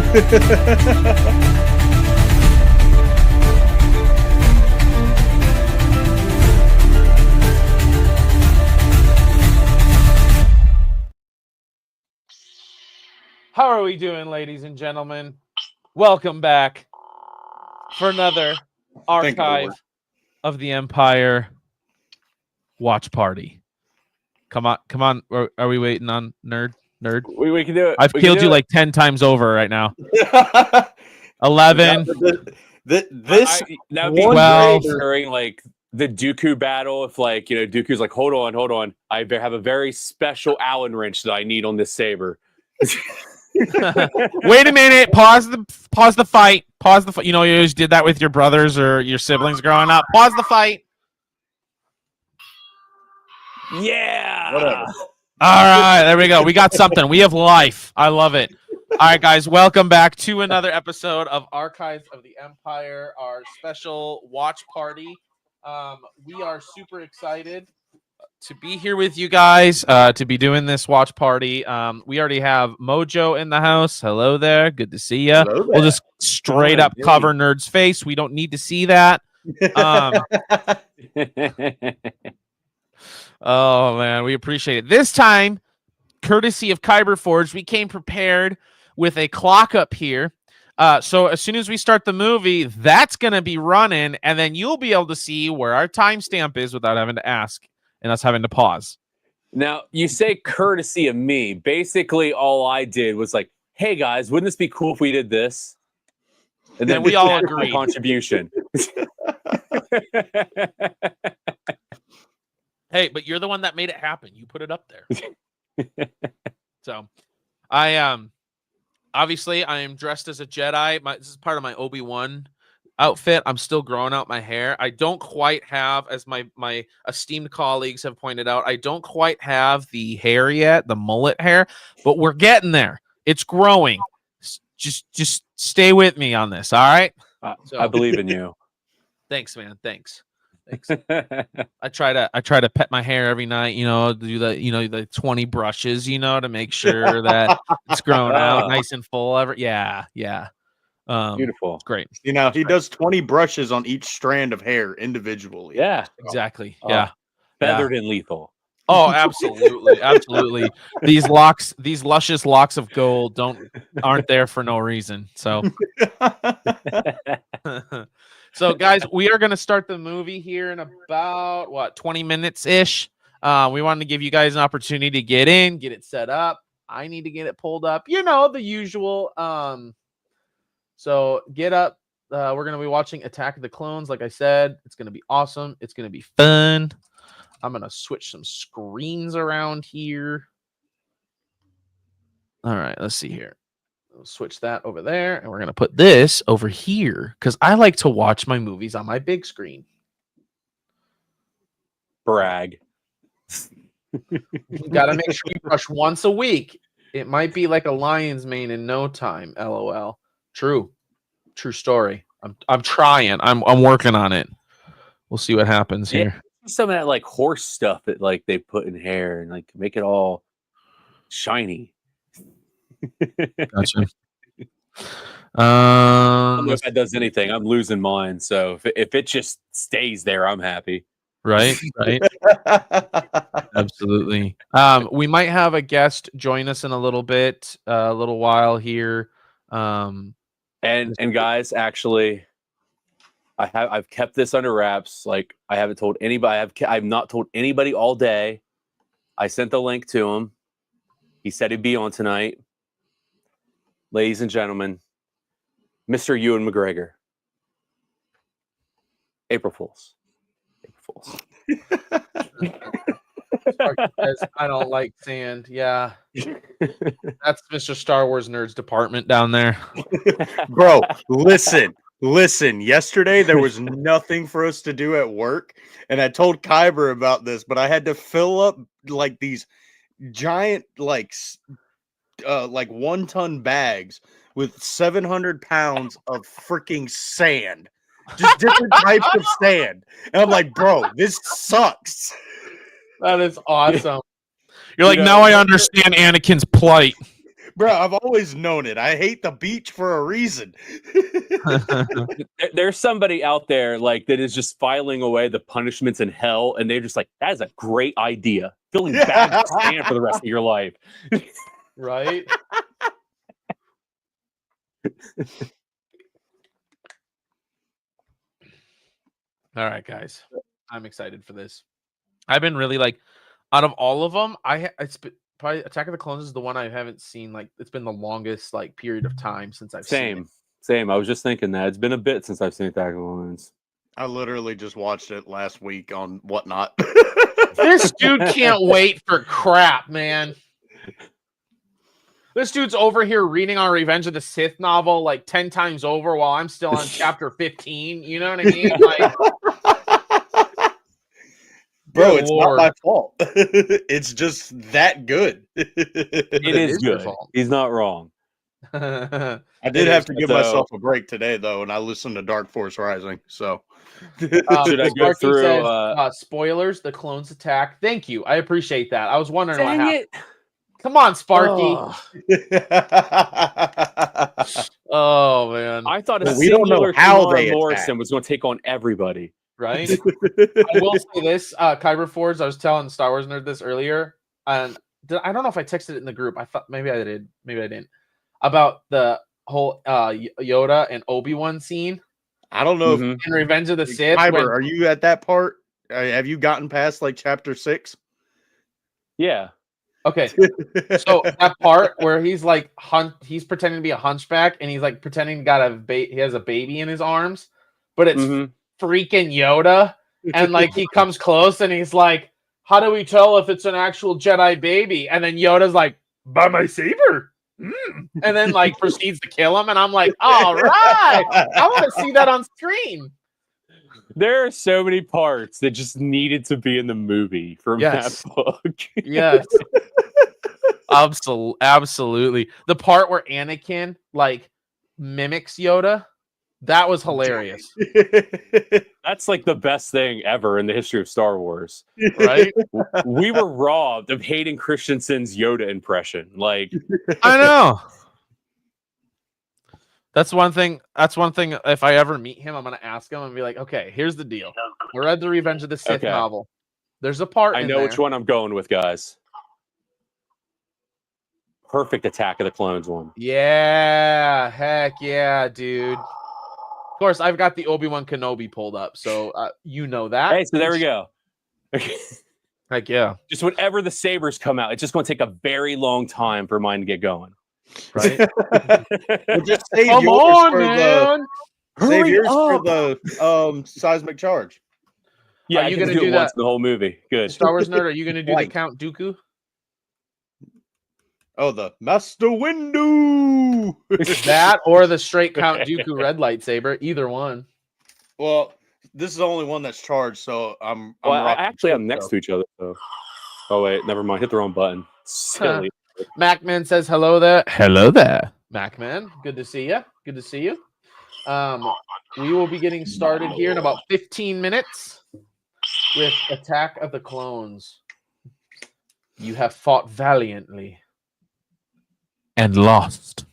How are we doing, ladies and gentlemen? Welcome back for another Archive of the Empire watch party. Come on. Are we waiting on Nerd? We can do it. I've killed you like 10 times over right now. 11. That would be 12 during like the Dooku battle. If Dooku's like, hold on, I have a very special Allen wrench that I need on this saber. Wait a minute. Pause the fight. Pause the fight. You always did that with your brothers or your siblings growing up. Pause the fight. Yeah. Whatever. All right, there we go. We got something. We have life. I love it. All right, guys, welcome back to another episode of Archives of the Empire, our special watch party. We are super excited to be here with you guys, to be doing this watch party. We already have Mojo in the house. Hello there. Good to see you. We'll just straight up cover Nerd's face. We don't need to see that. Oh, man, we appreciate it. This time, courtesy of Kyber Forge, we came prepared with a clock up here. So as soon as we start the movie, that's going to be running, and then you'll be able to see where our timestamp is without having to ask and us having to pause. Now, you say courtesy of me. Basically, all I did was like, hey, guys, wouldn't this be cool if we did this? And then we all my agreed. Contribution. Hey, but you're the one that made it happen. You put it up there. So, obviously, I am dressed as a Jedi. This is part of my Obi-Wan outfit. I'm still growing out my hair. I don't quite have, as my esteemed colleagues have pointed out, I don't quite have the hair yet, the mullet hair, but we're getting there. It's growing. Just stay with me on this, all right? I believe in you. Thanks, man. Thanks. I try to pet my hair every night, do the 20 brushes, to make sure that it's growing out nice and full. Yeah. Beautiful. It's great. He does 20 brushes on each strand of hair individually. Yeah. Exactly. Yeah. Feathered and lethal. Oh, absolutely. Absolutely. These luscious locks of gold aren't there for no reason. So So, guys, we are going to start the movie here in about, 20 minutes-ish. We wanted to give you guys an opportunity to get in, get it set up. I need to get it pulled up. The usual. So, get up. We're going to be watching Attack of the Clones. Like I said, it's going to be awesome. It's going to be fun. I'm going to switch some screens around here. All right, let's see here. We'll switch that over there, and we're going to put this over here because I like to watch my movies on my big screen. Brag. You got to make sure you brush once a week. It might be like a lion's mane in no time. LOL. True story. I'm trying. I'm working on it. We'll see what happens here. Some of that like horse stuff that like they put in hair and like make it all shiny. Gotcha. I don't know if that does anything. I'm losing mine. So if it just stays there, I'm happy. Right. Absolutely. We might have a guest join us in a little bit, a little while here. And guys, actually, I've kept this under wraps. Like I haven't told anybody. I've not told anybody all day. I sent the link to him. He said he'd be on tonight. Ladies and gentlemen, Mr. Ewan McGregor. April Fools. I don't like sand. Yeah. That's Mr. Star Wars Nerds department down there. Bro, listen. Yesterday, there was nothing for us to do at work. And I told Kyber about this, but I had to fill up like these giant, like 1-ton bags with 700 pounds of freaking sand. Just different types of sand. And I'm like, bro, this sucks. That is awesome. You're like, now I understand Anakin's plight. Bro, I've always known it. I hate the beach for a reason. There's somebody out there like that is just filing away the punishments in hell, and they're just like, that is a great idea. Feeling bad for Stan for the rest of your life. Right? All right, guys. I'm excited for this. I've been really like, out of all of them, it's been, probably Attack of the Clones is the one I haven't seen. Like, it's been the longest like period of time since I've seen it. Same. I was just thinking that it's been a bit since I've seen Attack of the Clones. I literally just watched it last week on Whatnot. This dude can't wait for crap, man. This dude's over here reading our Revenge of the Sith novel like 10 times over while I'm still on chapter 15. You know what I mean? Like, bro, good it's Lord. not my fault. It's just that good. It is your good. fault. He's not wrong. I did have to give So- myself a break today, though, and I listened to Dark Force Rising. So, Should I go Sparky through, says, spoilers, the clones attack. Thank you. I appreciate that. I was wondering what Dang happened. it. Come on, Sparky. Ugh. Oh, man. I thought a Well, we don't know singular how Tamara they Morrison attack. was going to take on everybody. Right? I will say this, Kyber Fords, I was telling Star Wars Nerd this earlier, and I don't know if I texted it in the group. I thought maybe I did, maybe I didn't. About the whole Yoda and Obi-Wan scene I don't know Mhm. in Revenge of the if Sith. Kyber, when- are you at that part? Have you gotten past like chapter 6? Yeah. Okay, so that part where he's like he's pretending to be a hunchback and he's like pretending he has a baby in his arms, but it's Mhm. freaking Yoda, and like he comes close and he's like, "How do we tell if it's an actual Jedi baby?" And then Yoda's like, "By my saber," and then like proceeds to kill him, and I'm like, "All right, I want to see that on screen." There are so many parts that just needed to be in the movie from Yes. that book. Yes. Absolutely. The part where Anakin like mimics Yoda, that was hilarious, That's like the best thing ever in the history of Star Wars. right? We were robbed of Hayden Christensen's Yoda impression. Like, I know. That's one thing. If I ever meet him, I'm gonna ask him and be like, "Okay, here's the deal. I read the Revenge of the Sith Okay. novel. There's a part I in know there. which one I'm going with, guys. Perfect Attack of the Clones one. Yeah, heck yeah, dude. Of course, I've got the Obi-Wan Kenobi pulled up, so you know that. Hey, so there we go. Heck yeah, Just whenever the sabers come out, it's just going to take a very long time for mine to get going. right? Well, just save Come yours on, for man. save Hurry yours for up! the seismic charge. Yeah, Are I you can gonna do do it once that? in the whole movie. Good. Star Wars Nerd, are you gonna do the Right. Count Dooku? Oh, the Master Windu. That or the straight Count Dooku red lightsaber? Either one. Well, this is the only one that's charged, so I'm Well, I rocking actually both, am next so. to each other. So. Oh wait, never mind. Hit the wrong button. Silly. Macman says hello there. Hello there, Macman. Good to see you. Good to see you. We will be getting started here in about 15 minutes with Attack of the Clones. You have fought valiantly and lost.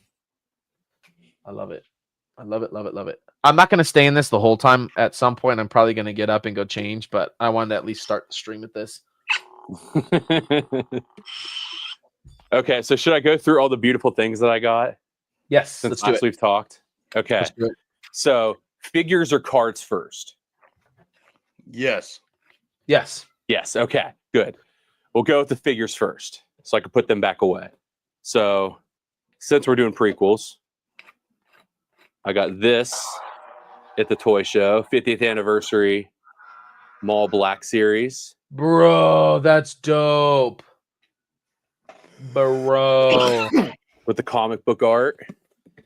I love it. I love it, love it, love it. I'm not going to stay in this the whole time. At some point, I'm probably going to get up and go change, but I wanted to at least start the stream with this. Okay, so should I go through all the beautiful things that I got Yes, since let's do last it. we've talked? Okay, Let's do it. so figures or cards first? Yes. Yes. Yes. Okay, good. We'll go with the figures first, so I can put them back away. So since we're doing prequels, I got this at the toy show, 50th anniversary Mall Black series. Bro, that's dope. Bro. With the comic book art.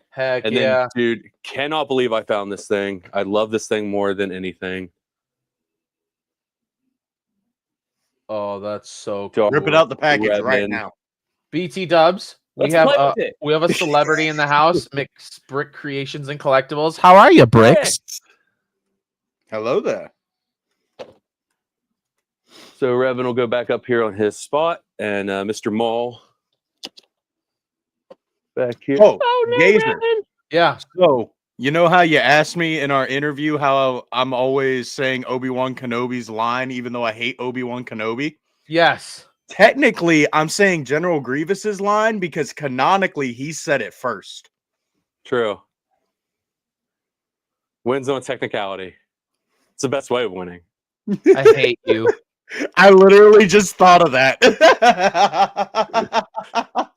Heck And yeah. then, dude, cannot believe I found this thing. I love this thing more than anything. Oh, that's so Dark Rip it out the package right Revan. now. BT Dubs. Let's play with it. We have a celebrity in the house, Mix Brick Creations and Collectibles. How are you, Bricks? Hello there. So Revan will go back up here on his spot, and Mr. Maul back here. Oh, no, Gazer. Brandon. Yeah. So, you know how you asked me in our interview how I'm always saying Obi-Wan Kenobi's line, even though I hate Obi-Wan Kenobi? Yes. Technically, I'm saying General Grievous's line because canonically he said it first. True. Wins on technicality. It's the best way of winning. I hate you. I literally just thought of that.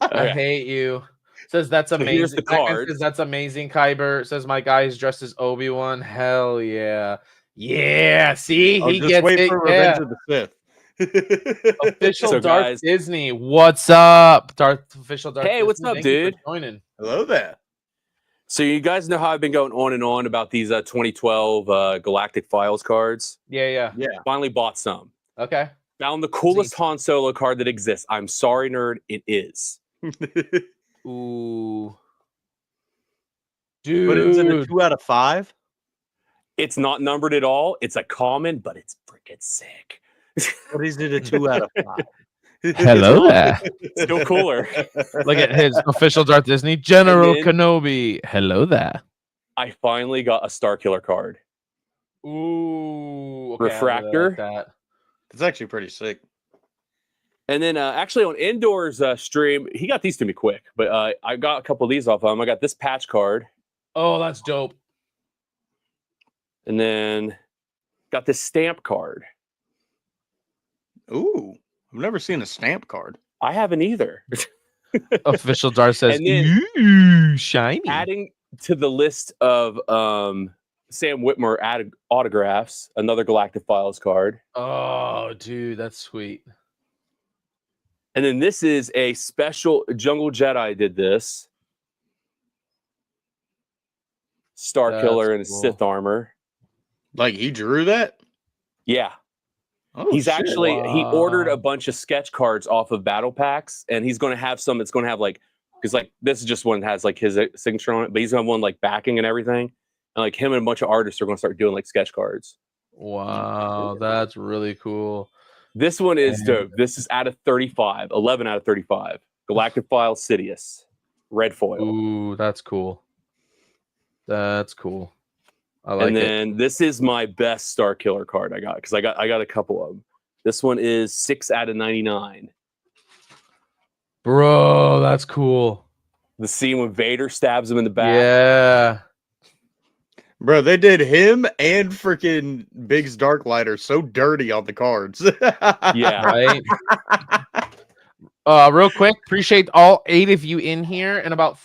I hate you. Says that's So amazing. here's the Beckman cards. says that's amazing, Kyber. Says my guy is dressed as Obi-Wan. Hell yeah. Yeah. See, I'll he just gets wait it. for Yeah. Revenge of the Sith. Official So, Darth guys- Disney. What's up? Official Darth Hey, Disney. what's up, Thank you for dude? joining. Hello there. So you guys know how I've been going on and on about these 2012 Galactic Files cards. Yeah. Finally bought some. Okay. Found the coolest Han Solo card that exists. I'm sorry, nerd. It is. Ooh. But is it a Dude. 2 out of 5? It's not numbered at all. It's a common, but it's freaking sick. What is it a 2 out of 5? Hello there. Still cooler. Look at his official Darth Disney. General then- Kenobi. Hello there. I finally got a Star Killer card. Ooh. Okay, Refractor. I really like that. It's actually pretty sick. And then actually on Indoors stream, he got these to me quick, but I got a couple of these off of him. I got this patch card, Oh, that's dope. and then got this stamp card. Ooh, I've never seen a stamp card. I haven't either. Official Darth says, And then- ooh, shiny. Adding to the list of Sam Whitmer autographs, another Galactic Files card. Oh, dude, that's sweet. And then this is a special Jungle Jedi did this. Star That's Killer in his cool. Sith armor. Like he drew that? Yeah. Oh, He's shit. actually he ordered Wow. a bunch of sketch cards off of battle packs, and he's going to have some. It's going to have like because like this is just one that has like his signature on it, but he's going to have one like backing and everything. And like him and a bunch of artists are going to start doing like sketch cards. Wow, that's really cool. This one is dope. This is out of 35, 11 out of 35. Galactic File Sidious, red foil. Ooh, that's cool. That's cool. I like And it. then this is my best Star Killer card I got because I got a couple of them. This one is 6 out of 99. Bro, that's cool. The scene when Vader stabs him in the back. Yeah. Bro, they did him and freaking Biggs Darklighter so dirty on the cards. Yeah. Right. Real quick, appreciate all 8 of you in here. In about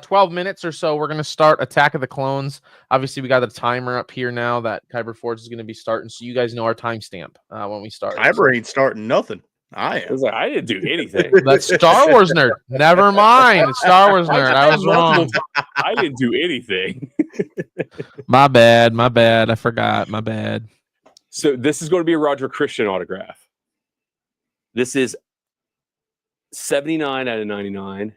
12 minutes or so, we're gonna start Attack of the Clones. Obviously, we got a timer up here now that Kyber Forge is gonna be starting, so you guys know our timestamp when we start. Kyber ain't starting nothing. I I am. was like, I didn't do anything. That's Star Wars nerd. Never mind, it's Star Wars nerd. I was wrong. I didn't do anything. My bad. My bad. I forgot. My bad. So this is going to be a Roger Christian autograph. This is 79 out of 99.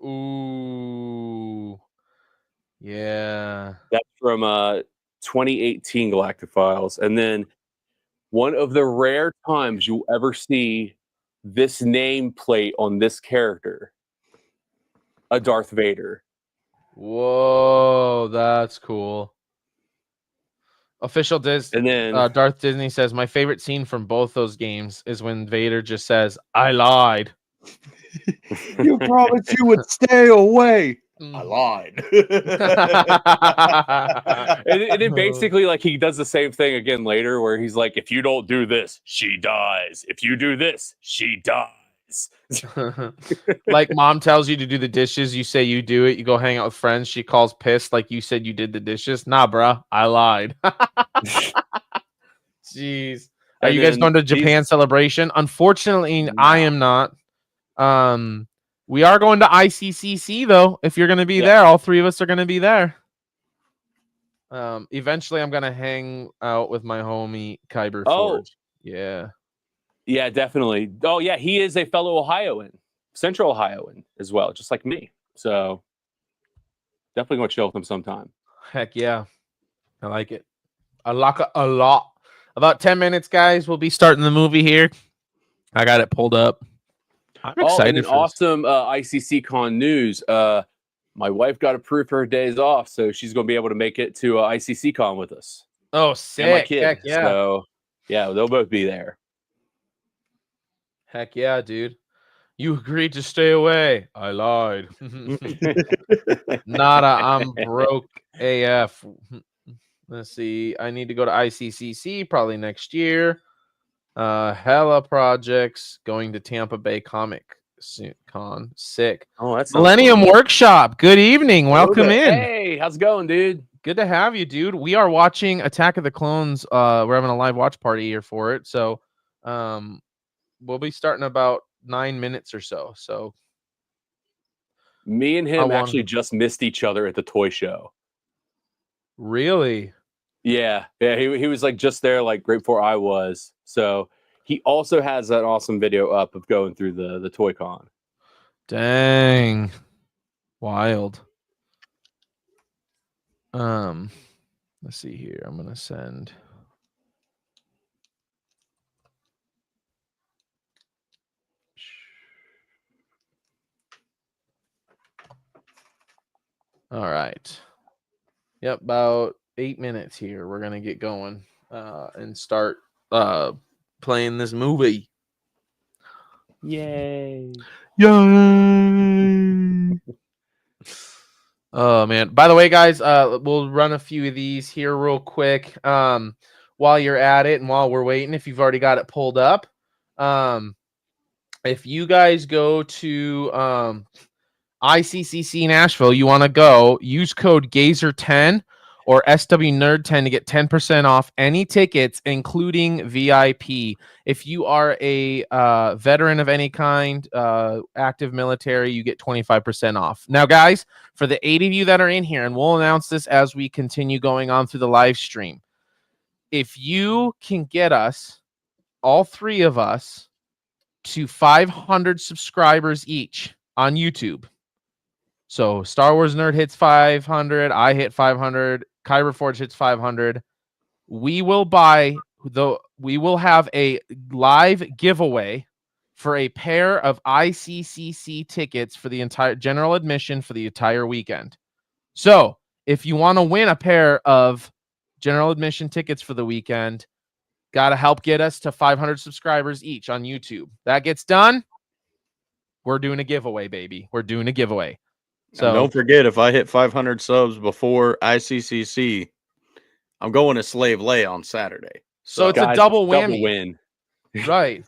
Ooh. Yeah. That's from 2018 Galactic Files. And then one of the rare times you'll ever see this nameplate on this character, a Darth Vader. Whoa, that's cool. Official And then Darth Disney says my favorite scene from both those games is when Vader just says, "I lied." You promised you would stay away. I lied. and then basically like he does the same thing again later where he's like, if you don't do this, she dies. If you do this, she dies. Like mom tells you to do the dishes, you say you do it, you go hang out with friends, she calls pissed like you said you did the dishes. Nah, bruh, I lied. Jeez. Are And you guys then going to these- Japan celebration? Unfortunately, I am not. We are going to ICCC though. If you're going to be Yeah. there, all 3 of us are going to be there. Eventually I'm going to hang out with my homie Kyber Oh. Forge. Yeah. Yeah, definitely. Oh, yeah, he is a fellow Ohioan, Central Ohioan as well, just like me. So definitely going to chill with him sometime. Heck yeah. I like it. I like it a lot. About 10 minutes, guys. We'll be starting the movie here. I got it pulled up. I'm Oh, excited and an for this. awesome ICC Con news. My wife got approved for her days off, so she's going to be able to make it to ICC Con with us. Oh, And my sick. kid. Heck yeah. So, yeah, they'll both be there. Heck yeah, dude. You agreed to stay away. I lied. Nada, I'm broke AF. Let's see. I need to go to ICCC probably next year. Hella projects going to Tampa Bay Comic Con. Sick. Oh, that's Millennium Workshop. Good evening. Welcome in. Hey, how's it going, dude? Good to have you, dude. We are watching Attack of the Clones. We're having a live watch party here for it. So we'll be starting about 9 minutes or so. So Me and him actually just missed each other at the toy show. Really? Yeah. He was like just there, like right before I was. So he also has that awesome video up of going through the Toy Con. Dang. Wild. Let's see here. I'm gonna send. All right. Yep, about 8 minutes here. We're gonna get going and start playing this movie. Yay. Yay! Oh man. By the way, guys, we'll run a few of these here real quick. While you're at it and while we're waiting, if you've already got it pulled up. If you guys go to ICCC Nashville, you want to go, use code Gazer10 or SWNerd10 to get 10% off any tickets, including VIP. If you are a veteran of any kind, active military, you get 25% off. Now, guys, for the 8 of you that are in here, and we'll announce this as we continue going on through the live stream, if you can get us, all 3 of us, to 500 subscribers each on YouTube. So Star Wars Nerd hits 500, I hit 500, Kyber Forge hits 500. We will have a live giveaway for a pair of ICCC tickets for the entire general admission for the entire weekend. So if you want to win a pair of general admission tickets for the weekend, got to help get us to 500 subscribers each on YouTube. That gets done, we're doing a giveaway, baby. We're doing a giveaway. So and don't forget, if I hit 500 subs before ICCC, I'm going to Slave Lay on Saturday. So it's a double whammy. Double win. Right.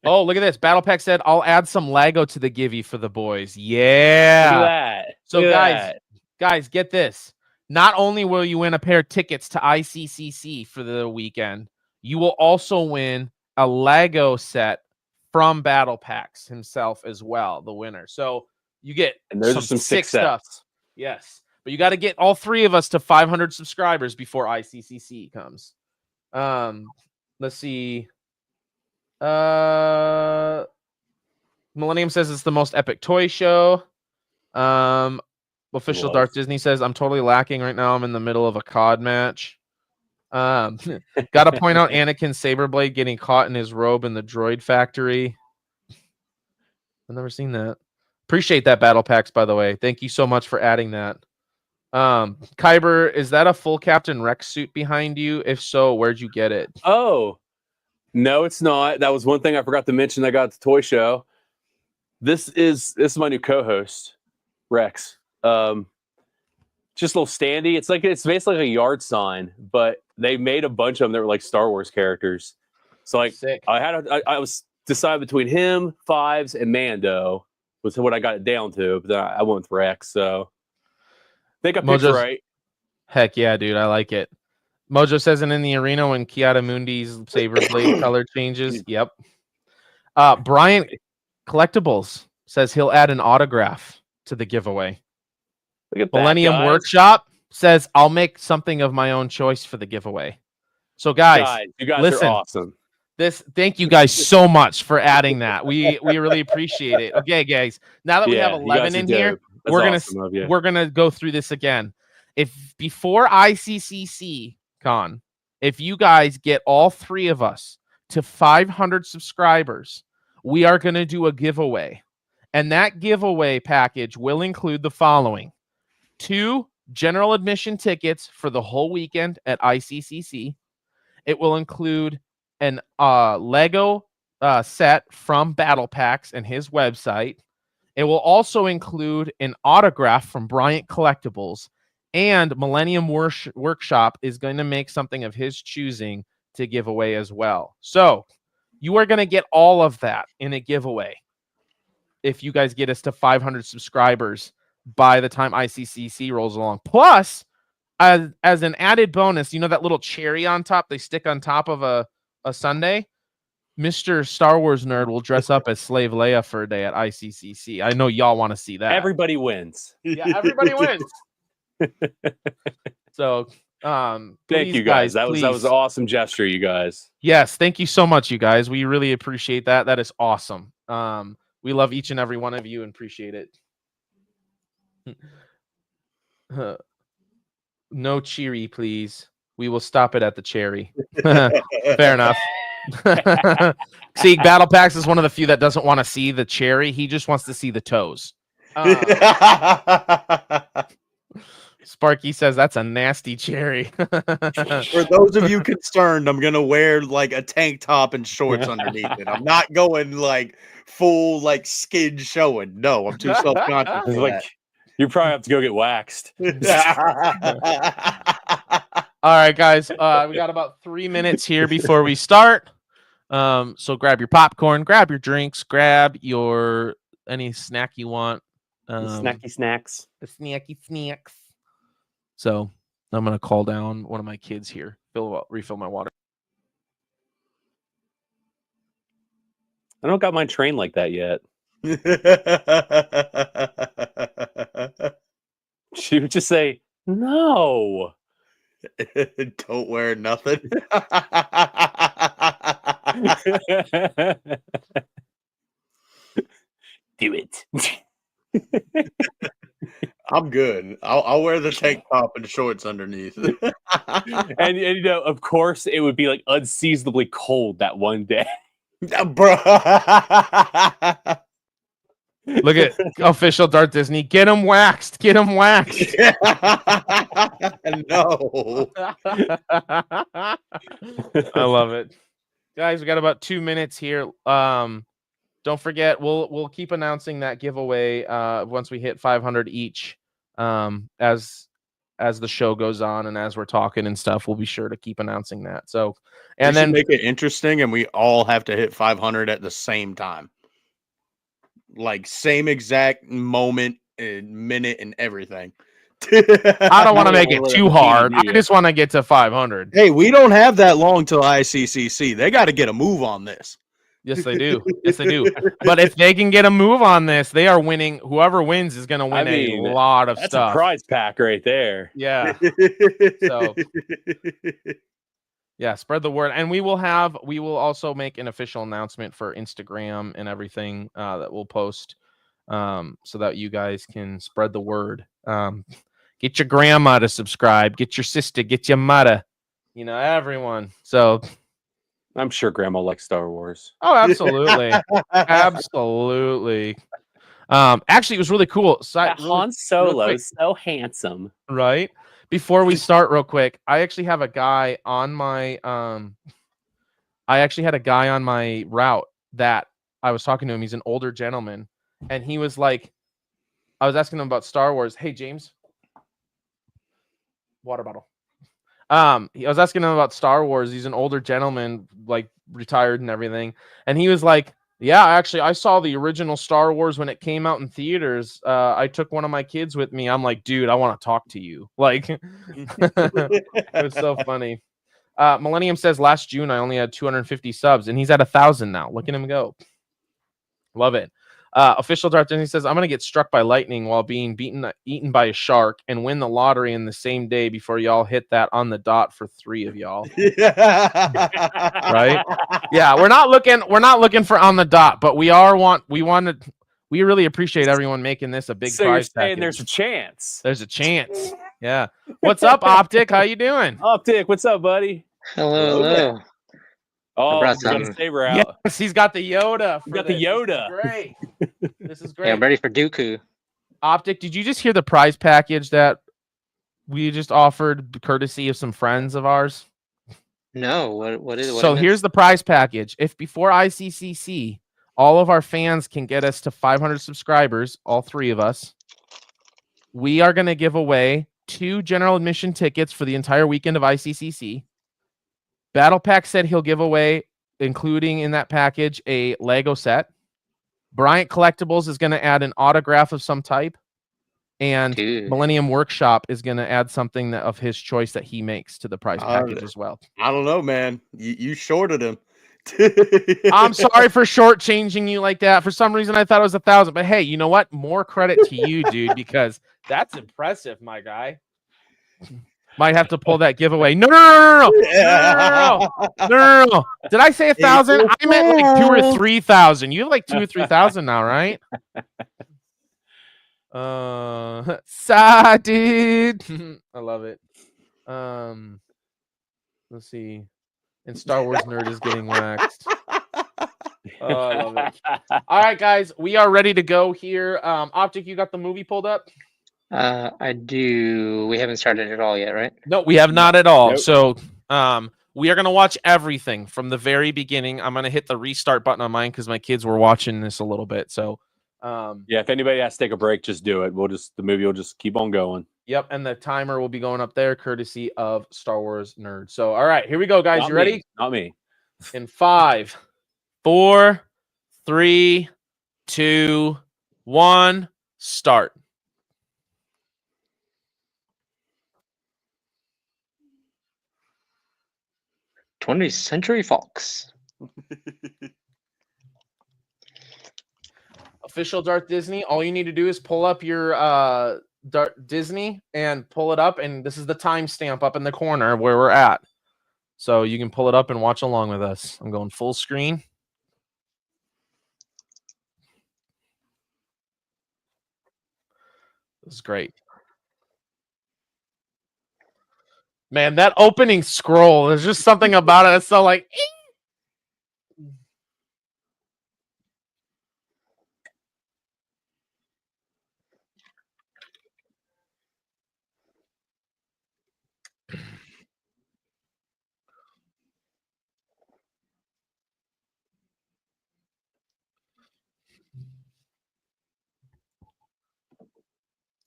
Oh, look at this. Battle Pack said, I'll add some Lego to the givey for the boys. Yeah. Look at that. So Look at guys, get this. Not only will you win a pair of tickets to ICCC for the weekend, you will also win a Lego set from Battle Packs himself as well, the winner. So you get and those are some sick stuff. Yes. But you got to get all 3 of us to 500 subscribers before ICCC comes. Let's see. Millennium says it's the most epic toy show. Official Darth Disney says I'm totally lacking right now. I'm in the middle of a COD match. Got to point out Anakin Saberblade getting caught in his robe in the droid factory. I've never seen that. Appreciate that, Battle Packs, by the way. Thank you so much for adding that. Kyber, is that a full Captain Rex suit behind you? If so, where'd you get it? Oh, no, it's not. That was one thing I forgot to mention. I got at the toy show. This is my new co-host, Rex. Just a little standee. It's basically like a yard sign, but they made a bunch of them that were like Star Wars characters. So like Sick. I was deciding between him, Fives, and Mando was what I got it down to. But then I went with Rex. So I think I picked right. Heck yeah, dude. I like it. Mojo says, and in the arena when Kiata Mundi's saber blade color changes. Yep. Bryant Collectibles says he'll add an autograph to the giveaway. Look at Millennium that, Workshop says I'll make something of my own choice for the giveaway. So guys, you guys listen, are awesome. Thank you guys so much for adding that. We really appreciate it. Okay, guys. Now that we have 11 in here, we're gonna go through this again. If before ICCC Con, if you guys get all 3 of us to 500 subscribers, we are going to do a giveaway. And that giveaway package will include the following: 2 general admission tickets for the whole weekend at ICCC. It will include an Lego set from Battle Packs and his website. It will also include an autograph from Bryant Collectibles, and Millennium Workshop is going to make something of his choosing to give away as well. So you are going to get all of that in a giveaway if you guys get us to 500 subscribers by the time ICCC rolls along. Plus, as an added bonus, you know that little cherry on top they stick on top of a sundae? Mr. Star Wars Nerd will dress up as Slave Leia for a day at ICCC. I know y'all want to see that. Everybody wins. Yeah, everybody wins. So, thank you guys. That was an awesome gesture, you guys. Yes, thank you so much, you guys. We really appreciate that. That is awesome. We love each and every one of you and appreciate it. No cheery, please. We will stop it at the cherry. Fair enough. See, Battle Packs is one of the few that doesn't want to see the cherry. He just wants to see the toes. Sparky says that's a nasty cherry. For those of you concerned, I'm gonna wear like a tank top and shorts underneath it. I'm not going like full like skin showing. No, I'm too self-conscious for Like, you probably have to go get waxed. All right, guys. We got about 3 minutes here before we start. So grab your popcorn, grab your drinks, grab your any snack you want. Snacky snacks. The snacky snacks. So I'm gonna call down one of my kids here. Refill my water. I don't got mine trained like that yet. She would just say, no. Don't wear nothing. Do it. I'm good. I'll wear the tank top and shorts underneath. and you know, of course, it would be like unseasonably cold that one day. Bro. Look at official Darth Disney. Get him waxed. Get him waxed. No. I love it. Guys, we got about 2 minutes here. Don't forget, we'll keep announcing that giveaway once we hit 500 each. As the show goes on and as we're talking and stuff, we'll be sure to keep announcing that. So, and then make it interesting, and we all have to hit 500 at the same time, like same exact moment and minute and everything. I don't want to make it too hard. I just want to get to 500. Hey, we don't have that long till ICCC. They got to get a move on this. Yes, they do. Yes, they do. But if they can get a move on this, they are winning. Whoever wins is going to win a lot of that's stuff. A prize pack right there. Yeah. So, yeah, spread the word. And we will also make an official announcement for Instagram and everything that we'll post so that you guys can spread the word. Get your grandma to subscribe. Get your sister. Get your mother. You know, everyone. So I'm sure Grandma likes Star Wars. Oh, absolutely. Absolutely. Actually, it was really cool. Han Solo is so handsome. Right? Before we start real quick, I actually have a guy on my route that I was talking to him. He's an older gentleman, and he was like, I was asking him about Star Wars. Hey, James. Water bottle. I was asking him about Star Wars. He's an older gentleman, like retired and everything. And he was like, yeah, actually, I saw the original Star Wars when it came out in theaters. I took one of my kids with me. I'm like, dude, I want to talk to you. Like, it was so funny. Millennium says last June, I only had 250 subs and he's at 1,000 now. Look at him go. Love it. Official Darth Disney says, I'm going to get struck by lightning while being eaten by a shark and win the lottery in the same day before y'all hit that on the dot for 3 of y'all. Right? Yeah, we're not looking for on the dot, but we really appreciate everyone making this a big so prize you're saying package. There's a chance. There's a chance. Yeah. What's up, Optic? How you doing? Optic, what's up, buddy? Hello. Oh, brought we got a some- saber out. Yes, he's got the Yoda. We for got the this. Yoda. This is great. This is Yeah, great. I'm ready for Dooku. Optic, did you just hear the prize package that we just offered courtesy of some friends of ours? No, what is it? So here's the prize package. If before ICCC, all of our fans can get us to 500 subscribers, all three of us, we are going to give away 2 general admission tickets for the entire weekend of ICCC. Battle Pack said he'll give away, including in that package, a Lego set. Bryant Collectibles is going to add an autograph of some type. And Dude. Millennium Workshop is going to add something of his choice that he makes to the prize package as well. I don't know, man. You shorted him. I'm sorry for shortchanging you like that. For some reason, I thought it was 1,000. But hey, you know what? More credit to you, dude, because that's impressive, my guy. Might have to pull that giveaway. No. Did I say 1,000? I meant like 2,000 or 3,000. You have like 2,000 or 3,000 now, right? Dude. I love it. Let's see. And Star Wars Nerd is getting waxed. Oh, I love it. All right, guys, we are ready to go here. Optic, you got the movie pulled up? I do. We haven't started at all yet, right? No, we have not at all. Nope. So, we are going to watch everything from the very beginning. I'm going to hit the restart button on mine because my kids were watching this a little bit. So, Yeah, if anybody has to take a break, just do it. The movie will just keep on going. yep. And the timer will be going up there, courtesy of Star Wars Nerd. So, all right, here we go, guys. Not You ready? me. Not me. In 5, 4, 3, 2, 1, start. '20th Century Fox. Official Darth Disney. All you need to do is pull up your Disney and pull it up, and this is the timestamp up in the corner where we're at. So you can pull it up and watch along with us. I'm going full screen. This is great. Man, that opening scroll, there's just something about it that's so like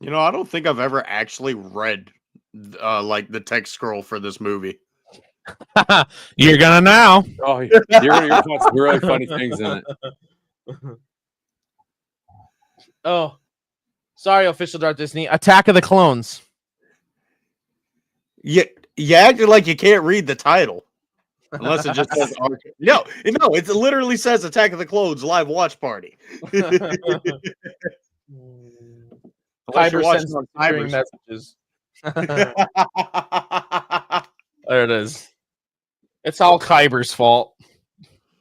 You know, I don't think I've ever actually read like the text scroll for this movie. you're gonna now. Oh, you're gonna find some really funny things in it. Oh, sorry, Official Darth Disney. Attack of the Clones. You acted like you can't read the title. Unless it just says no, it literally says Attack of the Clones live watch party. Unless you're Kyber watching sends on cheering timers. messages. There it is. It's all Kyber's fault.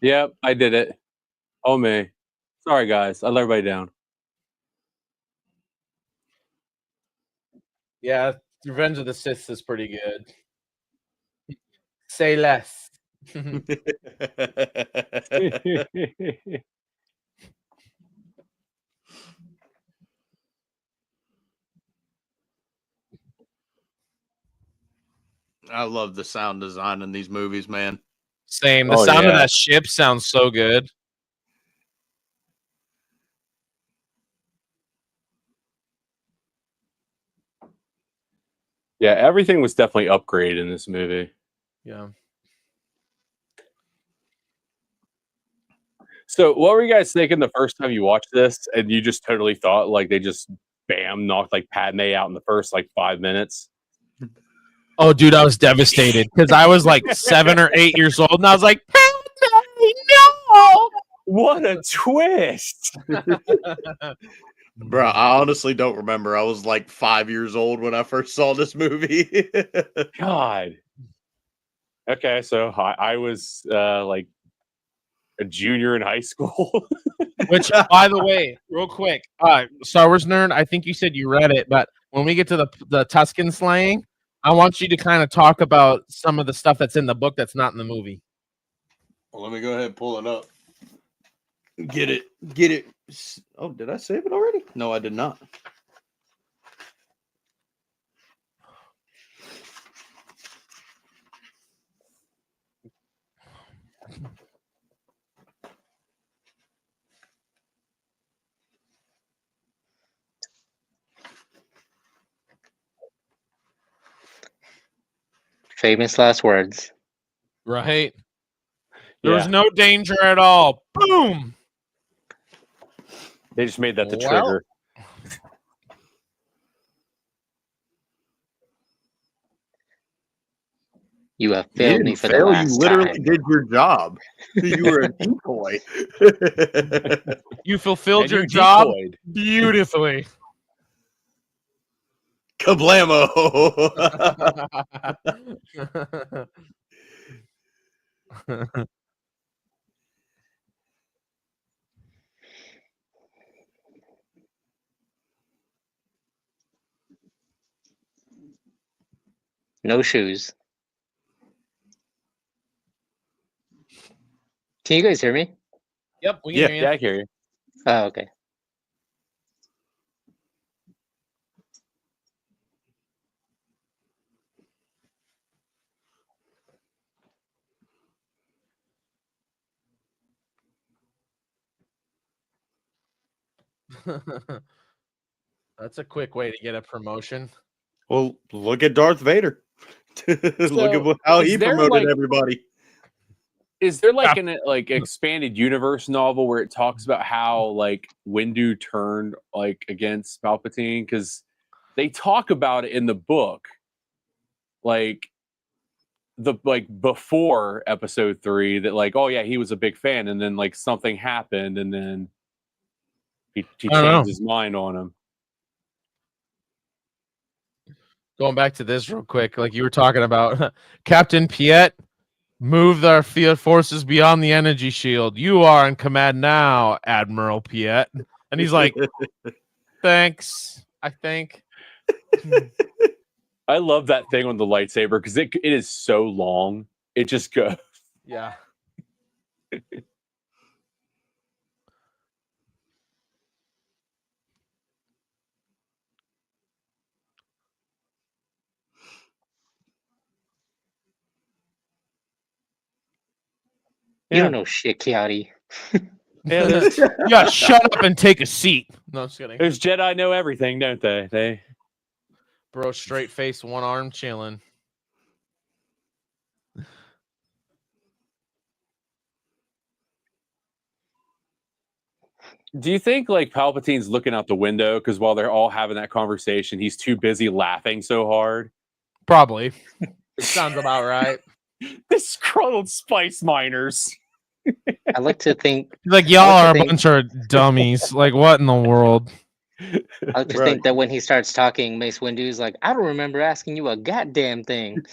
Yep, I did it. Oh me. Sorry guys. I let everybody down. Yeah, Revenge of the Sith is pretty good. Say less. I love the sound design in these movies, man. Same. The Oh, sound of yeah. that ship sounds so good. Yeah, everything was definitely upgraded in this movie. Yeah. So what were you guys thinking the first time you watched this and you just totally thought like they just bam knocked like Padme out in the first like 5 minutes? Oh, dude, I was devastated because I was like 7 or 8 years old, and I was like, no. What a twist! Bro, I honestly don't remember. I was like 5 years old when I first saw this movie. God. Okay, so I was like a junior in high school. Which, by the way, real quick, Star Wars Nerd, I think you said you read it, but when we get to the Tusken slaying, I want you to kind of talk about some of the stuff that's in the book that's not in the movie. Well, let me go ahead and pull it up. Get it. Oh, did I save it already? No, I did not. Famous last words. Right. There was Yeah, no danger at all. Boom. they just made that the Well. trigger. You have You failed me didn't for the fail. You last literally time. did your job. You were a decoy. You fulfilled And your you job decoyed. beautifully. Kablamo. No shoes. Can you guys hear me? Yep, we can Yeah, hear you. Yeah, I hear you. Oh, okay. That's a quick way to get a promotion. Well, look at Darth Vader. Look So, at how is he there, promoted like- everybody. Is there like an expanded universe novel where it talks about how like Windu turned like against Palpatine? Because they talk about it in the book, like before Episode 3, that like, oh yeah, he was a big fan, and then like something happened, and then he I don't know. changed his mind on him. Going back to this real quick, like you were talking about, Captain Piet, move our field forces beyond the energy shield. You are in command now, Admiral Piet. And he's like, thanks, I think. I love that thing on the lightsaber because it is so long. It just goes. Yeah. You don't know shit, Kiadi. Yeah, there's, Yeah, shut up and take a seat. No, I'm just kidding. there's Jedi know everything, don't they? They Bro, straight face, one arm chilling. Do you think like Palpatine's looking out the window because while they're all having that conversation, he's too busy laughing so hard? Probably. Sounds about right. The scrolled spice miners. I like to think. Like, y'all I are like a to think- bunch of dummies. Like, what in the world? I like to Right. think that when he starts talking, Mace Windu's like, I don't remember asking you a goddamn thing.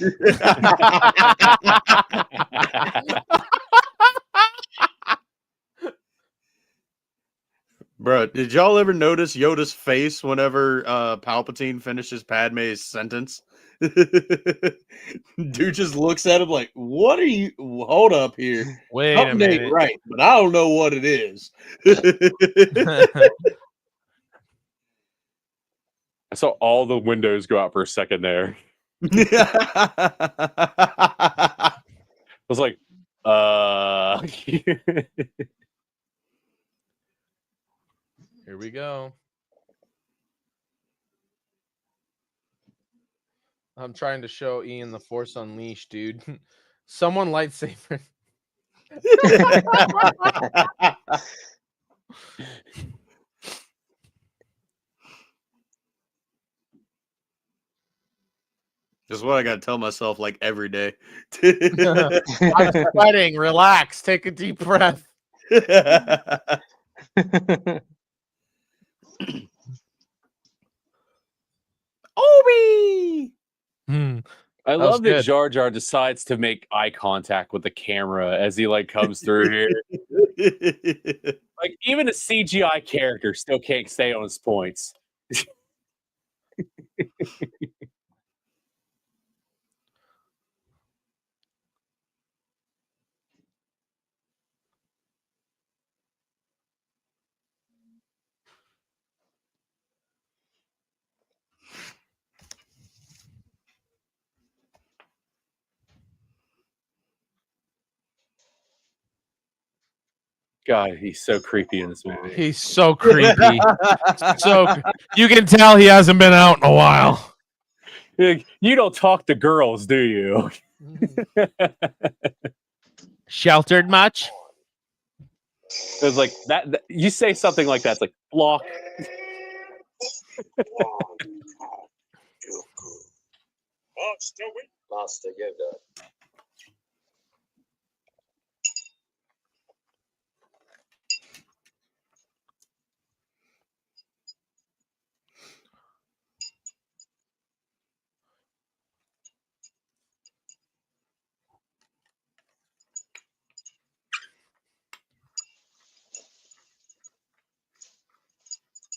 Bro, did y'all ever notice Yoda's face whenever Palpatine finishes Padme's sentence? Dude just looks at him like, what are you? Hold up here. Wait a Something ain't minute. right, but I don't know what it is. I saw all the windows go out for a second there. I was like, Here we go. I'm trying to show Ian the Force Unleashed, dude. Someone lightsaber. That's what I gotta tell myself like every day. I'm sweating. Relax. Take a deep breath. Obi! Hmm. I was love that good. Jar Jar decides to make eye contact with the camera as he like comes through here. Like even a CGI character still can't stay on his points. God, he's so creepy in this movie. He's so creepy. You can tell he hasn't been out in a while. You don't talk to girls, do you? Sheltered much? It's like that. You say something like that, it's like block. Basta Yoda.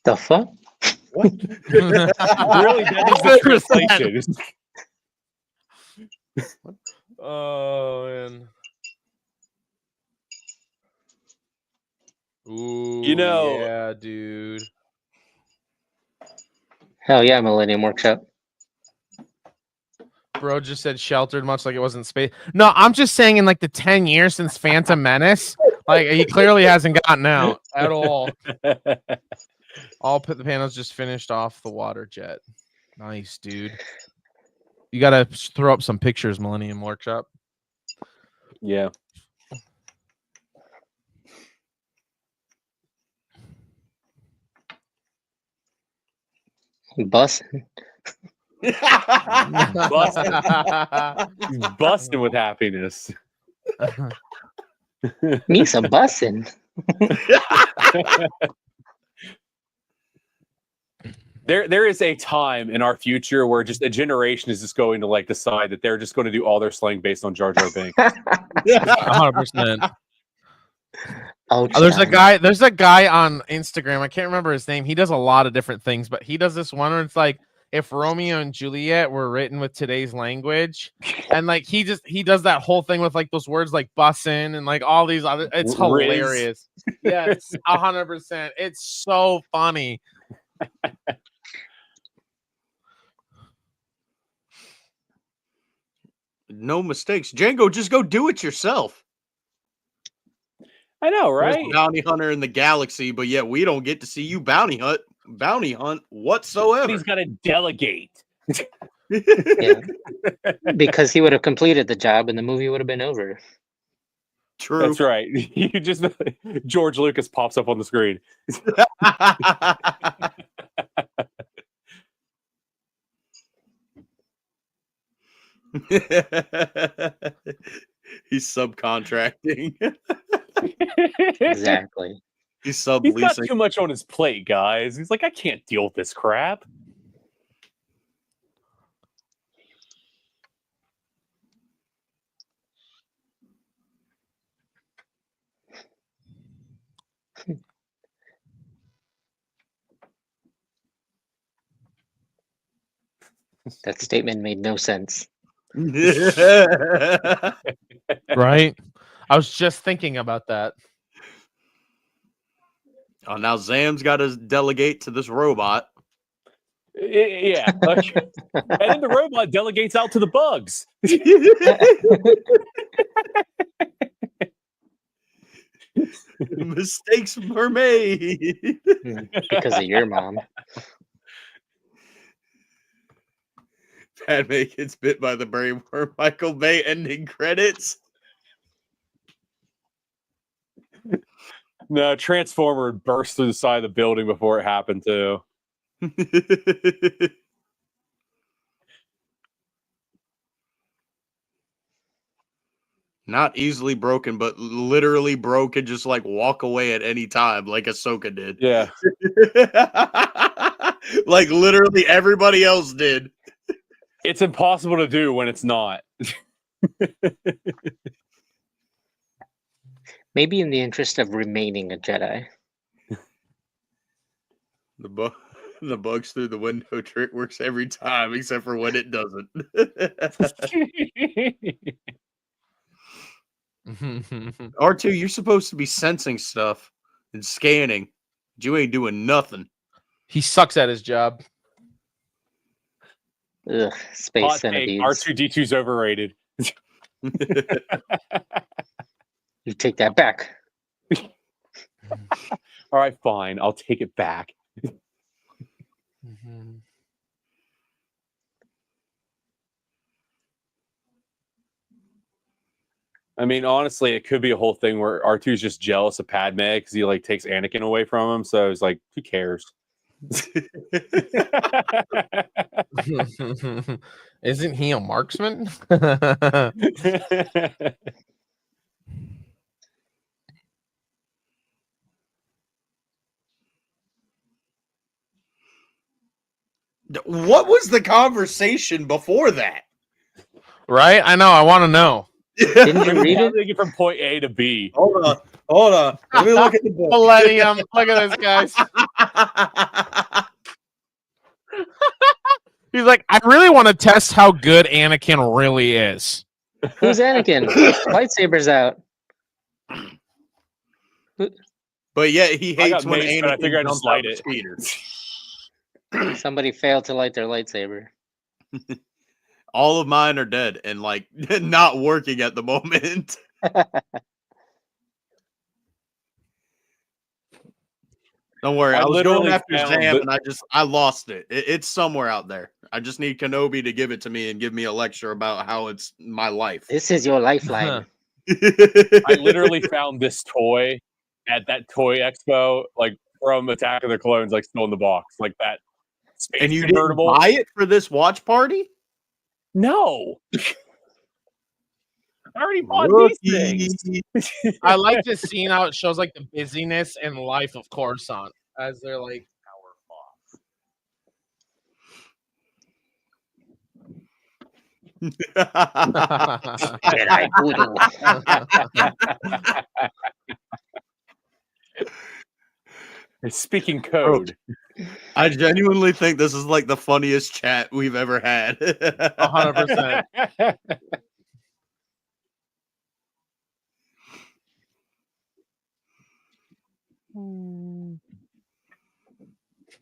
The fuck? Really, that is the 100%. translation. Oh man. Ooh, You know- yeah, dude. Hell yeah, Millennium Workshop. Bro just said sheltered much like it wasn't space. No, I'm just saying in like the 10 years since Phantom Menace, like he clearly hasn't gotten out at all. All the panels just finished off the water jet. Nice, dude. You gotta throw up some pictures, Millennium Workshop. Yeah. Bus. He's busting with happiness. Me some bussin'. There is a time in our future where just a generation is just going to like decide that they're just going to do all their slang based on Jar Jar Binks. 100%. Oh, There's a John. guy on Instagram. I can't remember his name. He does a lot of different things, but he does this one where it's like if Romeo and Juliet were written with today's language, and like he does that whole thing with like those words like bussin' and like all these other. It's Riz. hilarious. Yes, 100%. It's so funny. No mistakes. Django, just go do it yourself. I know, There's right? a bounty hunter in the galaxy, but yet we don't get to see you bounty hunt whatsoever. He's got to delegate. Yeah. Because he would have completed the job and the movie would have been over. True. That's right. You just George Lucas pops up on the screen. He's subcontracting. Exactly. He's He's got subleasing. too much on his plate, guys. He's like, I can't deal with this crap. That statement made no sense. Right? I was just thinking about that. Oh, now Zam's got to delegate to this robot. Yeah. Like, and then the robot delegates out to the bugs. Mistakes were made. Because of your mom. Padme gets bit by the brain worm. Michael Bay ending credits. No, Transformer burst through the side of the building before it happened too. Not easily broken, but literally broken, just like walk away at any time, like Ahsoka did. Yeah. Like literally everybody else did. It's impossible to do when it's not. Maybe in the interest of remaining a Jedi. The bugs through the window trick works every time, except for when it doesn't. R2, you're supposed to be sensing stuff and scanning. But you ain't doing nothing. He sucks at his job. Ugh, space Hot take, centipedes. R2D2's overrated. You take that back. All right, fine. I'll take it back. Mhm. I mean, honestly, it could be a whole thing where R2's just jealous of Padme because he like takes Anakin away from him. So he's like, who cares? Isn't he a marksman? What was the conversation before that? Right? I know. I want to know. Didn't you read How it? do they get from point A to B? Hold on. Let me look at the book. Millennium. Look at this, guys. He's like, I really want to test how good Anakin really is. Who's Anakin? Lightsaber's out. But yet he I hates got when mace, but I Anakin figure I jumps just light out the it. speeder. Somebody failed to light their lightsaber. All of mine are dead and like not working at the moment. Don't worry, I I was going literally after found Zam the- and I lost it. It's somewhere out there. I just need Kenobi to give it to me and give me a lecture about how it's my life. This is your lifeline. I literally found this toy at that toy expo, like from Attack of the Clones, like still in the box, like that space And you didn't convertible. buy it for this watch party? No, I already bought these things. Rookie. I like this scene how it shows like the busyness and life of Coruscant as they're like Jedi voodoo. It's speaking code. I genuinely think this is like the funniest chat we've ever had. 100%.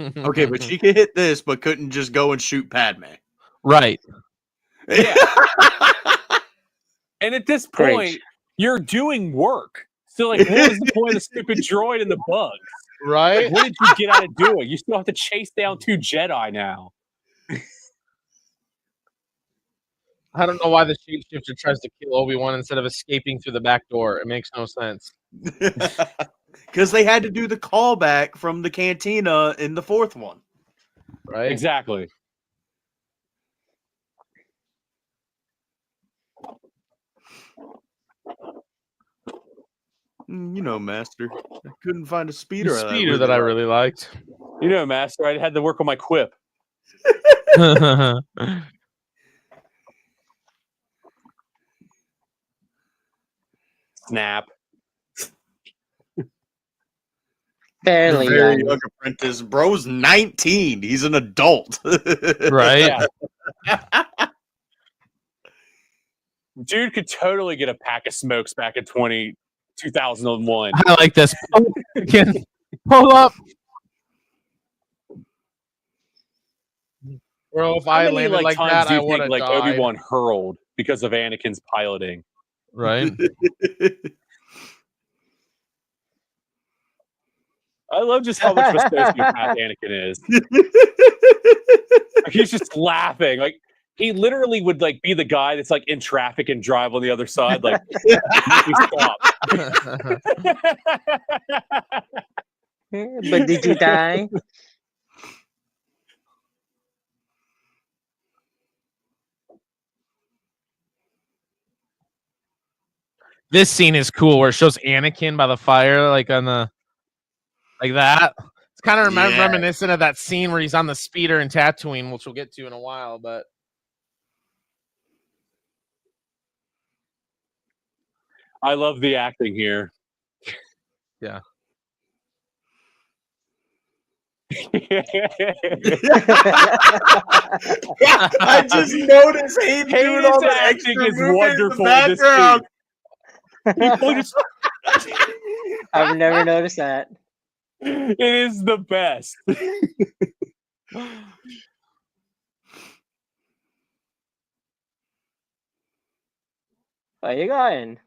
Okay, but she could hit this, but couldn't just go and shoot Padme. right. Yeah. And at this Great. point, you're doing work. So, like, what was the point of the stupid droid and the bugs? Right? Like, what did you get out of doing? You still have to chase down 2 Jedi now. I don't know why the shapeshifter tries to kill Obi-Wan instead of escaping through the back door. It makes no sense. Because they had to do the callback from the cantina in the fourth one. Right? Exactly. You know, Master. I couldn't find a The speeder. speeder that I really liked. You know, Master, I had to work on my quip. Snap. Fairly The very young. young apprentice. Bro's 19. He's an adult. Right? Yeah. Dude could totally get a pack of smokes back in 2001. I like this. Pull up. Bro, if How I many landed like times that, do I you would think have like died. Obi-Wan hurled because of Anakin's piloting? Right? I love just how much of a sociopath Anakin is. Like, he's just laughing. Like he literally would like be the guy that's like in traffic and drive on the other side. Like, "Please stop." But did you die? This scene is cool where it shows Anakin by the fire, like on the like that. It's kind of Yeah. reminiscent of that scene where he's on the speeder in Tatooine, which we'll get to in a while. But I love the acting here. Yeah. I just noticed him doing all the acting extra is movement wonderful in in the this background. I've never noticed that. It is the best. Where you going?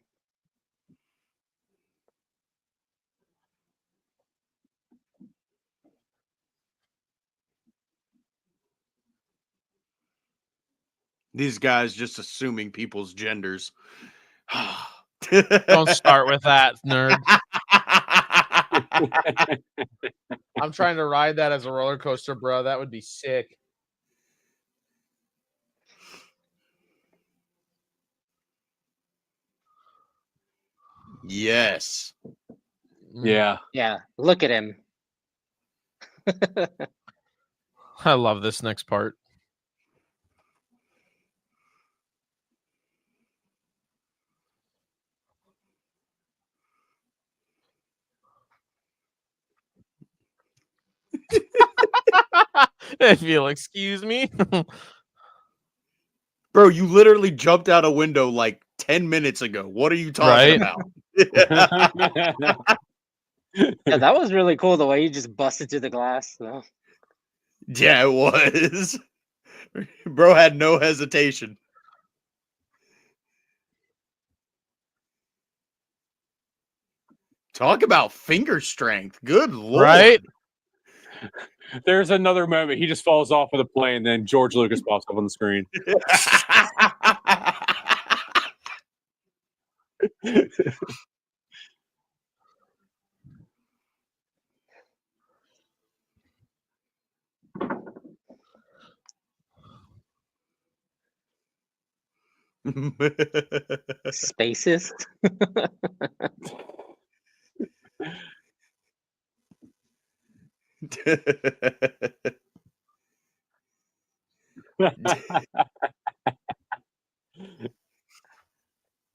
These guys just assuming people's genders. Don't start with that, nerd. I'm trying to ride that as a roller coaster, bro. That would be sick. Yes. Yeah. Yeah, look at him. I love this next part. If you'll excuse me. Bro, you literally jumped out a window like 10 minutes ago. What are you talking Right? about? Yeah, that was really cool the way he just busted through the glass. So. Yeah, it was. Bro had no hesitation. Talk about finger strength. Good lord. Right? There's another moment. He just falls off of the plane, then George Lucas pops up on the screen. Spaces.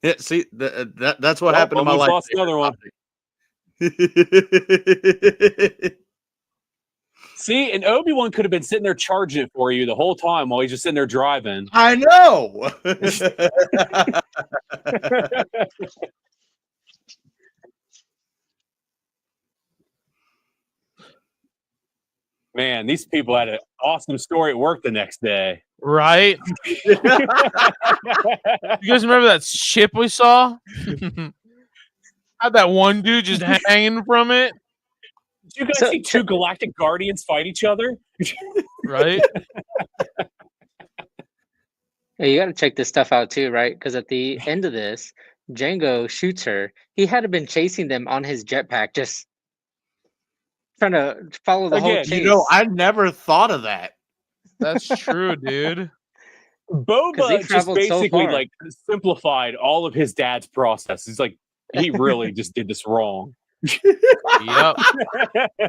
Yeah, see, that's what happened to my almost life. lost another one. See, and Obi-Wan could have been sitting there charging it for you the whole time while he's just sitting there driving. I know. Man, these people had an awesome story at work the next day. Right? You guys remember that ship we saw? Had that one dude just hanging from it? Did you guys So- see two galactic guardians fight each other? Right? Yeah, you got to check this stuff out too, right? Because at the end of this, Django shoots her. He had been chasing them on his jetpack, just trying to follow the whole Again, chase. You know, I never thought of that. That's true, dude. 'Cause Boba he just traveled so basically far. like simplified all of his dad's process. He's like, he really just did this wrong. Yep.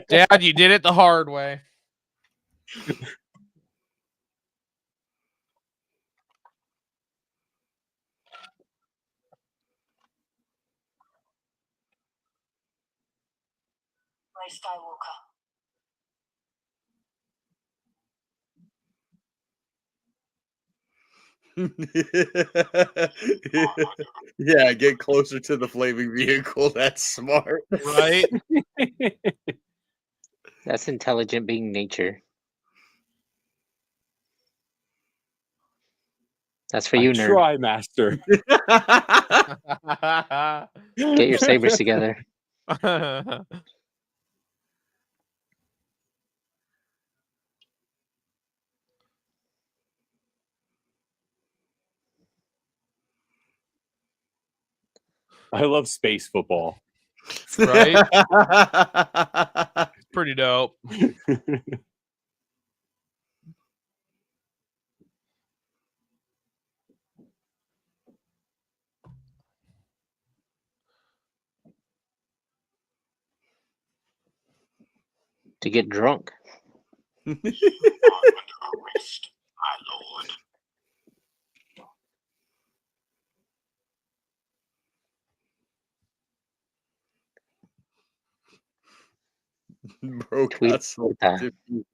Dad, you did it the hard way. Ray Skywalker. Yeah, get closer to the flaming vehicle. That's smart. Right? That's intelligent being nature. That's for you, nerd. Try, master. Get your sabers together. I love space football. Right? Pretty dope. To get drunk. Arrest, my lord. Bro, Tweet got so that. different.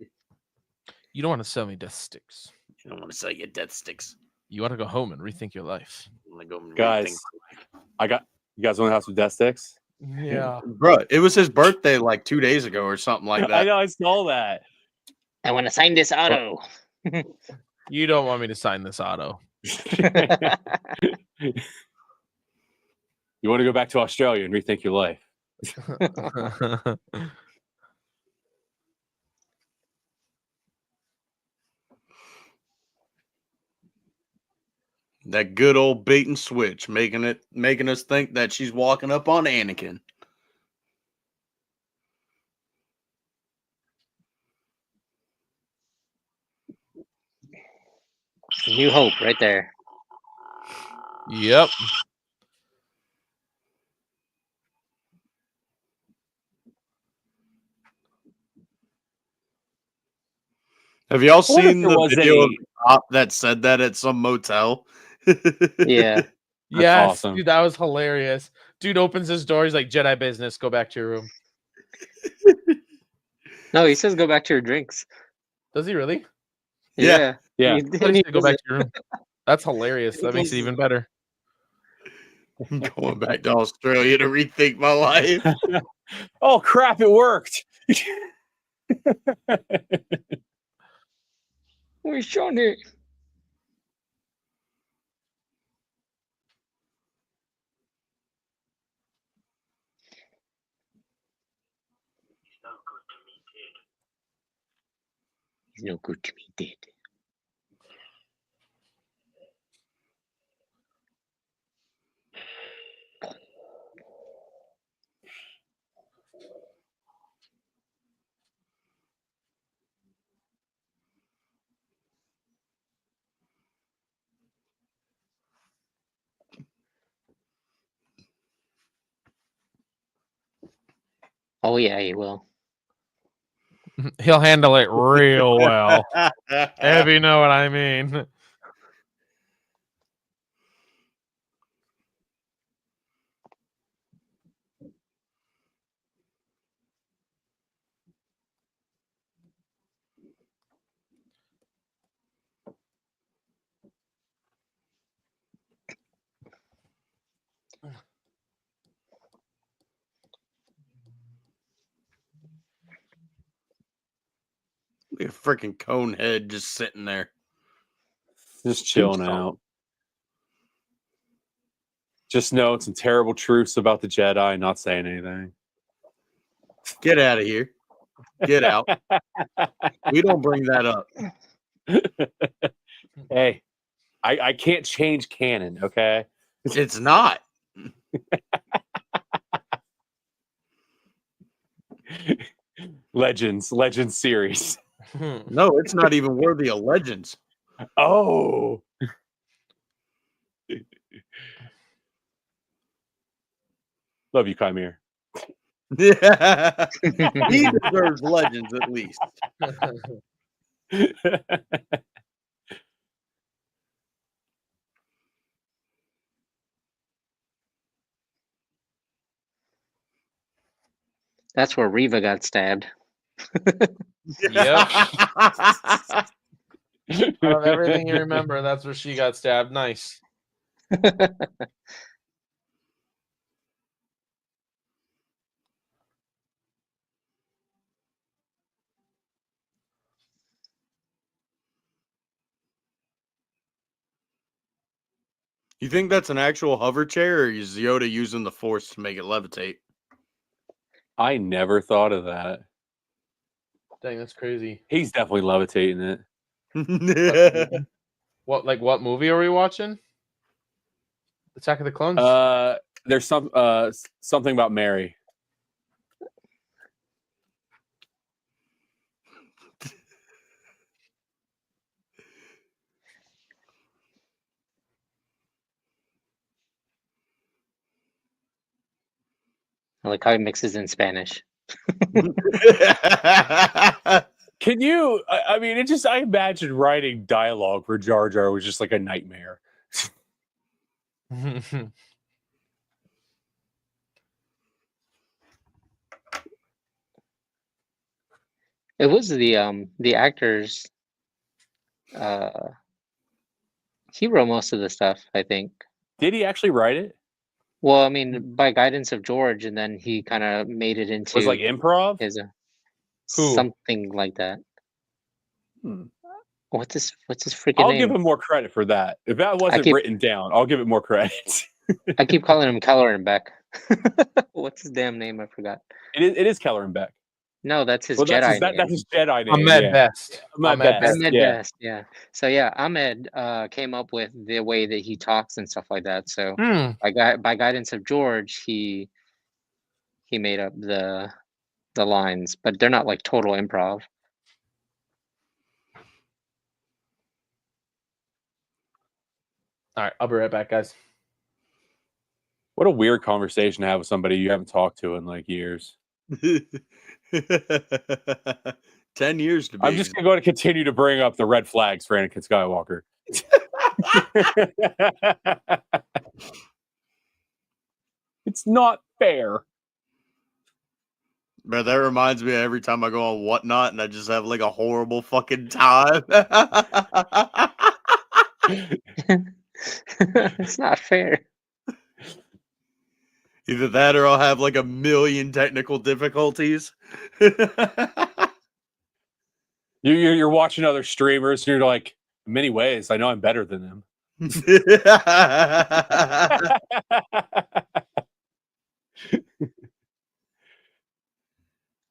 You don't want to sell me death sticks. I don't want to sell you death sticks. You want to go home and rethink your life. I'm gonna go and Guys, rethink. you guys want to have some death sticks? Yeah. Bro, it was his birthday like 2 days ago or something like I that. know, I saw that. I want to sign this auto. You don't want me to sign this auto. You want to go back to Australia and rethink your life? That good old bait and switch, making us think that she's walking up on Anakin. New Hope right there. Yep. Have y'all I wonder if seen there the was video of any- the cop that said that at some motel? Yeah. Yes, awesome. dude, that was hilarious. Dude opens his door. He's like, Jedi business. Go back to your room. No, he says go back to your drinks. Does he really? Yeah. Yeah. He I did. thought he He said go does back it. to your room. That's hilarious. That makes it even better. Going back to Australia to rethink my life. Oh crap! It worked. Where's Johnny? He's no good to me, dead. Oh yeah, he will. He'll handle it real well. If you know what I mean. Look at freaking Conehead just sitting there. Just chilling out. Just knowing some terrible truths about the Jedi and not saying anything. Get out of here. Get out. We don't bring that up. Hey, I can't change canon, okay? It's not. Legends series. No, it's not even worthy of legends. Oh. Love you, Chimere. Yeah. He deserves legends at least. That's where Reva got stabbed. Yep. Out of everything you remember, that's where she got stabbed. Nice. You think that's an actual hover chair, or is Yoda using the Force to make it levitate? I never thought of that. Dang, that's crazy. He's definitely levitating it. What movie are we watching? Attack of the Clones? There's something about Mary. I like how he mixes in Spanish. Can you? I mean, I imagine writing dialogue for Jar Jar was just like a nightmare. It was the actors. He wrote most of the stuff, I think. Did he actually write it? Well, I mean, by guidance of George, and then he kind of made it into Was it like improv? his Who? something like that. Hmm. What's his freaking I'll name? give him more credit for that. If that wasn't keep- written down, I'll give it more credit. I keep calling him Keller and Beck. What's his damn name? I forgot. It is Keller and Beck. No, that's his Well, that's Jedi that's name. his Jedi name. Ahmed yeah. Best. Ahmed Ahmed Best. Ahmed yeah. Best, yeah. So yeah, Ahmed came up with the way that he talks and stuff like that. So Hmm. by guidance of George, he made up the lines, but they're not like total improv. All right, I'll be right back, guys. What a weird conversation to have with somebody you haven't talked to in like years. 10 years to be. I'm just going to continue to bring up the red flags for Anakin Skywalker. It's not fair. Bro, that reminds me of every time I go on Whatnot and I just have like a horrible fucking time. It's not fair. Either that or I'll have like a million technical difficulties. You're watching other streamers and you're like, in many ways, I know I'm better than them.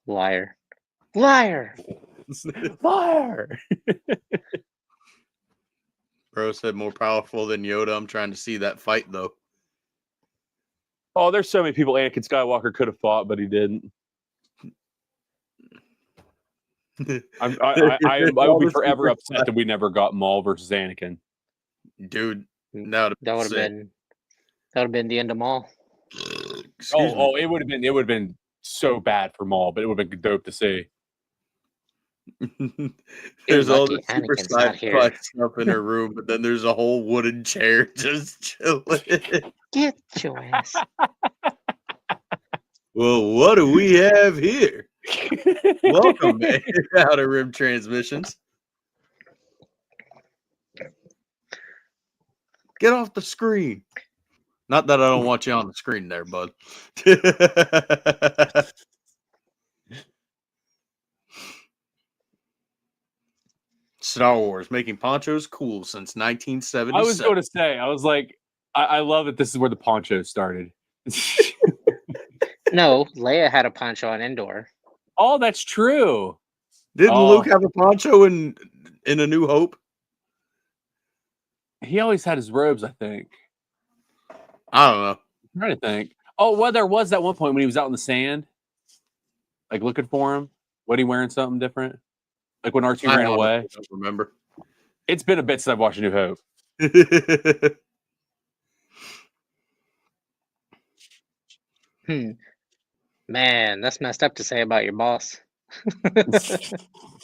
Liar. Liar. Fire! Bro said more powerful than Yoda. I'm trying to see that fight though. Oh, there's so many people Anakin Skywalker could have fought, but he didn't. I will be forever upset that we never got Maul versus Anakin. Dude, That would have been the end of Maul. Oh, it would have been so bad for Maul, but it would have been dope to see. There's all lucky the super Anakin's not here. sci-fi stuff in her room, but then there's a whole wooden chair just chilling. Get your ass. Well, what do we have here? Welcome to Outer Rim Transmissions. Get off the screen. Not that I don't want you on the screen there, bud. Star Wars making ponchos cool since 1977. I was going to say, I was like, I love that this is where the poncho started. No, Leia had a poncho on Endor. Oh, that's true. Didn't Oh. Luke have a poncho in A New Hope? He always had his robes, I think. I don't know. I'm trying to think. Oh, well, there was that one point when he was out in the sand, like looking for him. Was he wearing something different? Like when R2 ran away? I don't remember. It's been a bit since I've watched A New Hope. Man, that's messed up to say about your boss.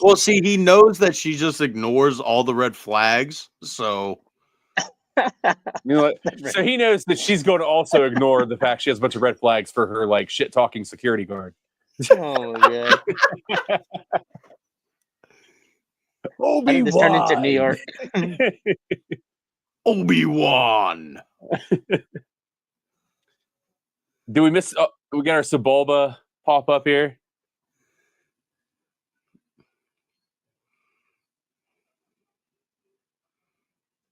Well, see, he knows that she just ignores all the red flags, so You know what? So he knows that she's going to also ignore the fact she has a bunch of red flags for her like shit talking security guard. Oh my god. How did this turn into New York? Obi-Wan. Do we miss? We got our Sebulba pop up here.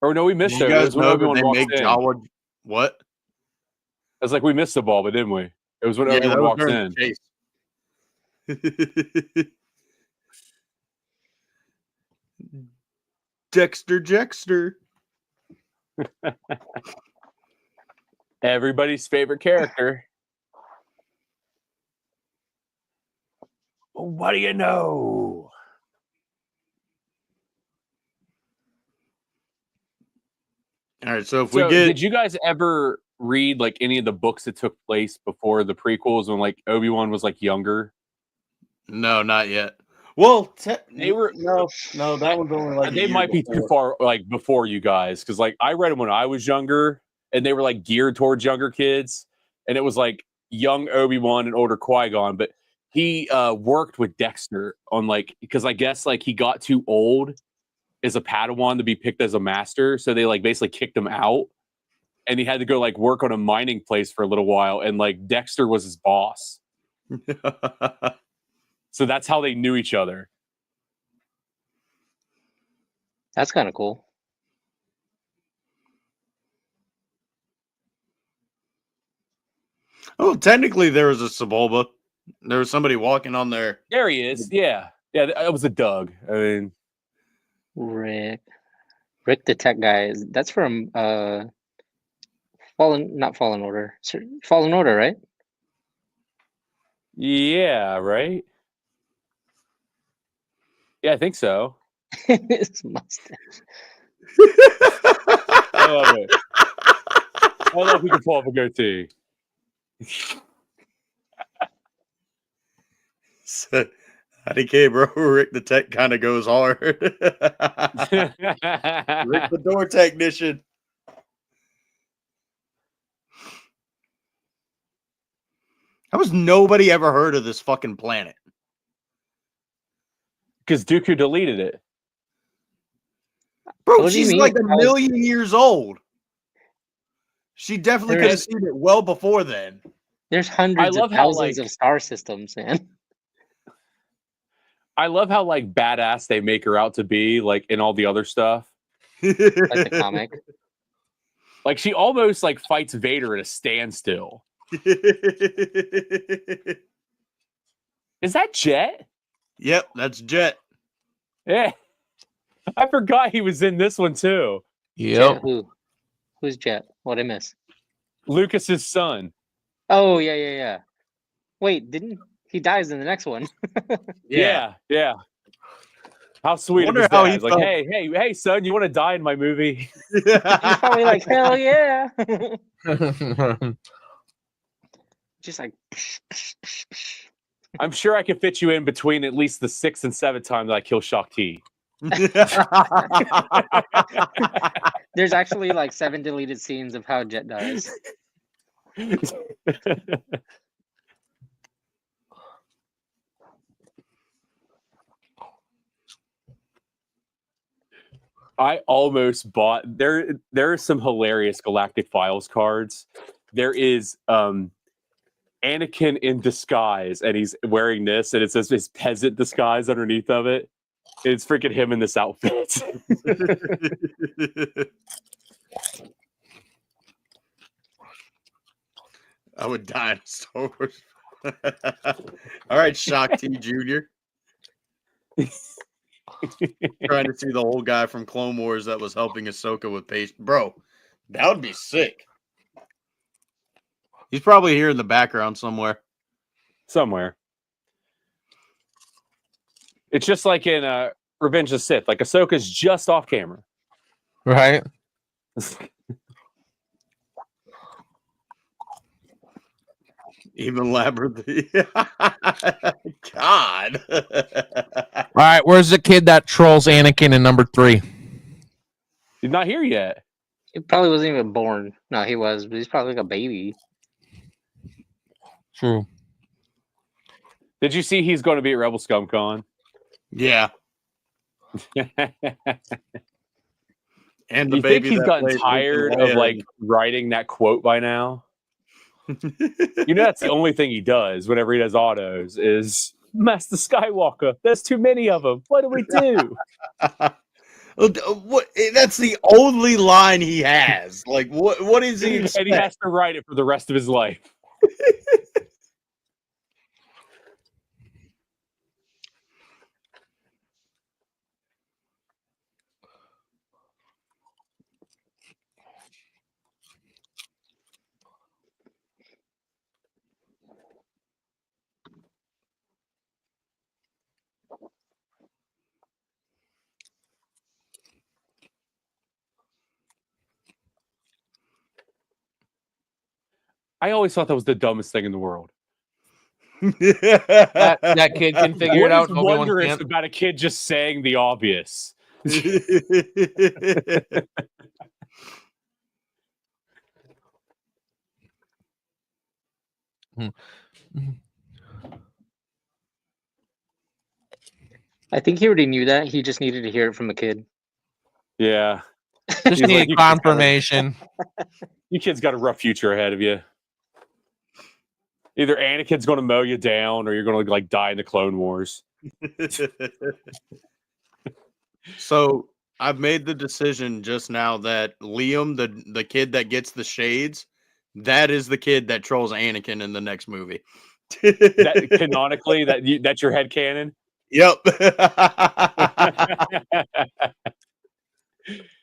Or no, we missed You it. It guys was when know that Obi-Wan they walks make in. Jawa. What? It's like we missed Sebulba, didn't we? It was when Obi-Wan that was walks during in. the chase. Dexter. Everybody's favorite character. What do you know? All right, so if So, we get did you guys ever read like any of the books that took place before the prequels when like Obi-Wan was like younger? no, not yet. Well, They were no, that one's only like they might be too far like before you guys because like I read them when I was younger and they were like geared towards younger kids and it was like young Obi-Wan and older Qui-Gon, but he worked with Dexter on like because I guess like he got too old as a Padawan to be picked as a master, so they like basically kicked him out and he had to go like work on a mining place for a little while and like Dexter was his boss. So that's how they knew each other. That's kind of cool. Oh, technically there was a Sebulba. There was somebody walking on there. There he is. Yeah. Yeah, that was a Doug. I mean, Rick the tech guy. That's from not Fallen Order. Fallen Order, right? yeah, right? Yeah, I think so. His mustache. I love it. I love we can pull off a goatee. So, IDK, bro. Rick the tech kind of goes hard. Rick the door technician. How has nobody ever heard of this fucking planet? Because Dooku deleted it. Bro, What do you she's mean? like a million years old. She definitely There could have is- seen it well before then. There's hundreds love of how, thousands like- of star systems, man. I love how like badass they make her out to be, like in all the other stuff. Like the comic. Like she almost like fights Vader at a standstill. Is that Jet? Yep, that's Jet. Yeah. I forgot he was in this one too. Jet who? Who's Jet? What'd I miss? Lucas's son. Oh yeah. Wait, didn't he dies in the next one? Yeah. How sweet of Wonder his how he dad. Like, felt. hey, son, you want to die in my movie? He's probably like, hell yeah. Just like I'm sure I can fit you in between at least the 6th and 7th time that I kill Shakti. there's actually like 7 deleted scenes of how Jet dies. I almost bought there are some hilarious Galactic Files cards. There is Anakin in disguise and he's wearing this and it says his peasant disguise underneath of it. It's freaking him in this outfit. I would die in Star Wars. All right, Shakti Jr. Trying to see the old guy from Clone Wars that was helping Ahsoka with patient. Bro, that would be sick. He's probably here in the background somewhere. Somewhere. It's just like in Revenge of the Sith. Like Ahsoka's just off camera. Right. Even Labyrinth. God. All right. Where's the kid that trolls Anakin in number 3? He's not here yet. He probably wasn't even born. No, he was, but he's probably like a baby. True. Did you see he's going to be at Rebel Scum Con? Yeah. And the You think baby he's that gotten plays tired Luke of and like Leia. writing that quote by now? You know that's the only thing he does whenever he does autos is Master Skywalker. There's too many of them. What do we do? What? That's the only line he has. Like, what is he And expect? he has to write it for the rest of his life. I always thought that was the dumbest thing in the world. That kid can figure What it out. is and Obi-Wan wondrous can't. about a kid just saying the obvious? I think he already knew that. He just needed to hear it from a kid. Yeah. Just He's like, need "You kids confirmation. You kids got a rough future ahead of you. Either Anakin's going to mow you down or you're going to like die in the Clone Wars." So I've made the decision just now that Liam, the kid that gets the shades, that is the kid that trolls Anakin in the next movie. That canonically, that's your head canon. Yep.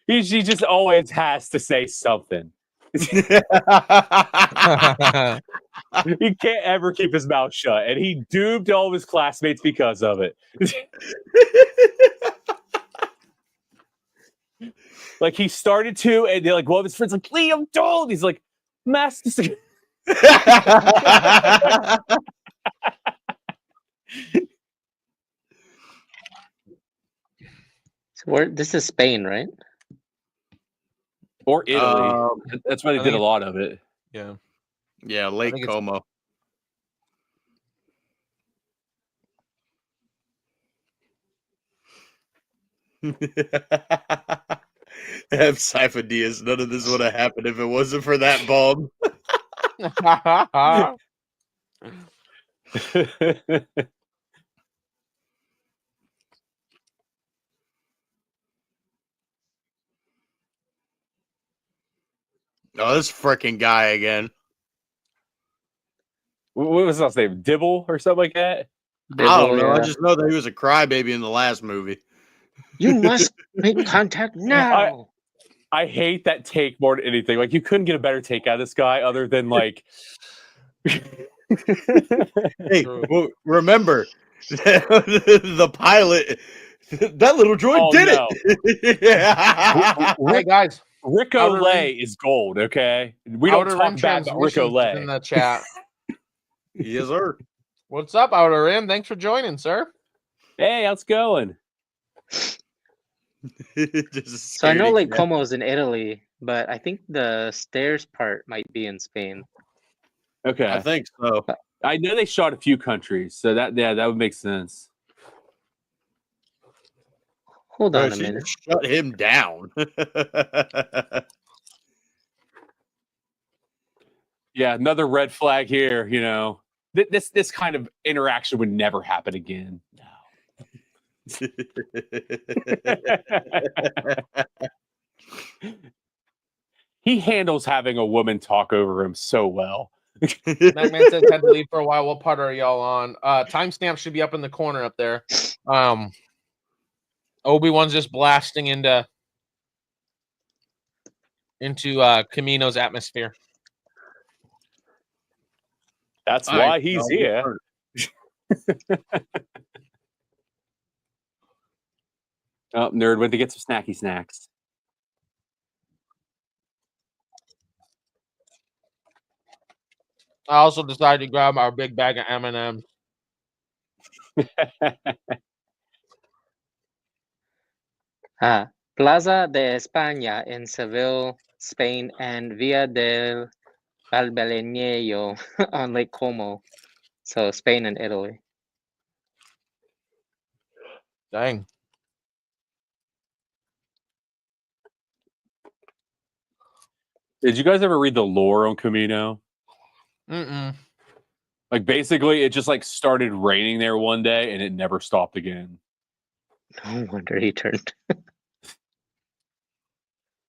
He just always has to say something. He can't ever keep his mouth shut, and he duped all of his classmates because of it. Like he started to, and they're like, one of his friends like, Liam, don't. He's like, Master. So this is Spain, right? Or Italy. That's why they I did a think- lot of it. Yeah. Yeah, Lake think it's- Como. Have Sifo-Dyas. None of this would have happened if it wasn't for that bomb. Oh, this freaking guy again. What was his last name? Dibble or something like that? I don't know. I Yeah. just know that he was a crybaby in the last movie. You must make contact now. I hate that take more than anything. Like you couldn't get a better take out of this guy other than like. Hey, True. well, remember the pilot. That little droid Oh, did no. it. Yeah. Hey guys, Rico Outer Lay is gold. Okay, we don't Outer talk Rim bad about Rico Transmissions Lay. in the chat. Yes, sir. What's up, Outer Rim? Thanks for joining, sir. Hey, how's it going? Just So I know scaredy Lake cat. Como is in Italy, but I think the stairs part might be in Spain. Okay, I think so. I know they shot a few countries, so that would make sense. Hold Bro, on a she minute. just shut him down. Yeah, another red flag here. You know, this kind of interaction would never happen again. He handles having a woman talk over him so well. Macman says had to leave for a while. What part are y'all on? Timestamp should be up in the corner up there. Obi-Wan's just blasting into Kamino's atmosphere. That's I why he's know. here. Oh, nerd went to get some snacky snacks. I also decided to grab our big bag of M&Ms. Plaza de España in Seville, Spain, and Via del Albaleño on Lake Como. So Spain and Italy. Dang. Did you guys ever read the lore on Camino? Mm-mm. Like basically, it just like started raining there one day and it never stopped again. No wonder he turned.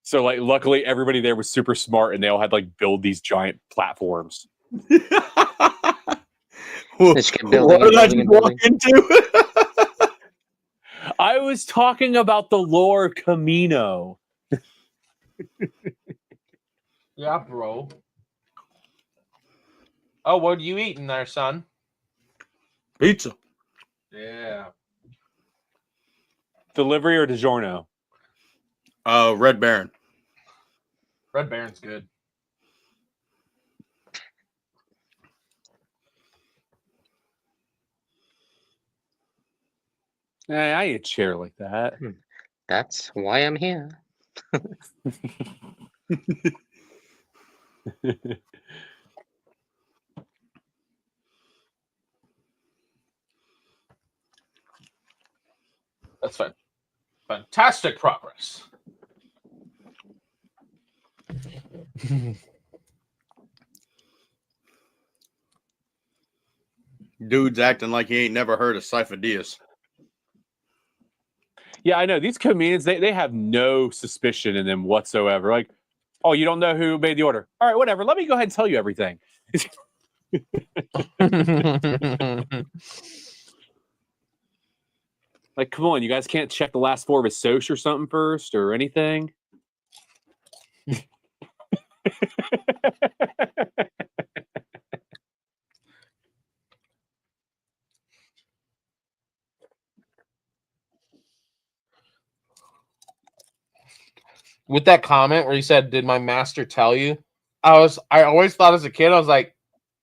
So like, luckily, everybody there was super smart and they all had like build these giant platforms. Just kept building What and did I building just and walk into? I was talking about the lore Camino. Yeah, bro. Oh, what are you eating there, son? Pizza. Yeah. Delivery or DiGiorno? Red Baron. Red Baron's good. Hey, I eat a chair like that. That's why I'm here. That's fine. Fantastic progress. Dude's acting like he ain't never heard of Sifo-Dyas. Yeah, I know. These comedians, they have no suspicion in them whatsoever. Like, oh, you don't know who made the order. All right, whatever. Let me go ahead and tell you everything. Like, come on, you guys can't check the last four of his social or something first or anything? With that comment where he said, "Did my master tell you?" I always thought as a kid, I was like,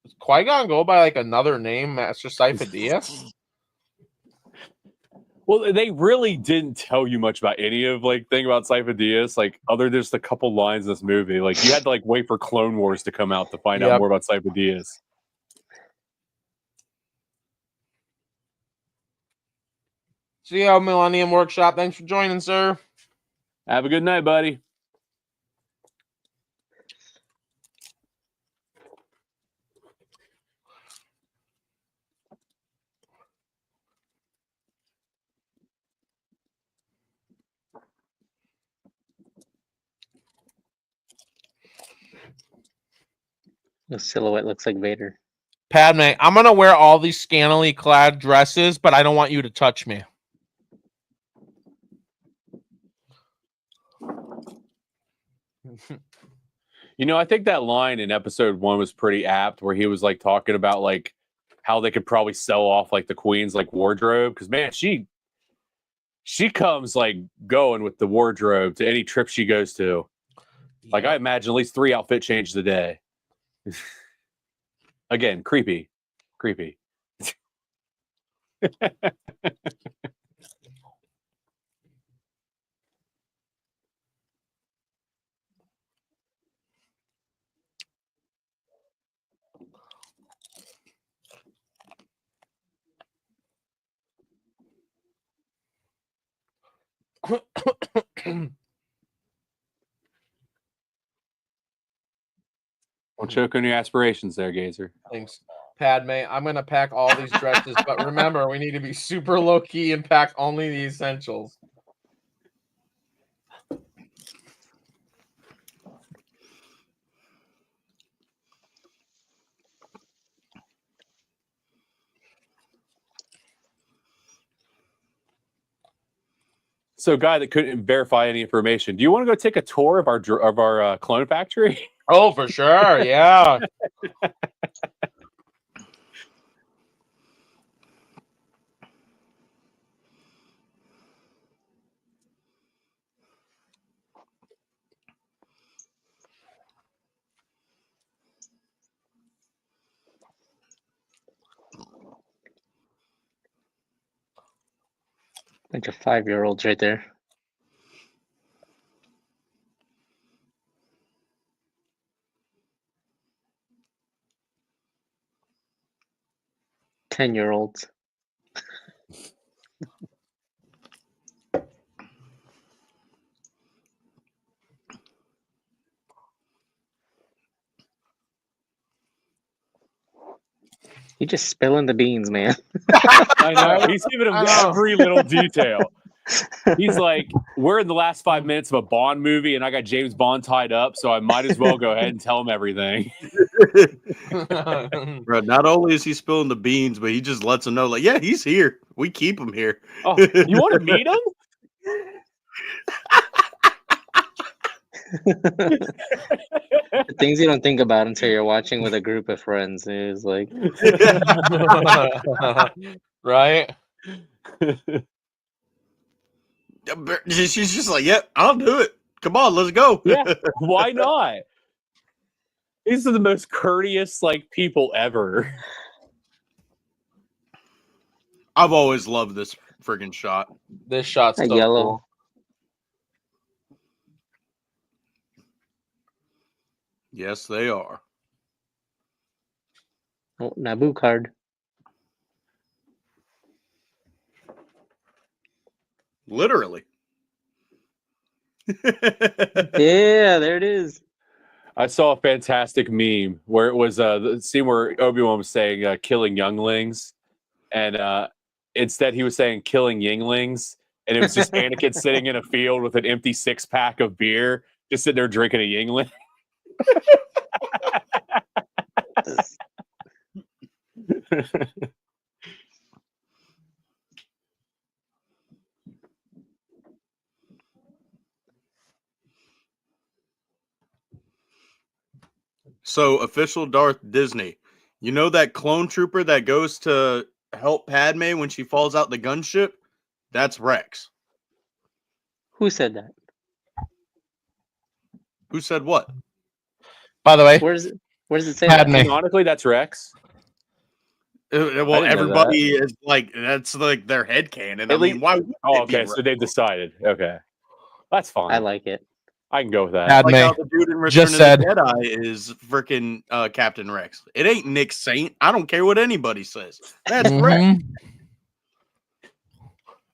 "Does Qui-Gon go by like another name, Master Sifo-Dyas?" Well, they really didn't tell you much about any of like thing about Sifo-Dyas, like other than just a couple lines in this movie. Like you had to like wait for Clone Wars to come out to find out Yep. more about Sifo-Dyas. See you, Millennium Workshop. Thanks for joining, sir. Have a good night, buddy. The silhouette looks like Vader. Padme, I'm gonna wear all these scantily clad dresses, but I don't want you to touch me. You know, I think that line in episode 1 was pretty apt, where he was like talking about like how they could probably sell off like the queen's like wardrobe, because man, she comes like going with the wardrobe to any trip she goes to. Like I imagine at least 3 outfit changes a day. Again, creepy. Don't choke on your aspirations there, Gazer. Thanks, Padme. I'm gonna pack all these dresses, but remember, we need to be super low key and pack only the essentials. So, guy that couldn't verify any information, do you want to go take a tour of our clone factory? Oh, for sure, yeah. Bunch of 5-year-olds right there. Ten-year-olds. You just spilling the beans, man. I know. He's giving him I know. every little detail. He's like, we're in the last 5 minutes of a Bond movie, and I got James Bond tied up, so I might as well go ahead and tell him everything. Bro, not only is he spilling the beans, but he just lets them know, like, yeah, he's here. We keep him here. Oh, you want to meet him? The things you don't think about until you're watching with a group of friends. It's like, Right? She's just like, yep, I'll do it. Come on, let's go. Yeah, why not? These are the most courteous like people ever. I've always loved this friggin' shot. This shot's a so yellow. cool. Yes, they are. Oh, Naboo card. Literally. Yeah, there it is. I saw a fantastic meme where it was the scene where Obi-Wan was saying killing younglings, and instead he was saying killing yinglings, and it was just Anakin sitting in a field with an empty 6-pack of beer, just sitting there drinking a yingling. So, official Darth Disney. You know that clone trooper that goes to help Padme when she falls out the gunship? That's Rex. Who said that? Who said what? By the way, Where's it say Padme. that? Canonically, that's Rex. Well, didn't know everybody is like, that's like their headcanon. I At mean, least- why would Oh, it be okay. So Rex? they've decided. Okay, that's fine. I like it. I can go with that. Padme. Like how the dude in Return just of said- the Jedi is freaking Captain Rex. It ain't Nick Saint. I don't care what anybody says. That's Rex. Mhm.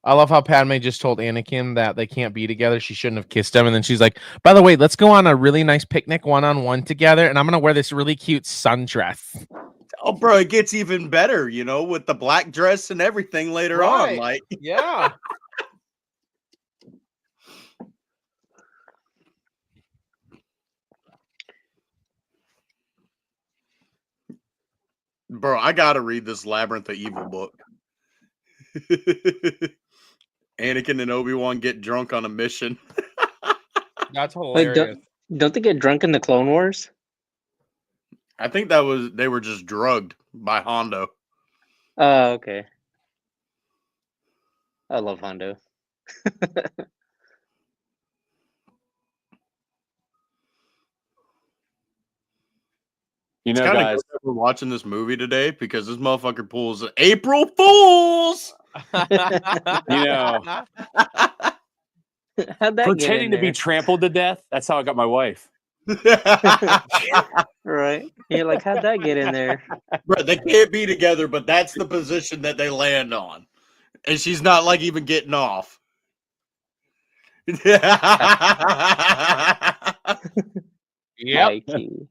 I love how Padme just told Anakin that they can't be together. She shouldn't have kissed him. And then she's like, by the way, let's go on a really nice picnic one-on-one together. And I'm going to wear this really cute sundress. Oh, bro, it gets even better, you know, with the black dress and everything later on. Right. Like, Yeah. bro, I gotta read this Labyrinth of Evil book. Anakin and Obi-Wan get drunk on a mission. That's Wait, hilarious. don't they get drunk in the Clone Wars? I think they were just drugged by Hondo. Oh, okay. I love Hondo. You It's know, kind of guys. good that we're watching this movie today because this motherfucker pulls April Fools. You know, How'd that get pretending in to be there? trampled to death. That's how I got my wife. Right? You're like, how'd that get in there? Bro, they can't be together, but that's the position that they land on. And she's not like even getting off. Yep. Mikey.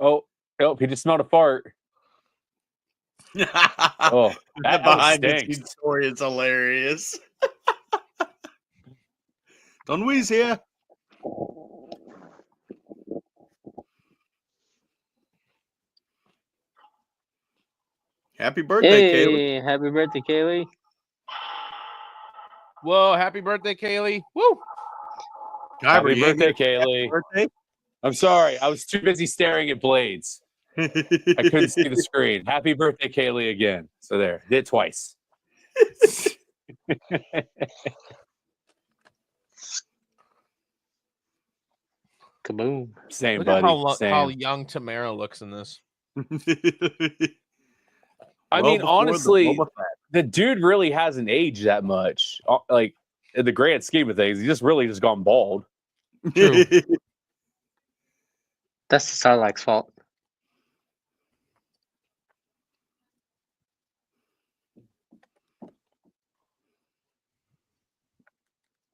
Oh, he just smelled a fart. Oh, the that behind the stinks. scenes story is hilarious. Don Wee's here. Happy birthday, Caleb. Hey, happy birthday, Kaylee. Whoa, happy birthday, Kaylee. Woo. Kyber, Happy you ain't birthday, gonna- Kaylee. Birthday? I'm sorry. I was too busy staring at blades. I couldn't see the screen. Happy birthday, Kaylee, again. So there. Did it twice. Kaboom. Same, Look buddy. at how Same. young Tamara looks in this. I Well mean, before the honestly, Boba Fett. the dude really hasn't aged that much. Like, in the grand scheme of things, he just really just gone bald. True. That's the Sarlacc's fault.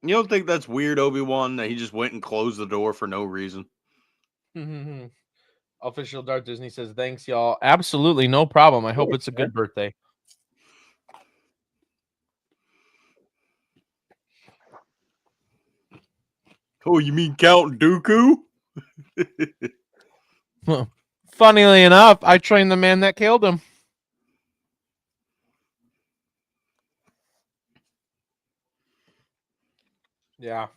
You don't think that's weird, Obi-Wan, that he just went and closed the door for no reason? Official Darth Disney says, thanks, y'all. Absolutely, no problem. I hope it's a good birthday. Oh, you mean Count Dooku? Funnily enough, I trained the man that killed him. Yeah.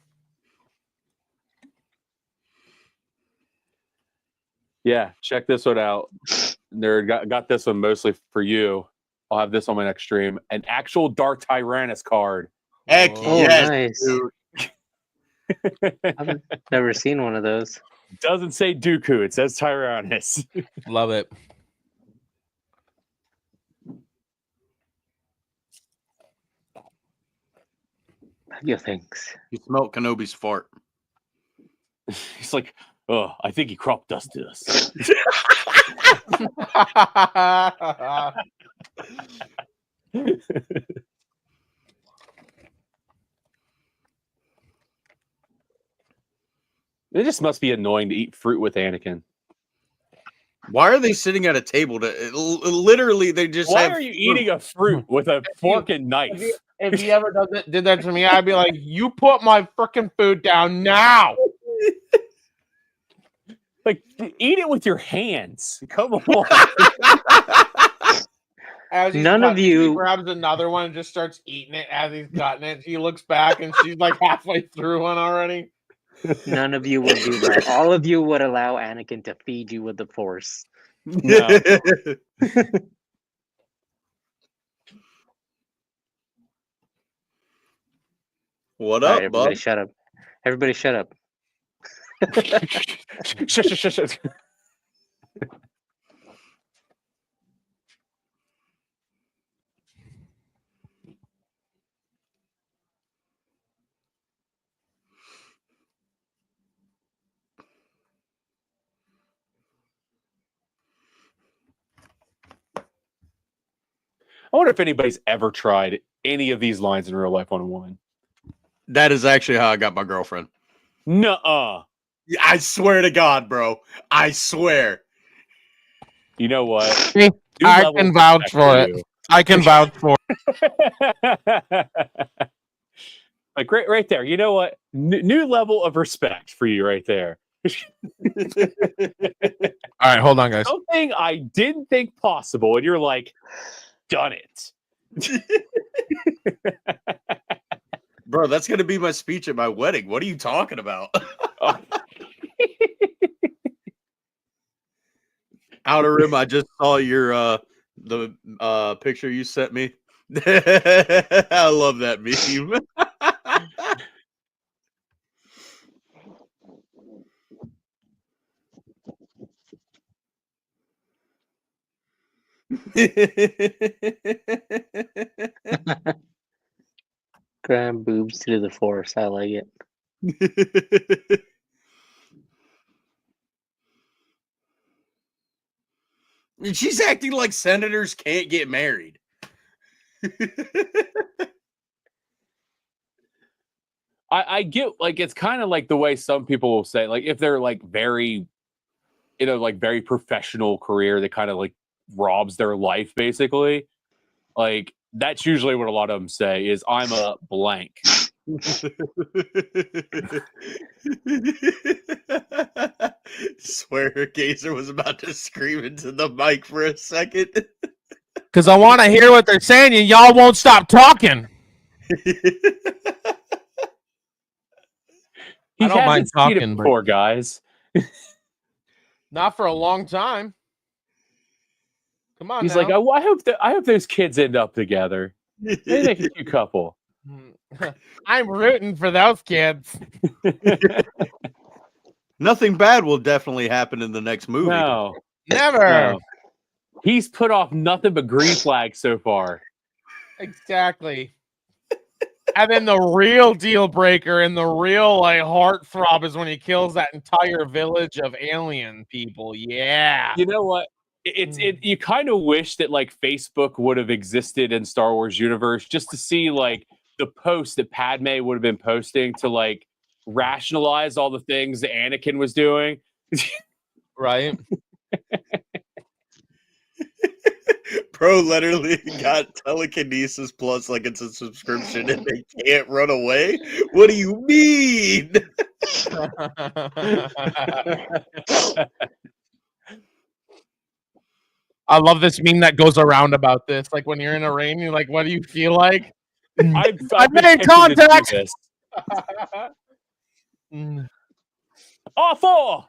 Yeah, check this one out. Nerd got this one mostly for you. I'll have this on my next stream. An actual Dark Tyrannus card. Heck Whoa. Oh, yes, nice. dude. I've never seen one of those. Doesn't say Dooku, it says Tyrannus. Love it. Yo, thanks. You smelt Kenobi's fart. He's like, oh, I think he crop dusted us. It just must be annoying to eat fruit with Anakin. Why are they sitting at a table? Literally, they just Why have are you fruit. eating a fruit with a fork and knife? If he ever did that to me, I'd be like, "You put my freaking food down now." Like, eat it with your hands. Come on. As he's None of cutting, he you- grabs another one and just starts eating it as he's cutting it. He looks back and she's like halfway through one already. None of you would do that. All of you would allow Anakin to feed you with the Force. No. What All up, right, everybody, bud? shut up. Everybody, shut up. Shush. I wonder if anybody's ever tried any of these lines in real life on a woman. That is actually how I got my girlfriend. Nuh-uh. I swear to God, bro. I swear. You know what? Me, New I level can of vouch respect for it. you. I can vouch for Like right there. You know what? New level of respect for you right there. All right, hold on, guys. Something I didn't think possible, and you're like, done it. Bro, that's gonna be my speech at my wedding. What are you talking about? Outer Rim, I just saw your the picture you sent me. I love that meme. Grab boobs through the Force. I like it. She's acting like senators can't get married. I get, like, it's kind of like the way some people will say, like, if they're like very, like very professional career that kind of like robs their life, basically. Like, that's usually what a lot of them say is, I'm a blank. Swear Gazer was about to scream into the mic for a second. Because I want to hear what they're saying, and y'all won't stop talking. He I don't mind hasn't seen it talking, but- before, guys. Not for a long time. Come on, He's now. like, I hope those kids end up together. They make a cute couple. I'm rooting for those kids. Nothing bad will definitely happen in the next movie. No, Never. no. He's put off nothing but green flags so far. Exactly. And then the real deal breaker and the real like heartthrob is when he kills that entire village of alien people. Yeah. You know what? You kind of wish that like Facebook would have existed in Star Wars universe just to see like the post that Padme would have been posting to like rationalize all the things that Anakin was doing. Right. Bro literally got telekinesis plus like it's a subscription and they can't run away. What do you mean? I love this meme that goes around about this. Like when you're in a rain, you're like, what do you feel like? I've I've been made tempted to do contact! this. Mm. Awful.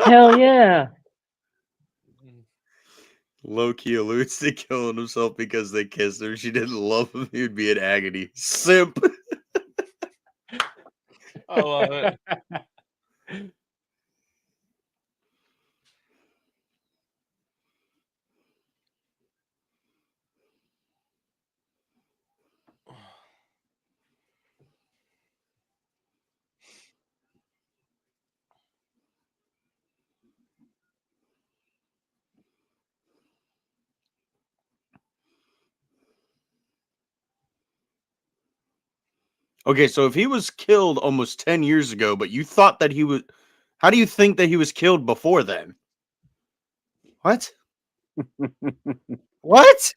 Hell yeah. Low-key alludes to killing himself because they kissed her. She didn't love him. He would be in agony. Simp. I love it. Okay, so if he was killed almost 10 years ago, but you thought that he was, how do you think that he was killed before then? What? What?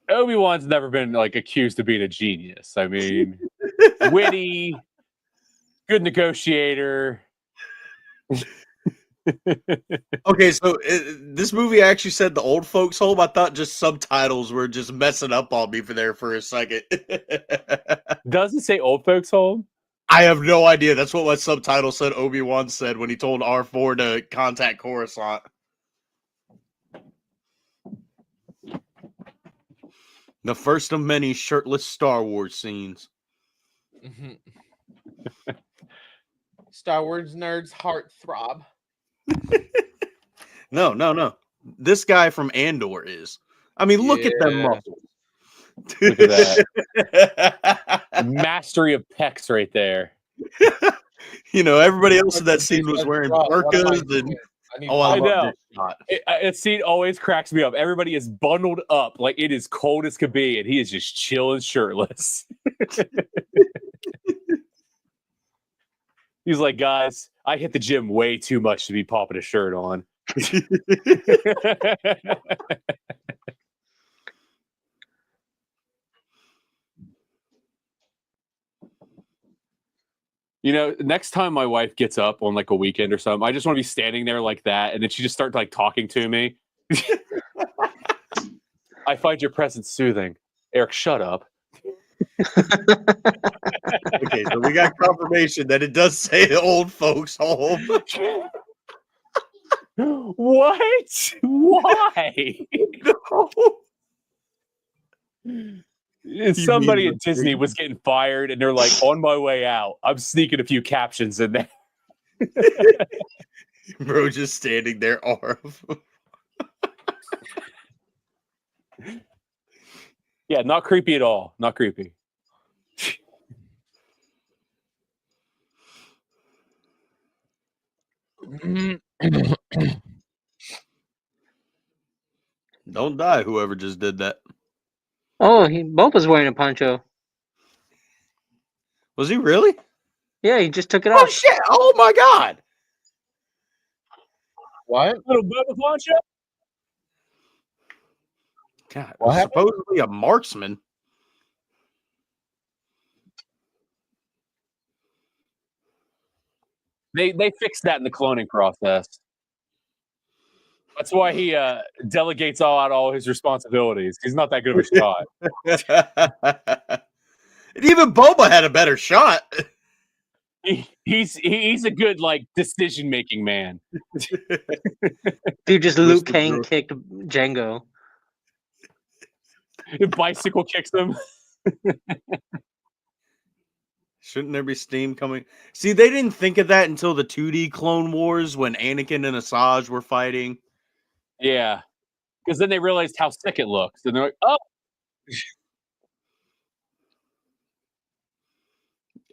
Obi-Wan's never been like accused of being a genius. I mean, witty, good negotiator. Okay, so this movie actually said the old folks home. I thought just subtitles were just messing up on me for there for a second. Does it say old folks home? I have no idea. That's what my subtitle said. Obi-Wan said when he told R4 to contact Coruscant. The first of many shirtless Star Wars scenes. Mhm. Star Wars nerds heart throb. No. This guy from Andor is. I mean, look at them Yeah. muscles. Look at that. Mastery of pecs right there. You know, everybody else in that What scene was is wearing wrong? What am I burkas and doing? I need oh, I I love know. this shot. It scene always cracks me up. Everybody is bundled up like it is cold as could be, and he is just chilling shirtless. He's like, guys, I hit the gym way too much to be popping a shirt on. You know, next time my wife gets up on like a weekend or something, I just want to be standing there like that, and then she just starts like talking to me. I find your presence soothing. Eric, shut up. Okay, so we got confirmation that it does say the old folks home. What? Why? Somebody mean at Disney was getting fired, and they're like, on my way out, I'm sneaking a few captions in there. Bro, just standing there, arm. Yeah, not creepy at all. Not creepy. Don't die, whoever just did that. Oh, Boba's wearing a poncho. Was he really? Yeah, he just took it Oh off. shit! Oh my god! What? Little Boba poncho? God, What happened? supposedly a marksman. They fixed that in the cloning process. That's why he delegates all his responsibilities. He's not that good of a shot. And even Boba had a better shot. He's a good like decision making man. Dude, just Luke Mr. Kang Brooke. kicked Django. If bicycle kicks him. Shouldn't there be steam coming? See, they didn't think of that until the 2D Clone Wars when Anakin and Asajj were fighting. Yeah. Because then they realized how sick it looks. And they're like, oh,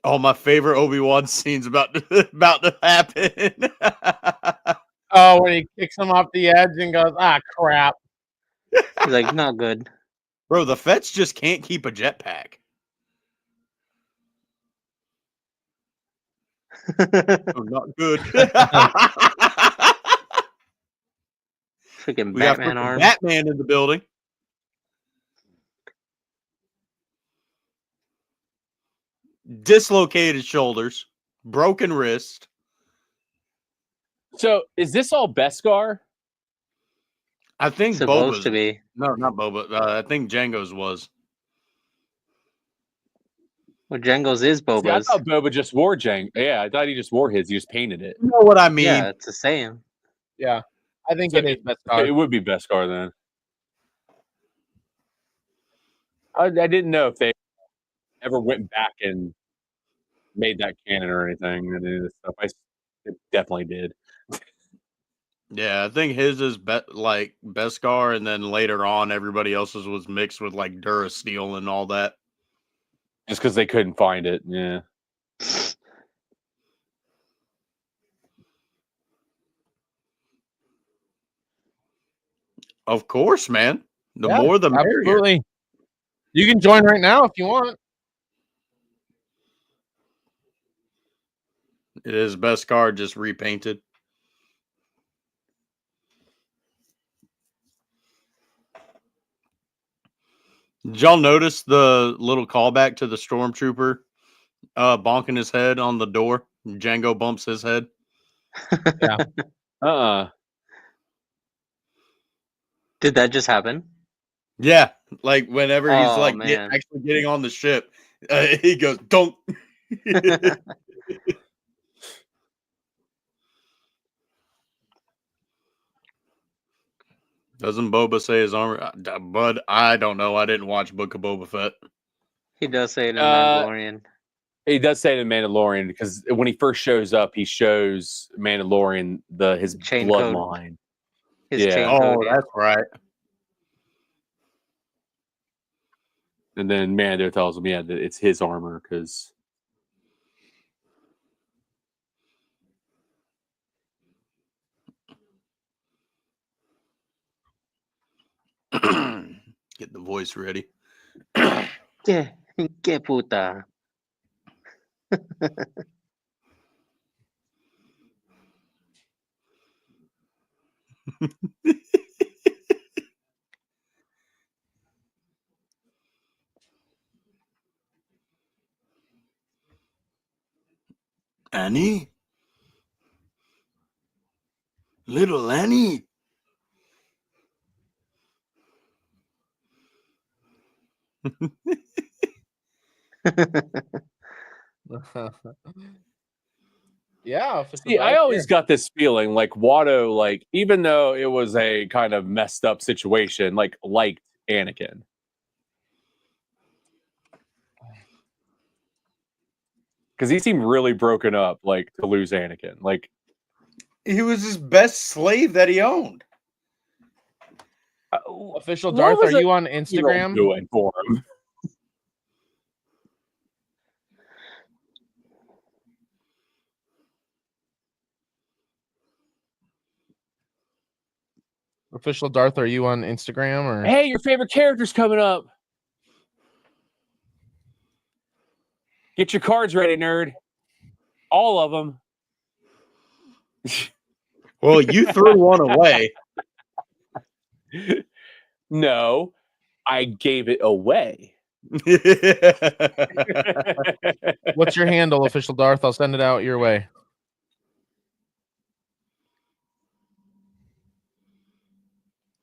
Oh, my favorite Obi-Wan scene's about to happen. Oh, when he kicks him off the edge and goes, ah, crap. He's like, not good. Bro, the Fets just can't keep a jetpack. Oh, not good. Freaking We got Batman freaking arm. Batman in the building. Dislocated shoulders, broken wrist. so is this all Beskar? I think Supposed Boba's. to be. No, not Boba. I think Django's was. Well, Django's is See, I Boba's. thought Boba just wore Jango. Yeah, I thought he just wore his. He just painted it. You know what I mean? Yeah, it's the same. Yeah. I think So it is It Beskar. would be Beskar then. I didn't know if they ever went back and made that canon or anything. Or any of this stuff. It definitely did. Yeah, I think his is like Beskar, and then later on, everybody else's was mixed with like Durasteel and all that. Just because they couldn't find it. Yeah. Of course, man. The Yeah, more the merrier. Absolutely. You can join right now if you want. It is best card, just repainted. Did y'all notice the little callback to the stormtrooper bonking his head on the door? Django bumps his head. Did that just happen? Yeah, like whenever he's Oh, like man. actually getting on the ship, he goes, "Don't." Doesn't Boba say his armor? Bud, I don't know. I didn't watch Book of Boba Fett. He does say it in Uh, Mandalorian. He does say the Mandalorian because when he first shows up, he shows Mandalorian his Chain code. bloodline. His Yeah. chain Oh, code. Yeah. that's right. And then Mando tells him, yeah, that it's his armor because Get the voice ready. Que puta. Annie? Little Annie? Yeah. see, I always got this feeling like Watto, like even though it was a kind of messed up situation, like liked Anakin. Because he seemed really broken up, like to lose Anakin. Like He was his best slave that he owned. Official what Darth, was are you on you Instagram? doing for him? Official Darth, are you on Instagram or? Hey, your favorite character's coming up. Get your cards ready, nerd. All of them. Well, you threw one away. No, I gave it away. What's your handle, Official Darth? I'll send it out your way.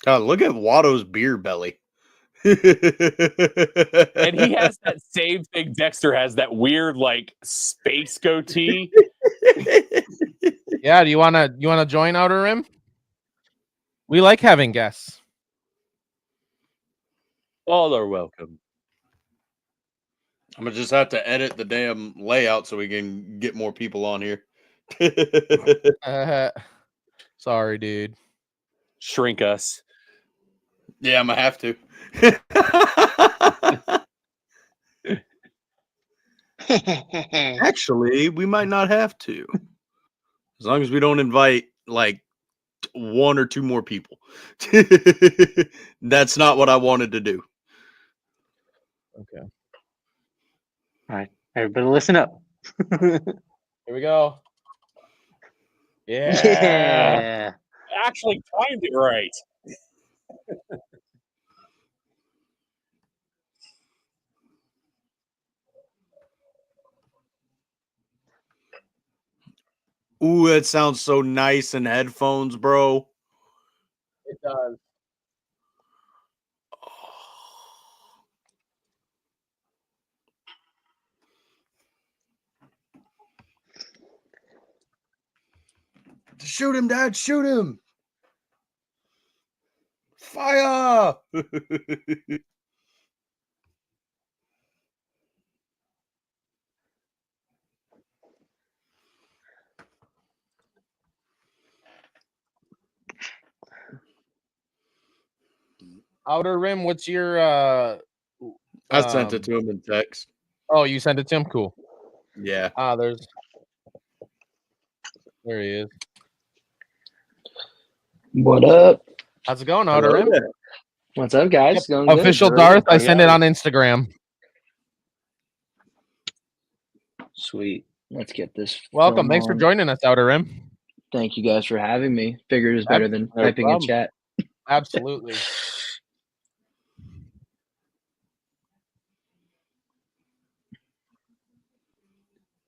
God, look at Watto's beer belly. And he has that same thing Dexter has, that weird like space goatee. Yeah, do you wanna join Outer Rim? We like having guests. All are welcome. I'm gonna just have to edit the damn layout so we can get more people on here. Sorry, dude. Shrink us. Yeah, I'm gonna have to. Actually, we might not have to. As long as we don't invite like one or two more people. That's not what I wanted to do. Okay. All right, everybody, listen up. Here we go. Yeah. Yeah. Actually timed it right. Ooh, that sounds so nice in headphones, bro. It does. Shoot him, Dad! Shoot him! Fire! Outer Rim, what's your I sent it to him in text. Oh, you sent it to him? Cool. Yeah. There he is. What up? How's it going, Outer Rim? What's up, guys? Yep. Going good. Official Very Darth. I good. send it on Instagram. Sweet. Let's get this. Welcome. film Thanks for on. joining us, Outer Rim. Thank you guys for having me. Figured it was better than No typing in problem. chat. Absolutely.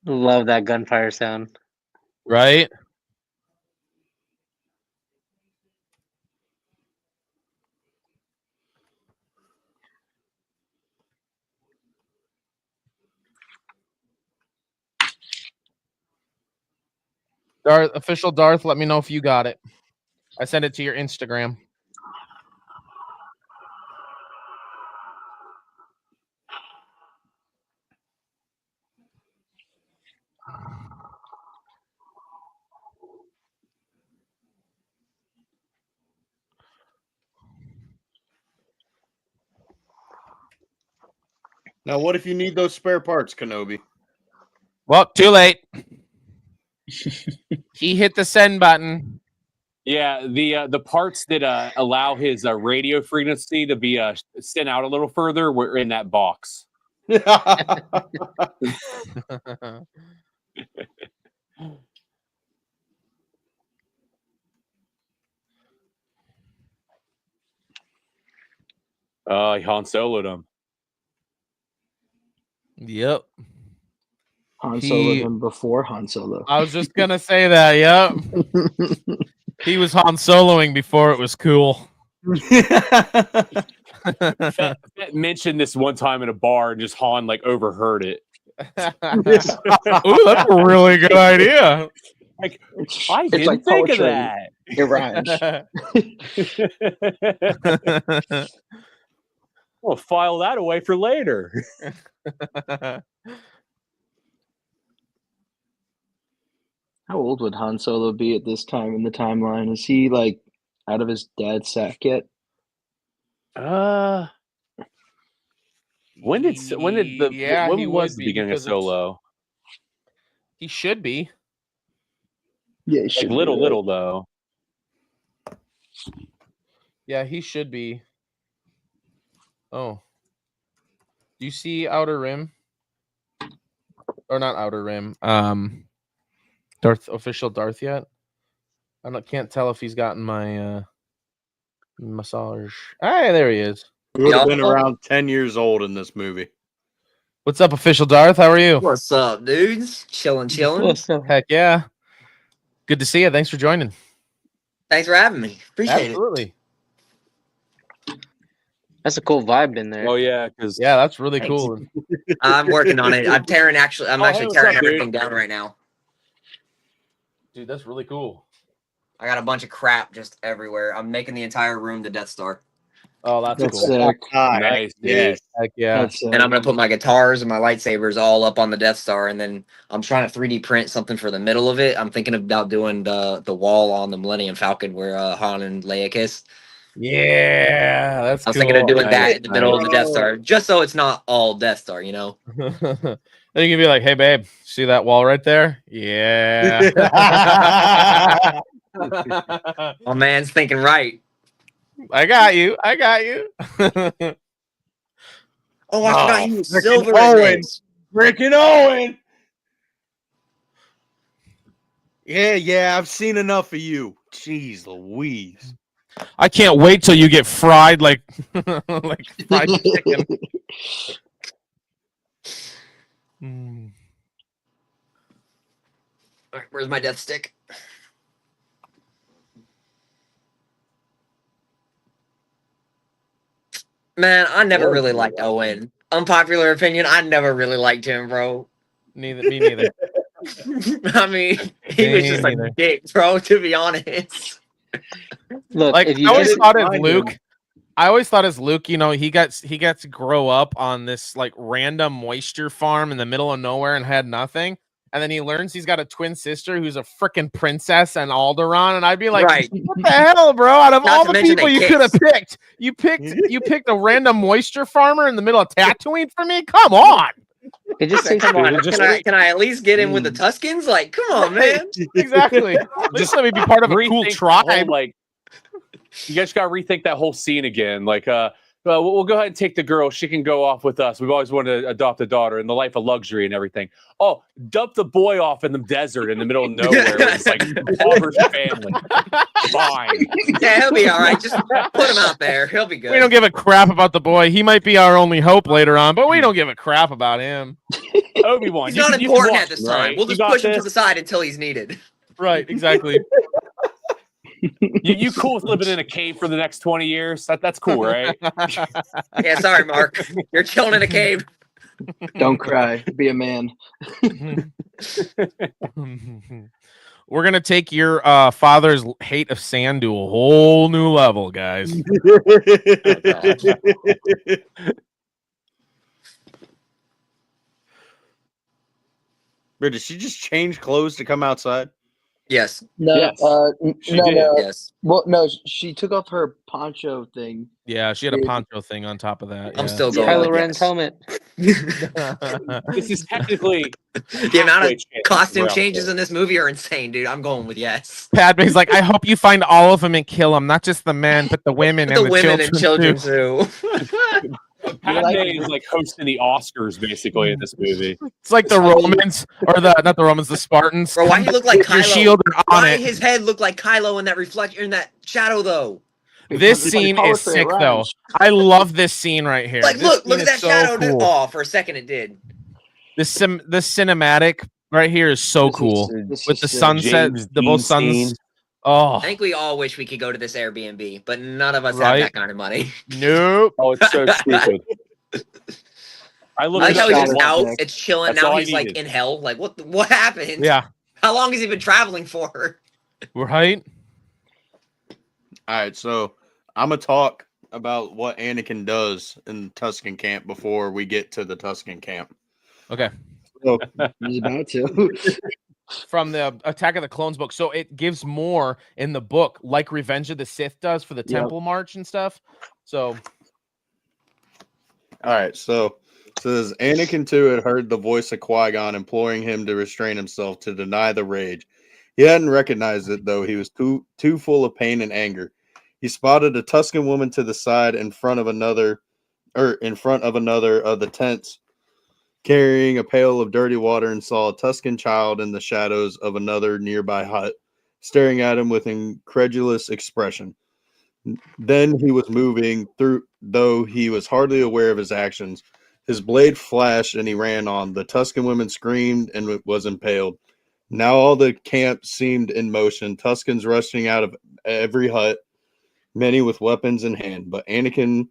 Love that gunfire sound. Right? Darth, official Darth, let me know if you got it. I sent it to your Instagram. Now, what if you need those spare parts, Kenobi? Well, too late. He hit the send button. Yeah, the parts that allow his radio frequency to be sent out a little further were in that box. Han Solo'd him. Yep. Han He- Solo him before Han Solo. I was just gonna say that. Yep. He was Han Soloing before it was cool. Fett mentioned this one time in a bar, and just Han like overheard it. Ooh, that's a really good idea. It's, I it's didn't like think of poetry. that. It rhymes. We'll file that away for later. How old would Han Solo be at this time in the timeline? Is he like out of his dad's sack yet? When did he when was would the be beginning of because it's- Solo? He should be. Yeah, he Like should be, little right? though. Yeah, he should be. Oh. Do you see Outer Rim? Or not Outer Rim. Darth official Darth yet? Can't tell if he's gotten my massage. Hey, there he is. He would have been Y'all- around 10 years old in this movie. What's up, official Darth? How are you? What's up, dudes? Chilling. Heck yeah. Good to see you. Thanks for joining. Thanks for having me. Appreciate Absolutely. That's a cool vibe in there. Oh yeah, because Yeah, that's really Thanks. cool. it. I'm working on it. I'm actually Oh, hey, what's tearing up, dude? everything down right now. Dude, that's really cool. I got a bunch of crap just everywhere. I'm making the entire room the Death Star, Oh, that's That's cool. sick. nice, dude. Yes. Heck yeah. That's sick. and I'm gonna put my guitars and my lightsabers all up on the Death Star, and then I'm trying to 3D print something for the middle of it. I'm thinking about doing the wall on the Millennium Falcon where Han and Leia kiss. Yeah, that's I was cool. thinking of doing Nice, that in the middle of the Death nice. Star, just so it's not all Death Star, you know. Then you can be like, hey, babe, see that wall right there? Yeah. My man's thinking right. I got you. I got you. Oh, I forgot he was frickin' silver in Owen. this. Freaking Owen. Yeah, I've seen enough of you. Jeez Louise. I can't wait till you get fried like like fried chicken. Mm. All right, where's my death stick? Man, I never really liked Owen. Unpopular opinion, I never really liked him, bro. Me neither. I mean, he was Me just neither. a dick, bro, to be honest. Look, Like if I you always just, thought as mind Luke. him. I always thought as Luke, you know, he got to grow up on this like random moisture farm in the middle of nowhere and had nothing. And then he learns he's got a twin sister who's a freaking princess and Alderaan. And I'd be like, Right. what the hell, bro? Out of Not all to the mention people they you could have kiss. picked, you picked a random moisture farmer in the middle of Tatooine for me? Come on. it just takes Come on, Dude, just can I at least get in with the Tuskens? Like, come on, man. Exactly. Just let me be part of a cool Rethink the whole, tribe. like You guys got to rethink that whole scene again. Like, we'll go ahead and take the girl. She can go off with us. We've always wanted to adopt a daughter and the life of luxury and everything. Oh, dump the boy off in the desert in the middle of nowhere with his like impoverished family. Fine. Yeah, he'll be all right. Just put him out there. He'll be good. We don't give a crap about the boy. He might be our only hope later on, but we don't give a crap about him. Obi-Wan. He's you not can important watch at this him, time. right? We'll You just got push him to this? the side until he's needed. Right, exactly. You cool with living in a cave for the next 20 years? That's cool, right? Yeah, sorry, Mark. You're chilling in a cave. Don't cry. Be a man. We're gonna take your father's hate of sand to a whole new level, guys. Bro, did she just change clothes to come outside? Yes. No, Yes, she no, did. no. Yes. Well, no, she took off her poncho thing. Yeah, she had a Yeah. poncho thing on top of that. I'm yeah. still going. Kylo with Ren's yes. helmet. This is technically The amount of halfway chance costume we're out changes there. in this movie are insane, dude. I'm going with yes. Padme's like, I hope you find all of them and kill them, not just the men, but the women The and the women children. and children too. too. Padme is like hosting the Oscars basically in this movie. It's like the Romans, or not the Romans, the Spartans. Bro, why do you look like Your Kylo? shield are on Why it. his head look like Kylo in that reflection in that shadow though? This It's like scene is poetry, it sick, though. rhymes. I love this scene right here. Like, This look scene at that is so shadow. cool. Oh, for a second it did. This cinematic right here is so cool. This With is the sick. sunset, James the both Dean suns. scene. Oh, I think we all wish we could go to this Airbnb, but none of us Right. have that kind of money. nope. Oh, it's so stupid. I I look like at how that he's Shot just it out. back. It's chilling. That's Now all I he's like needed. in hell. Like what happened? Yeah, How long has he been traveling for? right. All right, so I'm gonna talk about what Anakin does in Tuscan camp before we get to the Tuscan camp. Okay. So, He's about to. From the Attack of the Clones book, so it gives more in the book, like Revenge of the Sith does for the Yep. Temple March and stuff. So all right, so it says Anakin too had heard the voice of Qui-Gon imploring him to restrain himself to deny the rage. He hadn't recognized it though; he was too full of pain and anger. He spotted a Tuscan woman to the side in front of another of the tents, carrying a pail of dirty water, and saw a Tuscan child in the shadows of another nearby hut, staring at him with incredulous expression. Then he was moving through, though he was hardly aware of his actions. His blade flashed and he ran on. The Tuscan woman screamed and was impaled. Now all the camp seemed in motion, Tuscans rushing out of every hut, many with weapons in hand. But Anakin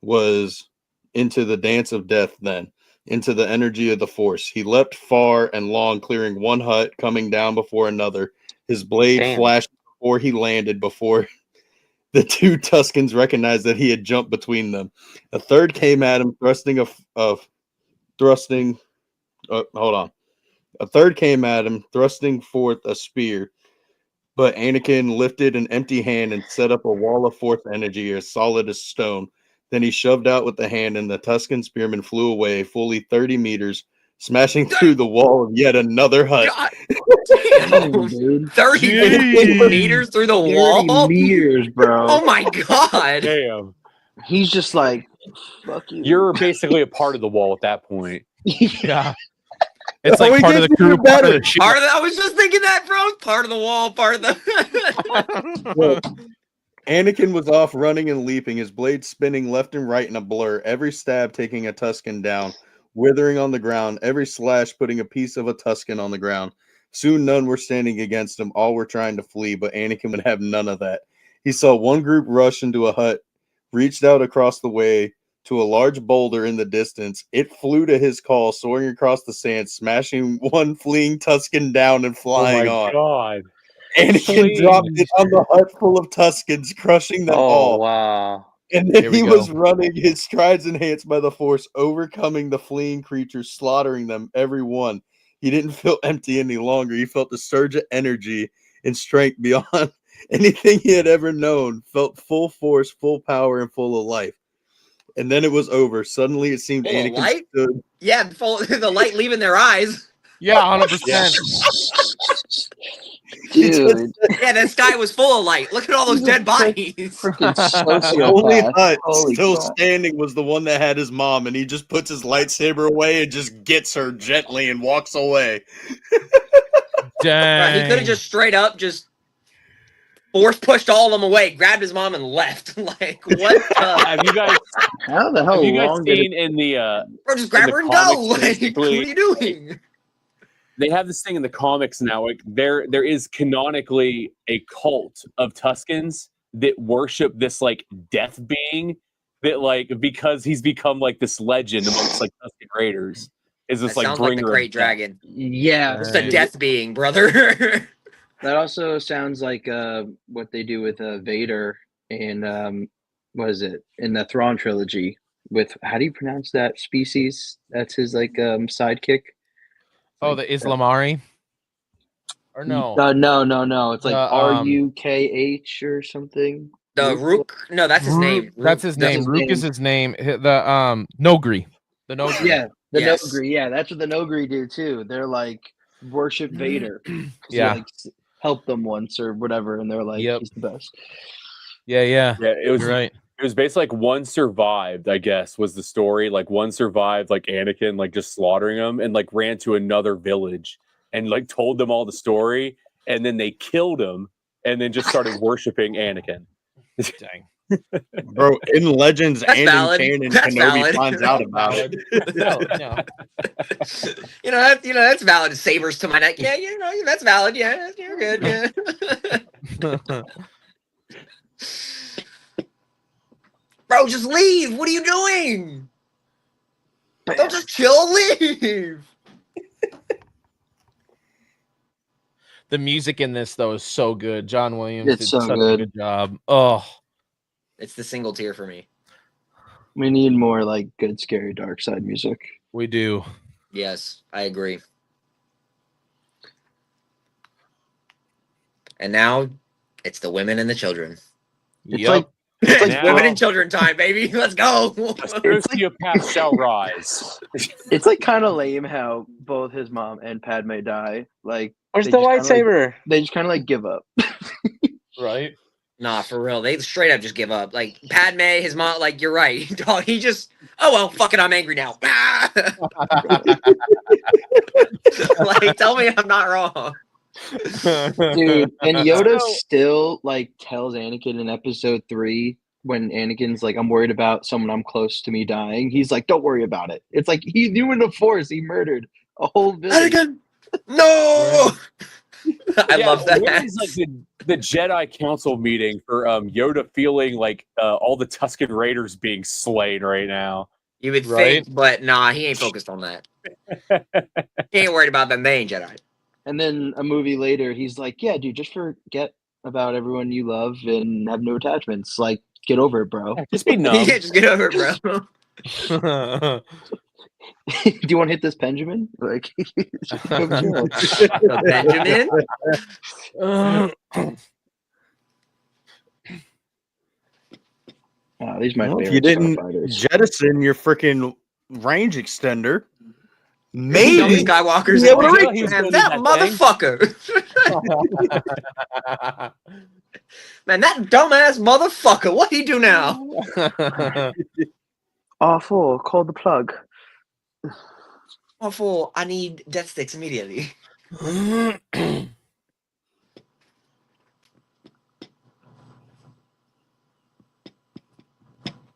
was into the dance of death then, into the energy of the Force. He leapt far and long, clearing one hut, coming down before another. His blade Damn. flashed before he landed, before the two Tuscans recognized that he had jumped between them. A third came at him, A third came at him, thrusting forth a spear. But Anakin lifted an empty hand and set up a wall of Force energy as solid as stone. Then he shoved out with the hand, and the Tuscan spearman flew away fully 30 meters, smashing through the wall of yet another hut. God Damn, damn. dude. 30 Jeez. meters through the 30 wall. meters, bro. Oh my god. Damn. He's just like, fuck you. You're basically a part of the wall at that point. yeah, it's Oh, like he part of gets the crew, even part of better. the ship. Part of the, I was just thinking that, bro. Part of the wall, part of the Well, Anakin was off running and leaping, his blade spinning left and right in a blur, every stab taking a Tuscan down, withering on the ground, every slash putting a piece of a Tuscan on the ground. Soon none were standing against him, all were trying to flee, but Anakin would have none of that. He saw one group rush into a hut, reached out across the way to a large boulder in the distance. It flew to his call, soaring across the sand, smashing one fleeing Tuscan down and flying on. God. Anakin Please. dropped it on the hut full of Tuscans, crushing them Oh all. wow. And then Here we he go. was running, his strides enhanced by the Force, overcoming the fleeing creatures, slaughtering them, every one. He didn't feel empty any longer. He felt a surge of energy and strength beyond anything he had ever known, felt full force, full power, and full of life. And then it was over. Suddenly it seemed Full of Anakin light? stood. yeah, the light leaving their eyes. Yeah, 100%. Dude, Yeah, that sky was full of light. Look at all those He's a dead bodies. freaking The only sociopath. hut Holy still crap. standing was the one that had his mom, and he just puts his lightsaber away and just gets her gently and walks away. Dang. He could have just straight up just force pushed all of them away, grabbed his mom, and left. Like, what the? Have you guys How the hell have you guys long did seen in the Bro, just grab the her and comics, go. Like, what basically, are you doing? they have this thing in the comics now? Like there is canonically a cult of Tuskens that worship this like death being that like because he's become like this legend amongst like Tusken Raiders is this That like sounds like the bringer of Great death. Dragon. Yeah, It's a Dang. death being, brother. that also sounds like what they do with Vader and what is it in the Thrawn trilogy with how do you pronounce that species? That's his like sidekick. Oh, the Islamari? Or no? No. It's like The, RUKH or something. The Rook? No, that's his name. That's his name. his Rook name. is his name. The Nogri. The Nogri. Yeah, the Yes. Nogri. Yeah, that's what the Nogri do too. They're like worship Vader. 'cause he, Yeah. like helped them once or whatever, and they're like, Yep. he's the best. Yeah. Yeah, it was You're right. it was basically like one survived, I guess, was the story. Like one survived, like Anakin, like just slaughtering them, and like ran to another village and like told them all the story, and then they killed him, and then just started worshiping Anakin. Dang. Bro, in Legends That's and valid. in canon, That's Kenobi valid. finds out about it. No, no. That's valid. Sabers to my neck. Yeah, that's valid. Yeah, you're good. Yeah. Bro, just leave. What are you doing? Don't just chill. Leave. The music in this though is so good. John Williams It's did so such a good. good job. Oh, It's the single tier for me. We need more like good, scary, dark side music. we do. Yes, I agree. And now it's the women and the children. It's Yep. like It's now- women and children time, baby. Let's go. Sociopath shall rise. it's like kind of lame how both his mom and Padme die. Like Where's they the just kinda, like- lightsaber? they just kind of like give up. right. Nah, for real. They straight up just give up. Like Padme, his mom, like you're right. Dog, he just well, fuck it, I'm angry now. Like, tell me I'm not wrong. Dude, and Yoda So- still like tells Anakin in episode 3 when Anakin's like, I'm worried about someone I'm close to me dying. He's like, don't worry about it. It's like he knew in the Force he murdered a whole village. Anakin, no. I Yeah, love that. Where is like the Jedi Council meeting for Yoda feeling like all the Tusken Raiders being slain right now? You would Right? think, but nah, he ain't focused on that. He ain't worried about them. They ain't Jedi. And then a movie later, he's like, yeah, dude, just forget about everyone you love and have no attachments. Like, get over it, bro. Just be numb. Yeah, just get over it, bro. Do you want to hit this Benjamin? Like, come chill. Benjamin. Oh, these are my Well, if favorite you didn't starfighters. jettison your freaking range extender, Young maybe Skywalker's Yeah, what are you man, doing that that motherfucker. Man, that dumbass motherfucker. What he do now? Awful. Call the plug. Oh, fool, I need death sticks immediately.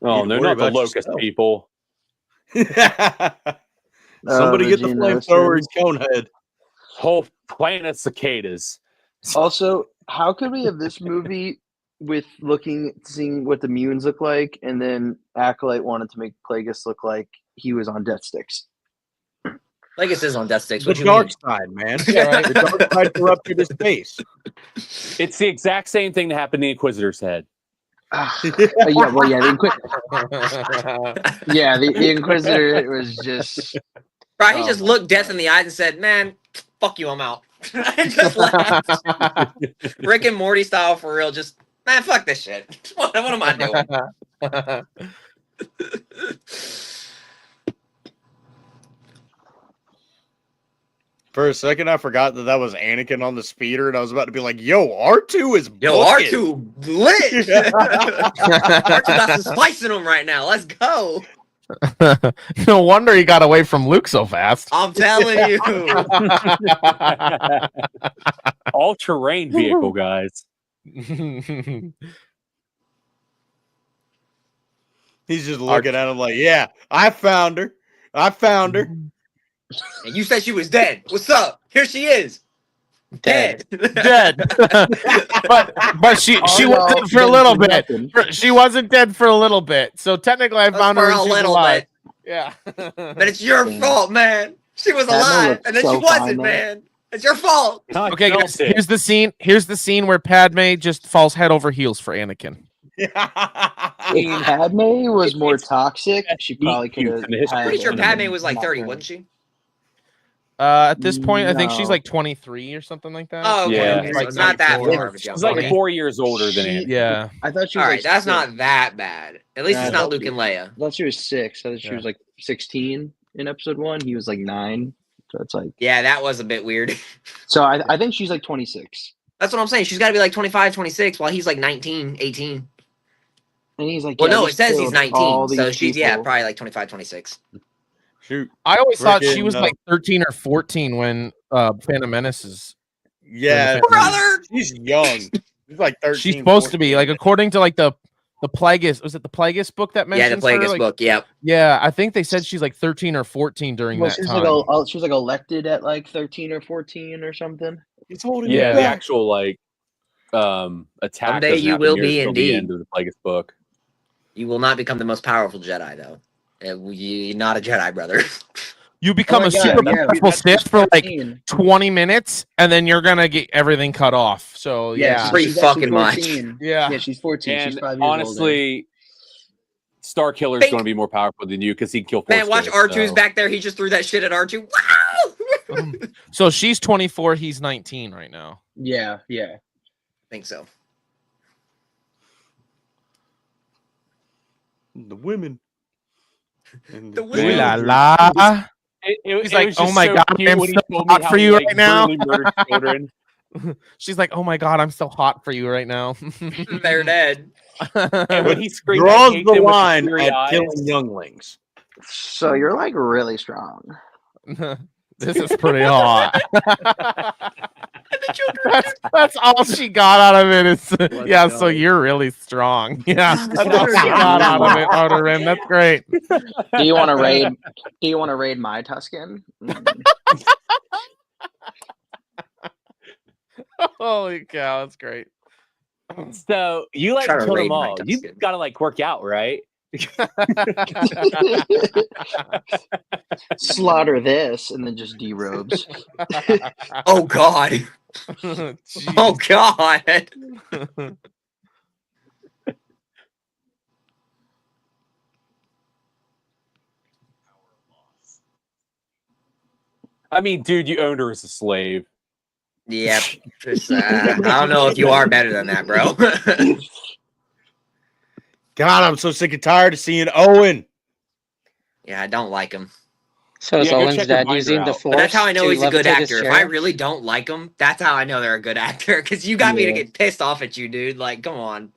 Oh, Need they're to worry not the about locust yourself. people. Somebody get the Gene flamethrower Wilson. and Conehead. Whole planet cicadas. Also, how could we have this movie with seeing what the Mutants look like, and then Acolyte wanted to make Plagueis look like he was on death sticks? Legacy is on death sticks. The What you dark mean? side, man. Yeah, right. The dark side corrupted his face. It's the exact same thing that happened in the Inquisitor's head. Yeah, well, yeah, the Inquisitor was just Right, he Oh just my looked death God. in the eyes and said, "Man, fuck you, I'm out." Just laughed. Rick and Morty style for real. Just man, fuck this shit. What am I doing? For a second, I forgot that was Anakin on the speeder, and I was about to be like, "Yo, R2 is Yo, booking." R2 lit. R2 got some spice in him right now. Let's go. No wonder he got away from Luke so fast. I'm telling you. All terrain vehicle, guys. He's just looking at him like, "Yeah, I found her. I found her." And you said she was dead. What's up? Here she is. Dead. Dead. but she wasn't for a little bit. She wasn't dead for a little bit. So technically, I found her. For and a she's little alive. bit. Yeah. But it's your fault, man. She was That alive, looked and then so she wasn't, fine, though. man. It's your fault. Okay, guys. Here's the scene. Here's the scene where Padme just falls head over heels for Anakin. If Padme was more toxic, she probably could have. I'm pretty sure Padme was like 30, wasn't she? At this point, I think she's No. like 23 or something like that. Oh, okay. Yeah. Okay. So it's not that 94. far of a jump. She's like Okay. 4 years older than She- Anakin. Yeah. I thought she All was. right, like that's six. not that bad. At least Yeah, it's I not thought Luke she- and Leia. I thought she was 6. I thought she Yeah. was like 16 in episode 1. He was like 9. So it's like. Yeah, that was a bit weird. So I think she's like 26, That's what I'm saying. She's got to be like 25, 26 while he's like 19, 18. and he's like. Well, yeah, no, just it says he's killed all 19. So these she's, yeah, people. probably like 25, 26. Shoot. I always thought she Frickin', was like 13 or 14 when Phantom Menace is. Yeah, Brother! she's young. She's like 13. She's supposed to be 14. like according to like the Plagueis. Was it the Plagueis book that Yeah, mentions the her? Plagueis Like, book. Yep. Yeah, I think they said she's like 13 or 14 during Well, that she was time. like she was like elected at like 13 or 14 or something. He's holding Yeah, it the back. actual like attack. Someday doesn't you happen will near be till the indeed. end of the Plagueis book. You will not become the most powerful Jedi, though. You're not a Jedi, brother. You become Oh my a God, super yeah, powerful that's Sith for like 13. 20 minutes, and then you're gonna get everything cut off. So yeah, she's Pretty actually fucking much. 14. yeah. Yeah, she's 14. she's And 5 years older. honestly, Star Killer's Fake. going to be more powerful than you because he can kill. Man, Force watch Ghosts, R2's so. back there. He just threw that shit at R2. Wow! So she's 24, he's 19 right now. Yeah. I think so. The women. And The Ooh women. la la. He's He's like, "Oh my God, I'm so hot for you right now." Children. She's like, "Oh my God, I'm so hot for you right now." They're dead. And when he screamed, draws I hate the them with line teary at eyes. killing younglings. So you're like really strong. This is pretty hot. And the children. That's all she got out of it. Is yeah. go. So you're really strong. Yeah, that's all Let's she go. got out of it, Outer Rim. That's great. Do you want to raid? Do you want to raid my Tuscan? Holy cow, that's great. So you like Try to kill raid them my all. You Tusken. got to like work out, right? Slaughter this and then just derobes. Oh, God. Jeez. Oh, God. I mean, dude, you owned her as a slave. Yep. Just, I don't know if you are better than that, bro. God, I'm so sick and tired of seeing Owen. Yeah, I don't like him. So is Yeah, go Owen's check your dad binder using the out. force? But that's how I know to he's a good levitate his actor. If chair? I really don't like him, that's how I know they're a good actor. Because you got me to Yeah. get pissed off at you, dude. Like, come on.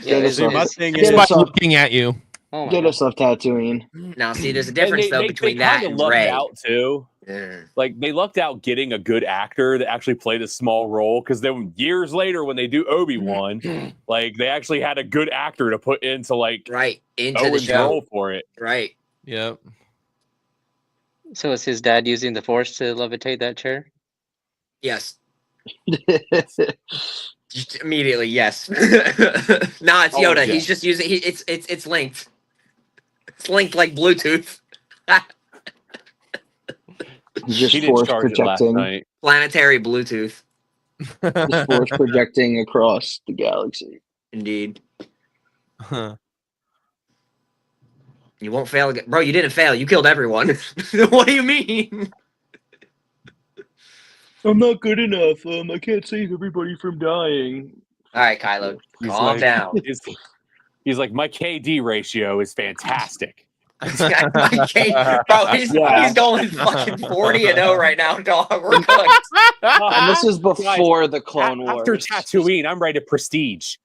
Get Yeah, us See, off, my is- thing get is, us Despite off, looking at you. Oh my get God. us off Tatooine. Now, see, there's a And difference, though, between that kinda and lucked Ray. out too. Yeah. Like they lucked out getting a good actor that actually played a small role because then years later when they do Obi-Wan, like they actually had a good actor to put into like Right. Into the Owen's show. role for it. Right. Yep. So is his dad using the force to levitate that chair? Yes. Just immediately, yes. Nah, it's Oh, Yoda. yeah. He's just using it's linked. It's linked like Bluetooth. Just He didn't force charge it last projecting. night. Planetary Bluetooth. Just force projecting across the galaxy. Indeed. You won't fail again. Bro, you didn't fail. You killed everyone. What do you mean? I'm not good enough. I can't save everybody from dying. All right, Kylo. He's Calm like- down. He's like, my KD ratio is fantastic. I can't, bro. He's going fucking 40-0 right now, dog. We're good. And this is before the Clone Wars. After Tatooine, I'm ready to prestige.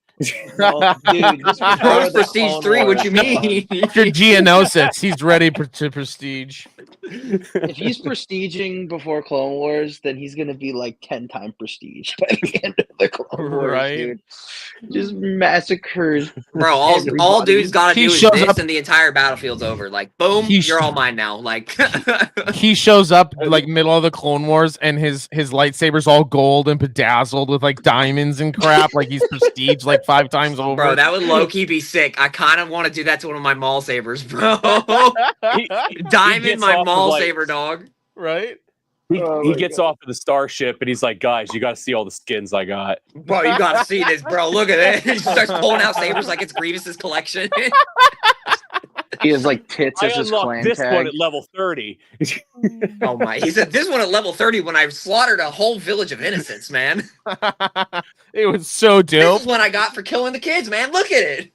Well, dude, this was before the Prestige Clone 3, what Wars. you mean? After Geonosis, he's ready to prestige. If he's prestiging before Clone Wars, then he's gonna be like 10-time prestige by the end of the Clone Wars, Right. dude. Just massacres. Bro, all Everybody. dude's gotta He do is shows this up- and the entire battlefield's over. Like, boom, He you're sh- all mine now. Like, He shows up like middle of the Clone Wars, and his lightsaber's all gold and bedazzled with like diamonds and crap. Like he's prestige like 5 times over. bro, that would low-key be sick. I kind of want to do that to one of my Maul sabers, bro. Diamond gets my off of, Maul like- saber, dog. right. He Oh gets my off of the starship and he's like, guys, you got to see all the skins I got. Bro, you gotta see this, bro. Look at it. He starts pulling out sabers like it's Grievous's collection. He has like tits I as his unlocked clan this tag. one at level 30. Oh my! He said this one at level 30 when I slaughtered a whole village of innocents, man. It was so This dope. is what I got for killing the kids, man. Look at it.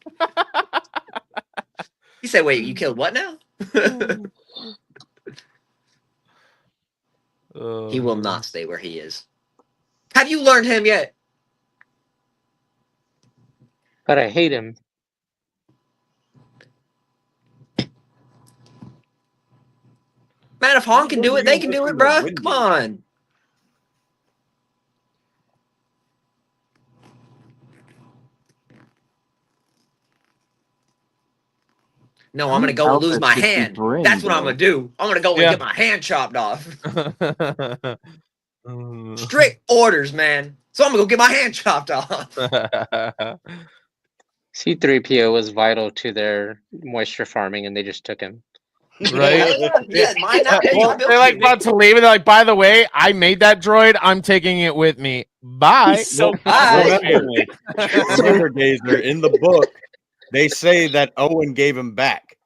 He said, "Wait, you killed what now?" He will not stay where he is. Have you learned him yet? But I hate him. Man, if Han can do it, they can do it, bro. Come on. No, I'm gonna go and lose my hand. That's what I'm gonna do. I'm gonna go and Yeah. get my hand chopped off. Strict orders, man. So I'm gonna go get my hand chopped off. C3PO was vital to their moisture farming, and they just took him. Right? Yeah, mine not paying Well, my bills, they're like dude. about to leave, and they're like, by the way, I made that droid. I'm taking it with me. Bye. He's so Bye. Remember, Gazer, in the book, they say that Owen gave him back.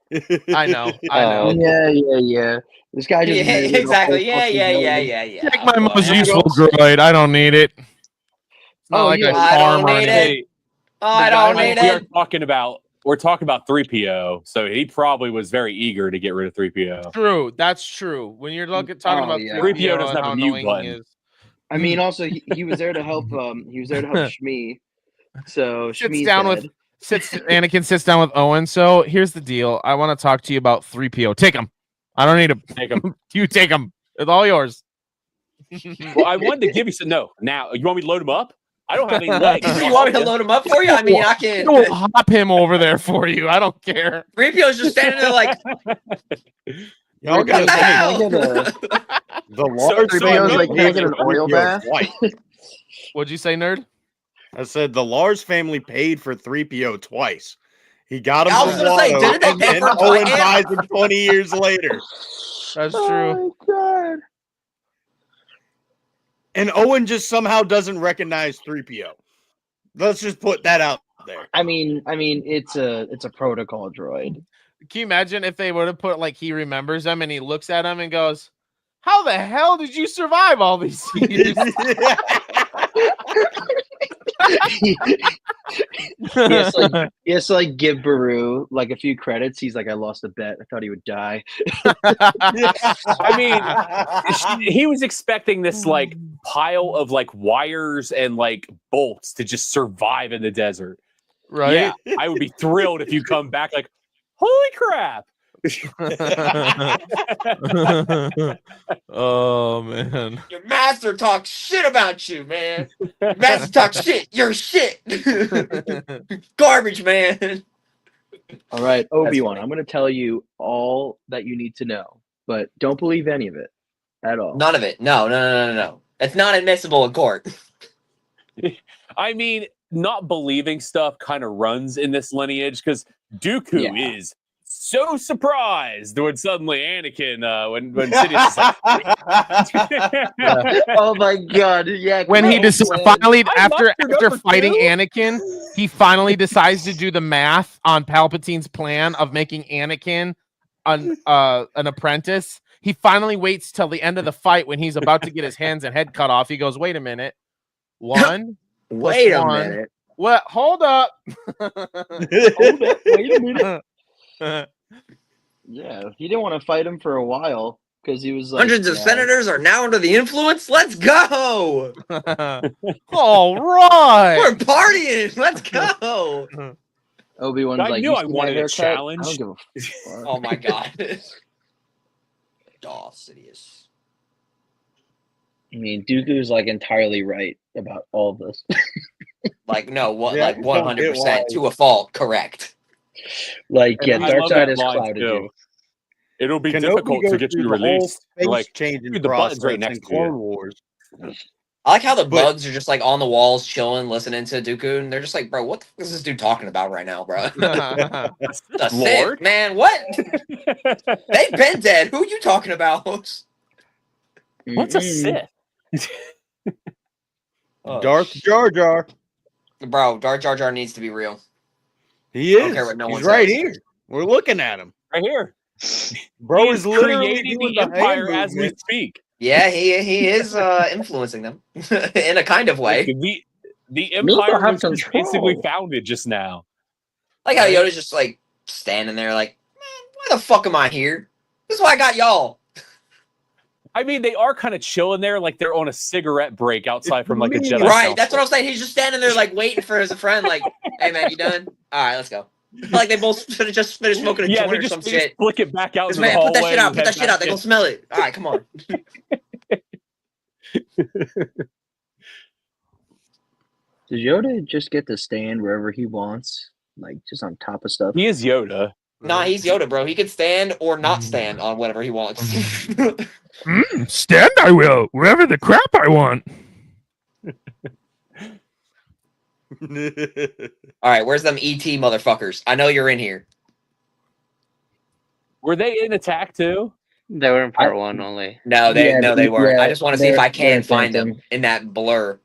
I know. I Oh. know. Yeah. This guy just Yeah, murdered a exactly. whole Yeah, fucking yeah, yeah, village. yeah, yeah. Take my most Boy. useful droid. I don't need it. It's not Oh, like yeah. a I don't farm or need anything. it. Oh, I don't need We are it. talking about 3PO, so he probably was very eager to get rid of 3PO. True. That's true. When you're talking Oh, about yeah. 3PO, 3PO doesn't and have a how mute annoying button. he is. I mean, also he was there to help. He was there to help Shmi. So Sits Shmi's down dead. with Anakin sits down with Owen. So here's the deal. I want to talk to you about 3PO. Take him. I don't need him. Take him. You take him. It's all yours. Well, I wanted to give you some. No, now you want me to load him up? I don't have any legs. You want me to load him up for you? I mean, I can. I will hop him over there for you. I don't care. 3PO's just standing there like, Y'all what gotta the say, hell? the large so family like, can I paid get an for oil 3PO bath? twice. What'd you say, nerd? I said the Lars family paid for 3PO twice. He got him I was from gonna say, Watto, didn't they and pay then for him Owen twice? buys him 20 years later. That's true. Oh my god. And Owen just somehow doesn't recognize 3PO. Let's just put that out there. I mean, it's a protocol droid. Can you imagine if they would have put like he remembers him and he looks at him and goes, "How the hell did you survive all these years?" He has to like give Baru like a few credits. He's like, I lost a bet. I thought he would die. I mean, he was expecting this like pile of like wires and like bolts to just survive in the desert. Right? Yeah, I would be thrilled if you come back like, holy crap! Oh man. Your master talks shit about you, man. Your master talks shit. You're shit. Garbage, man. All right, Obi-Wan, funny. I'm going to tell you all that you need to know, but don't believe any of it at all. None of it. No. It's not admissible in court. I mean, not believing stuff kind of runs in this lineage because Dooku Yeah. is so surprised when suddenly Anakin, when Sidious is like, Oh my god! Yeah. When he just finally I after mustered after number fighting 2. Anakin, he finally decides to do the math on Palpatine's plan of making Anakin an apprentice. He finally waits till the end of the fight when he's about to get his hands and head cut off. He goes, "Wait a minute. One. Wait a one. minute. What? Hold up." Wait a minute. Yeah, he didn't want to fight him for a while because he was like, Hundreds of yeah, senators are now under the influence. Let's go. All right. We're partying. Let's go. Obi-Wan's I like, knew you I see my wanted a haircut? I challenge. don't give a fuck. Oh my god. Darth Sidious. I mean, Dooku's like entirely right about all of this. Like no, what? Yeah, Like I don't get 100% why. to a fault. Correct. Like, And yeah, I love Darkseid that has line, clouded too. you. It'll be Kenobi difficult goes to get through you the whole released. face Like, changing dude, the button's right process next in to you. Clone Wars. I like how the But- bugs are just like on the walls, chilling, listening to Dooku, and they're just like, "Bro, what the fuck is this dude talking about right now, bro?" The Lord? Sith, man, what? They've been dead. Who you talking about? What's a Mm-mm. Sith? Oh, Darth Jar Jar. Bro, Darth Jar Jar needs to be real. He don't is. care what no one He's right says. here. We're looking at him. Right here. Bro He is is literally creating doing the hand empire as we movement. speak. Yeah, he is influencing them in a kind of way. Like, the Miko empire have was just basically control. founded just now. Like how Yoda's just like standing there, like, man, why the fuck am I here? This is why I got y'all. I mean, they are kind of chilling there, like they're on a cigarette break outside from like a me. Jedi. Right, that's council. what I'm saying. He's just standing there, like, waiting for his friend, like, hey, man, you done? All right, let's go. Like, they both just finished smoking a Yeah, joint they or just, some they just shit. flick it back out This into the man, put hallway. that shit out, and put that head shit out. back They're in. gonna smell it. All right, come on. Does Yoda just get to stand wherever he wants? Like, just on top of stuff? He is Yoda. Nah, he's Yoda, bro. He can stand or not stand on whatever he wants. Stand I will, wherever the crap I want. All right, where's them ET motherfuckers? I know you're in here. Were they in Attack too? They were in part one only. No, they Yeah, they weren't. yeah, I just want to see if they're- I can they're find them Phantom. in that blur.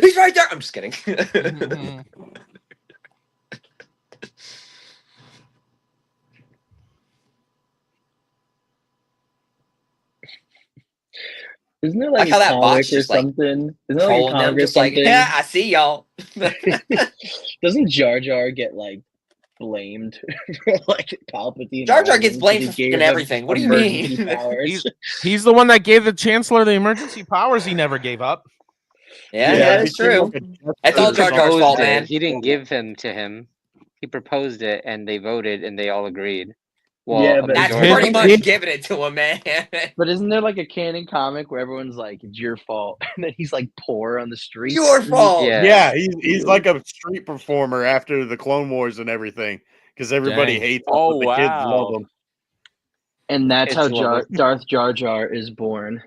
He's right there. I'm just kidding. Isn't there Like like how a that bot's comic or just, like, something? Isn't there like a Trolling comic them, or just like, something? yeah, I see y'all. Doesn't Jar Jar get like blamed for like Palpatine? Jar Jar lying gets 'cause blamed he for gave fucking him everything. What do you emergency mean? powers? He's the one that gave the Chancellor the emergency powers he never gave up. Yeah, Yeah, that's he came true. up with That's He all Jar Jar's proposed fault, it. man. He didn't give him to him. He proposed it, and they voted, and they all agreed. Well, Yeah, a but- That's majority- pretty His- much giving it to him, man. But isn't there like a canon comic where everyone's like, "It's your fault," and then he's like poor on the streets? Your fault. Yeah. Yeah, he's like a street performer after the Clone Wars and everything because everybody Dang. hates him, Oh, but the kids love wow. him. And that's It's how lovely. Darth Jar Jar is born.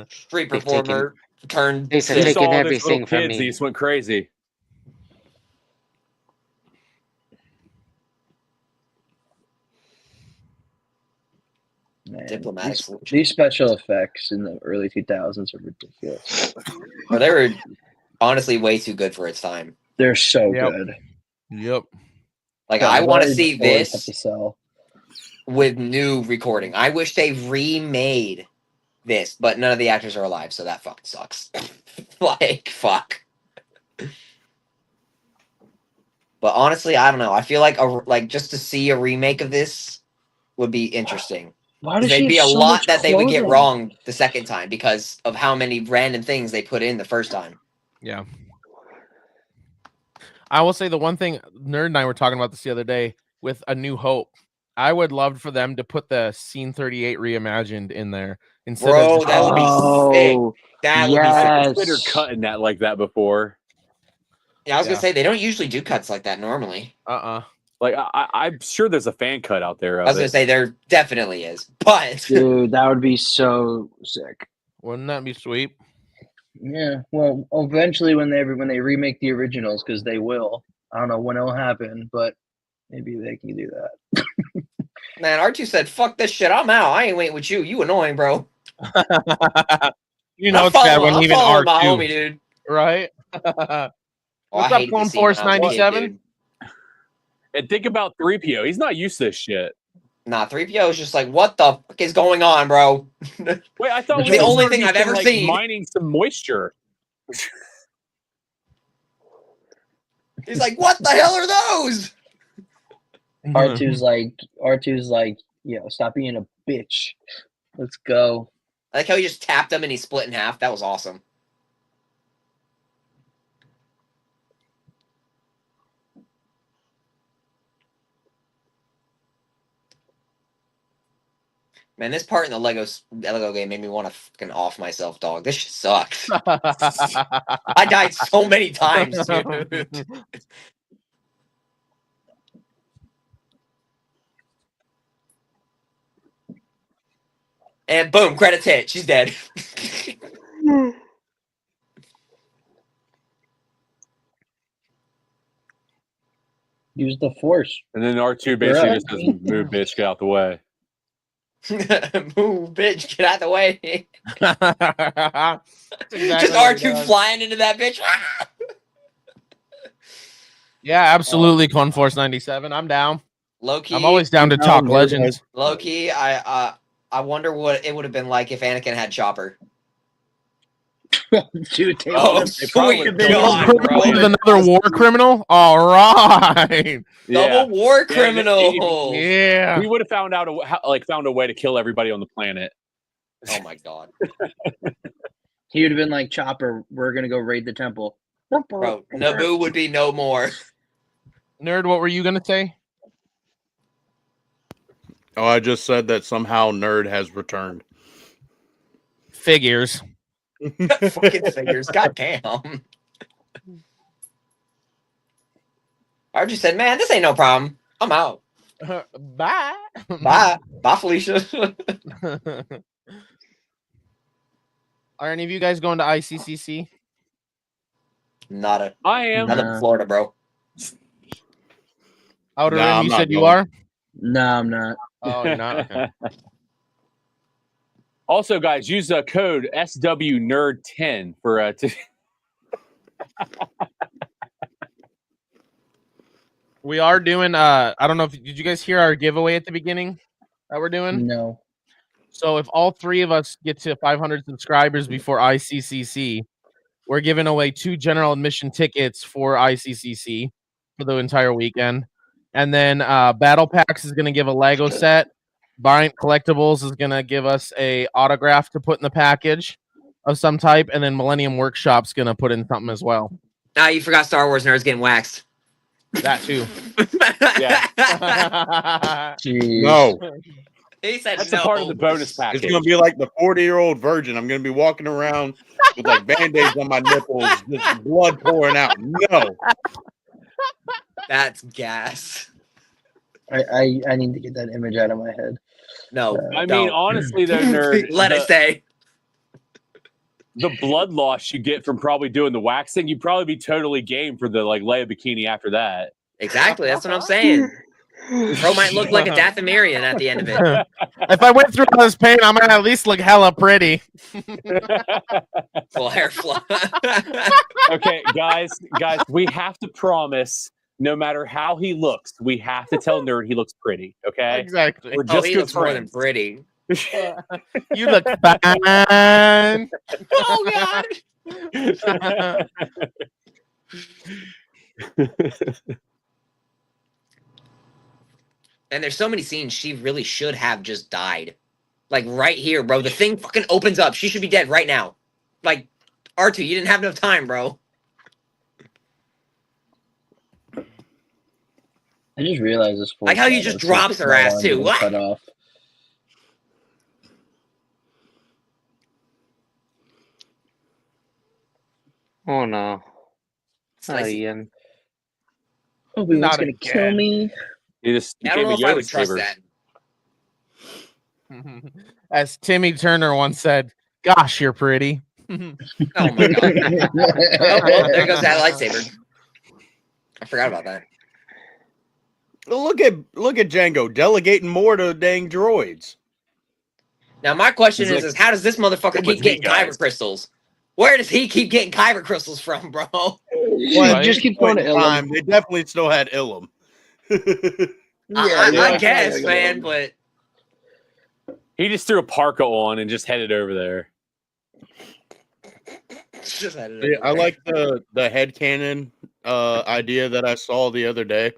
Street They've performer turned. They said He Sith. taking saw all these little everything from kids, me. he just went crazy. Man, Diplomatic these, solution. these special effects in the early 2000s are ridiculous. Well, they were honestly way too good for its time. They're so Yep. good. Yep. Like, God, I want to why see did they always have this to sell? with new recording. I wish they remade this, but none of the actors are alive, so that fucking sucks. Like, fuck. But honestly, I don't know. I feel like just to see a remake of this would be interesting. Why does There'd she be a have so lot much that they would get clothing? wrong the second time because of how many random things they put in the first time. Yeah. I will say the one thing, Nerd and I were talking about this the other day with A New Hope. I would love for them to put the Scene 38 reimagined in there instead Bro, of that would be sick. Oh, That would be yes. sick. Consider cutting that like that before. Yeah, I was Yeah. gonna say they don't usually do cuts like that normally. Like I'm sure there's a fan cut out there of I was gonna it. say there definitely is, but dude, that would be so sick. Wouldn't that be sweet? Yeah, well, eventually when they remake the originals, because they will. I don't know when it'll happen, but maybe they can do that. man, R2 said, "Fuck this shit, I'm out. I ain't waiting with you. You annoying, bro." You know I'm it's bad when following- even I'm following my homie, R2, dude. right? Oh, What's I up, hated Clone this scene Force when I was a kid, 97? dude. And think about 3PO. He's not used to this shit. Nah, 3PO is just like, what the fuck is going on, bro? Wait, I thought It's we the were only starting thing I've to, ever like, seen. mining some moisture. He's like, what the hell are those? R2's like, yo, stop being a bitch. Let's go. I like how he just tapped him and he split in half. That was awesome. Man, this part in the Lego game made me want to fucking off myself, dog. This shit sucks. I died so many times, dude. And boom, credits hit. She's dead. Use the force. And then R2 basically just says, "Move, bitch, get out the way." Move, bitch, get out the way. That's exactly Just what he R2 does. flying into that bitch. Yeah, absolutely. Conforce 97. I'm down. Low key, I'm always down to talk Nerd legends. low key. I wonder what it would have been like if Anakin had Chopper. Dude, they Oh, would've- sweet been God, like- bro. With another war criminal. All right. Yeah. Double war Yeah, criminal. Yeah. We would have found out found a way to kill everybody on the planet. Oh my God, He would have been like, Chopper, we're gonna go raid the temple. bro. Naboo would be no more. Nerd, what were you gonna say? Oh, I just said that somehow Nerd has returned. Figures. Fucking figures. God damn. I just said, man, this ain't no problem. I'm out. Bye. Bye. Bye, Felicia. Are any of you guys going to ICCC? Nada. I am. Nothing but Florida, bro. Outer Nah, Rim, I'm you not said you going. are? No, I'm not. Oh, you're not? Okay. Also, guys, use the code SWNerd10 for We are doing I don't know if did you guys hear our giveaway at the beginning that we're doing? No. So if all three of us get to 500 subscribers before ICCC, we're giving away 2 general admission tickets for ICCC for the entire weekend. And then Battle Packs is going to give a Lego set. Bryant Collectibles is going to give us a autograph to put in the package of some type. And then Millennium Workshop's going to put in something as well. Now you forgot Star Wars nerds getting waxed. That too. Yeah. Jeez. No, He said That's no. a part of the bonus it's package. gonna be like the 40-year-old virgin. I'm gonna be walking around with like band-aids on my nipples, just blood pouring out. No, That's gas. I need to get that image out of my head. No. I mean, don't. honestly, though, nerd, Let it stay. the blood loss you get from probably doing the waxing, you'd probably be totally game for the like Leia bikini after that. Exactly. That's what I'm saying. Bro might look like a Dathomirian at the end of it. If I went through all this pain, I'm going to at least look hella pretty. Full hair fly. Okay, guys, we have to promise. No matter how he looks, we have to tell Nerd he looks pretty. Okay, Exactly. we're Oh, just he good looks more than friends. pretty. You look fine. Oh God. And there's so many scenes she really should have just died. Like right here, bro. The thing fucking opens up. She should be dead right now. Like, R2, you didn't have enough time, bro. I just realized this. Like how you just drops her ass, too. What? Cut off. Oh no. It's Not nice. again. Obi-Wan's Not gonna again. kill me. He just I don't became know a if I Yoda would trust saber. that. As Timmy Turner once said, "Gosh, you're pretty." Oh my God. Oh, there goes that lightsaber. I forgot about that. look at Django delegating more to dang droids. Now my question He's is, like, how does this motherfucker "Come keep with me, getting kyber guys." crystals? Where does he keep getting kyber crystals from, bro? Well, Just keep going to Point in Ilum. time, they definitely still had Ilum. I yeah. guess, man, but He just threw a parka on and just headed over there. just had it Yeah, over I there. like the headcanon idea that I saw the other day.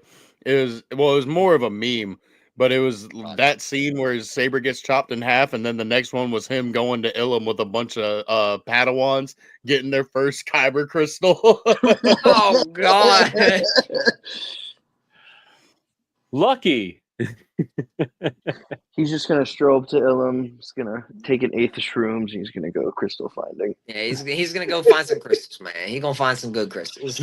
It was more of a meme, but it was that scene where his saber gets chopped in half, and then the next one was him going to Ilum with a bunch of Padawans getting their first Kyber crystal. Oh God. Lucky. He's just gonna stroll up to Ilum. He's gonna take an eighth of shrooms. And he's gonna go crystal finding. Yeah, he's gonna go find some crystals, man. He's gonna find some good crystals.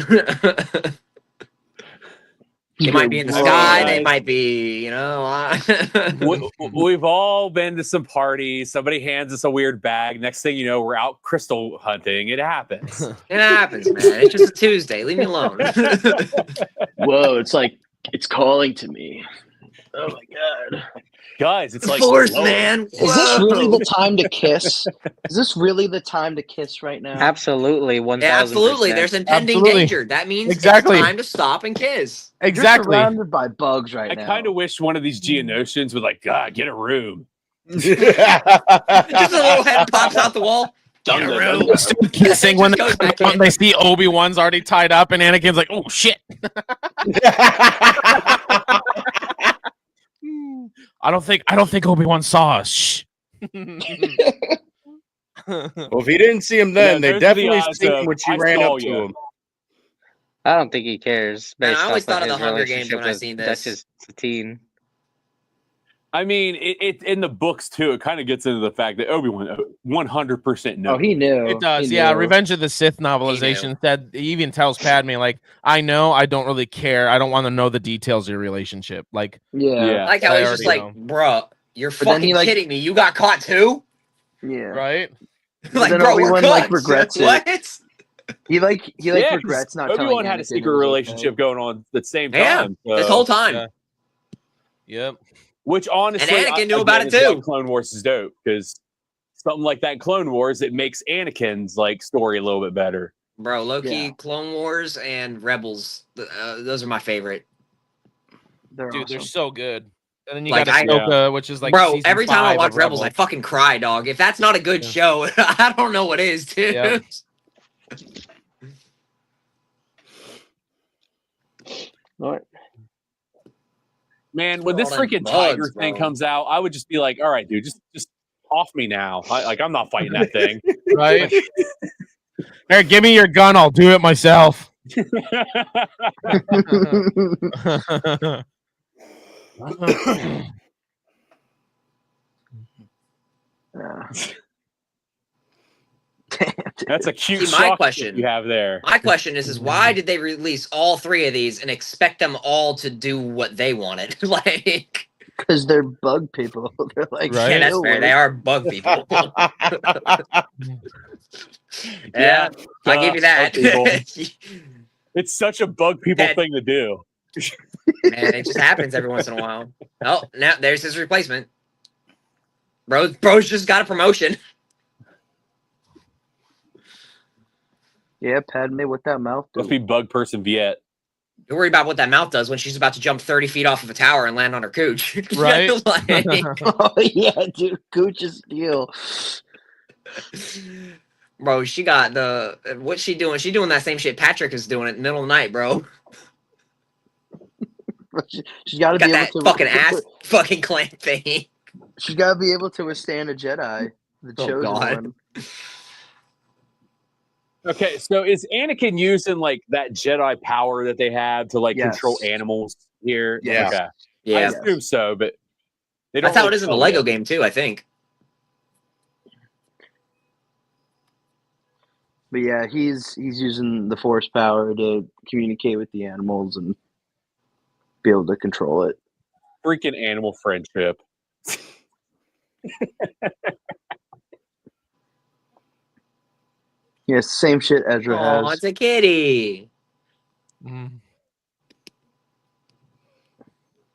They might be in the Whoa. sky. They might be, We've all been to some parties. Somebody hands us a weird bag. Next thing you know, we're out crystal hunting. It happens. It happens, man. It's just a Tuesday. Leave me alone. Whoa! It's like it's calling to me. Oh my god! Guys, it's like Force, Lord. man. Is this really Whoa. the time to kiss? Is this really the time to kiss right now? Absolutely, 1000%. Yeah, absolutely. There's impending Absolutely. danger. That means Exactly. it's time to stop and kiss. You're Exactly. surrounded by bugs right I now. kind of wish one of these Geonosians would like, God, get a room. Just a little head pops out the wall. Get a room. Still kissing when Just goes back in. they see Obi-Wan's already tied up, and Anakin's like, "Oh shit." I don't think Obi-Wan saw us. Shh. Well, if he didn't see him then, Yeah, they those are the definitely odds seen of, when she "I ran saw up to you." him. I don't think he cares. Man, I based always off thought of his the Hunger Games relationship when I with seen this. Duchess Satine. I mean, it in the books too. It kind of gets into the fact that Obi-Wan 100% knows. Oh, he knew. It does, He yeah. knew. Revenge of the Sith novelization said he even tells Padme like, "I know, I don't really care. I don't want to know the details of your relationship." Like, Yeah. Yeah. Like how I he's just already like, bruh, you're But then he, fucking like- kidding me. You got caught too? Yeah. right? Like, then bro, we're Obi-Wan, like, cuts. regrets it. What? He Yeah, 'cause regrets not telling Obi-Wan had a Anakin secret it was relationship okay. going on at the same Yeah, time. This so- whole time. Yeah. Yep. Which honestly, And Anakin knew about it is why too. Clone Wars is dope because something like that in Clone Wars, it makes Anakin's like story a little bit better. Bro, low-key, Yeah. Clone Wars and Rebels, those are my favorite. They're Dude, they're awesome. so good. And then you Like, got I- Ahsoka, which is like Bro, season every time I 5 watch of Rebels, I fucking cry, dog. If that's not a good Yeah. show, I don't know what is, dude. Yeah. All right. Man, when They're this all in freaking bugs, tiger thing bro. comes out, I would just be like, all right, dude, just off me now. I'm not fighting that thing. right? Here, give me your gun. I'll do it myself. Yeah. That's a cute See, my shock question- you have there. My question is why did they release all three of these and expect them all to do what they wanted? Like, Because they're bug people. They're like, Right. yeah, that's "No fair. way." They are bug people. Yeah, I'll give you that. bug It's such a bug people That- thing to do. Man, it just happens every once in a while. Oh, now there's his replacement. Bro's just got a promotion. Yeah, Padme, what that mouth Must do? be bug person Viet. Don't worry about what that mouth does when she's about to jump 30 feet off of a tower and land on her cooch. Right. Like, Oh yeah, dude, Gooch is steel. bro, she got the what's she doing? She doing that same shit Patrick is doing at the middle of the night, bro. She's got to Got be able that to fucking ass fucking clamp thing. She's got to be able to withstand a Jedi, the Oh, chosen God. one. Okay, so is Anakin using like that Jedi power that they have to like Yes. control animals here? Yeah. Okay. I Yeah, assume so, but they don't that's how it really is in the tell Lego you. game too. I think. But yeah, he's using the Force power to communicate with the animals and be able to control it. Freaking animal friendship. Yeah, it's the same shit Ezra Oh, has. it's a kitty. Mm.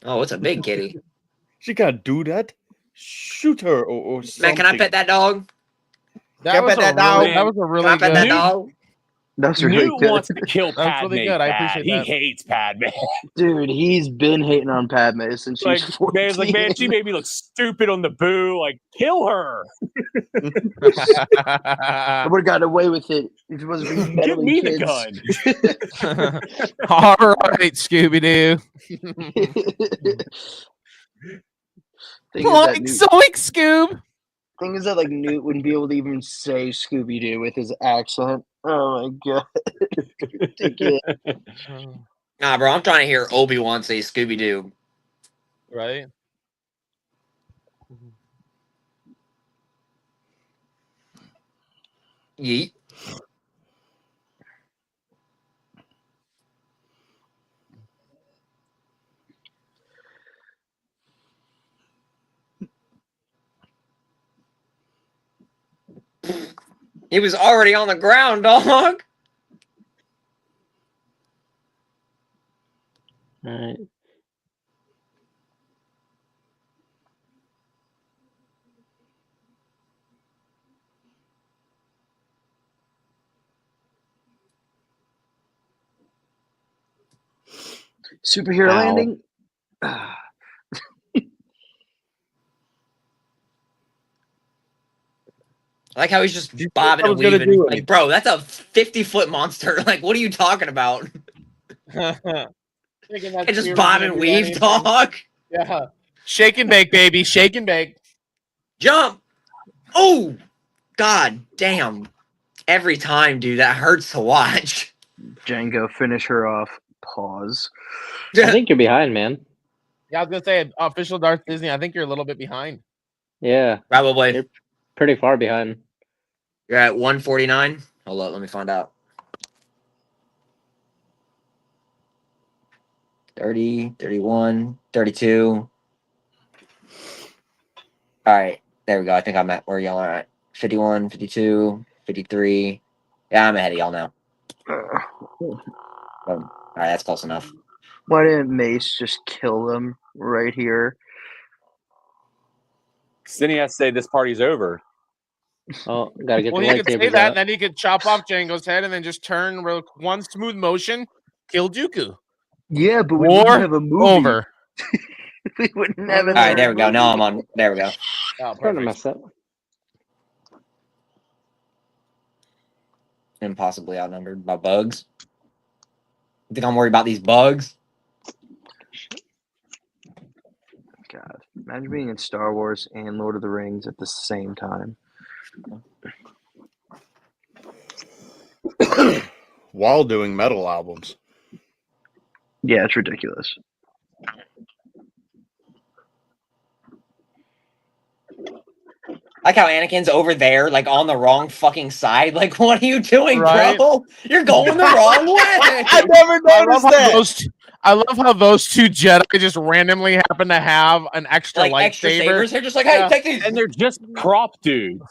Oh, it's a big kitty. She can't do that. Shoot her or Man, something. can I pet that dog? That Can't was, pet a that dog. really, that was a Can I really pet that good. dog? That's really Newt good. wants to kill That's Padme. really good. I bad. appreciate He that. hates Padme. Dude, he's been hating on Padme since she Like, was 14. man's like, man, she made me look stupid on the boo. Like, kill her. I would have gotten away with it if it wasn't for you Give meddling me kids. the gun. All right, Scooby Doo. Thing is that Like Newt, Zoink Scoob. thing is that like Newt wouldn't be able to even say Scooby Doo with his accent. Oh my god. Ridiculous. Nah, bro, I'm trying to hear Obi-Wan say Scooby-Doo. Right. Yeet. He was already on the ground, dog. Alright. Superhero Ow. landing. I like how he's just You think bobbing I and was gonna weaving. do Like, anything? bro, that's a 50-foot monster. Like, what are you talking about? Thinking that And just Scooby bob didn't and do weave, anything. dog. Yeah. Shake and bake, baby. Shake and bake. Jump. Oh, god damn. Every time, dude, that hurts to watch. Django, finish her off. Pause. I think you're behind, man. Yeah, I was gonna say official Darth Disney. I think you're a little bit behind. Yeah, Probably. You're- pretty far behind. You're at 149. Hold up, let me find out. 30, 31, 32. All right, there we go. I think I'm at where y'all are at. 51, 52, 53. Yeah, I'm ahead of y'all now. Boom. All right, that's close enough. Why didn't Mace just kill them right here? Then he has to say this party's over. Oh, gotta get Well, the he could say lightsabers that, out. and then he could chop off Django's head, and then just turn one smooth motion, kill Dooku. Yeah, but we War wouldn't have a movie. Over. We wouldn't have All right, there we go. Now I'm on. There we go. Oh, Starting to perfect. mess up. Impossibly outnumbered by bugs. You think I'm worried about these bugs? God, imagine being in Star Wars and Lord of the Rings at the same time. While doing metal albums. Yeah, it's ridiculous. Like how Anakin's over there, like on the wrong fucking side. Like, what are you doing, Right. bro? You're going the wrong way. I never I love noticed how that. I love how those two Jedi just randomly happen to have an extra Like extra lightsaber. sabers. They're just like, hey, Yeah. take these. And they're just prop dudes.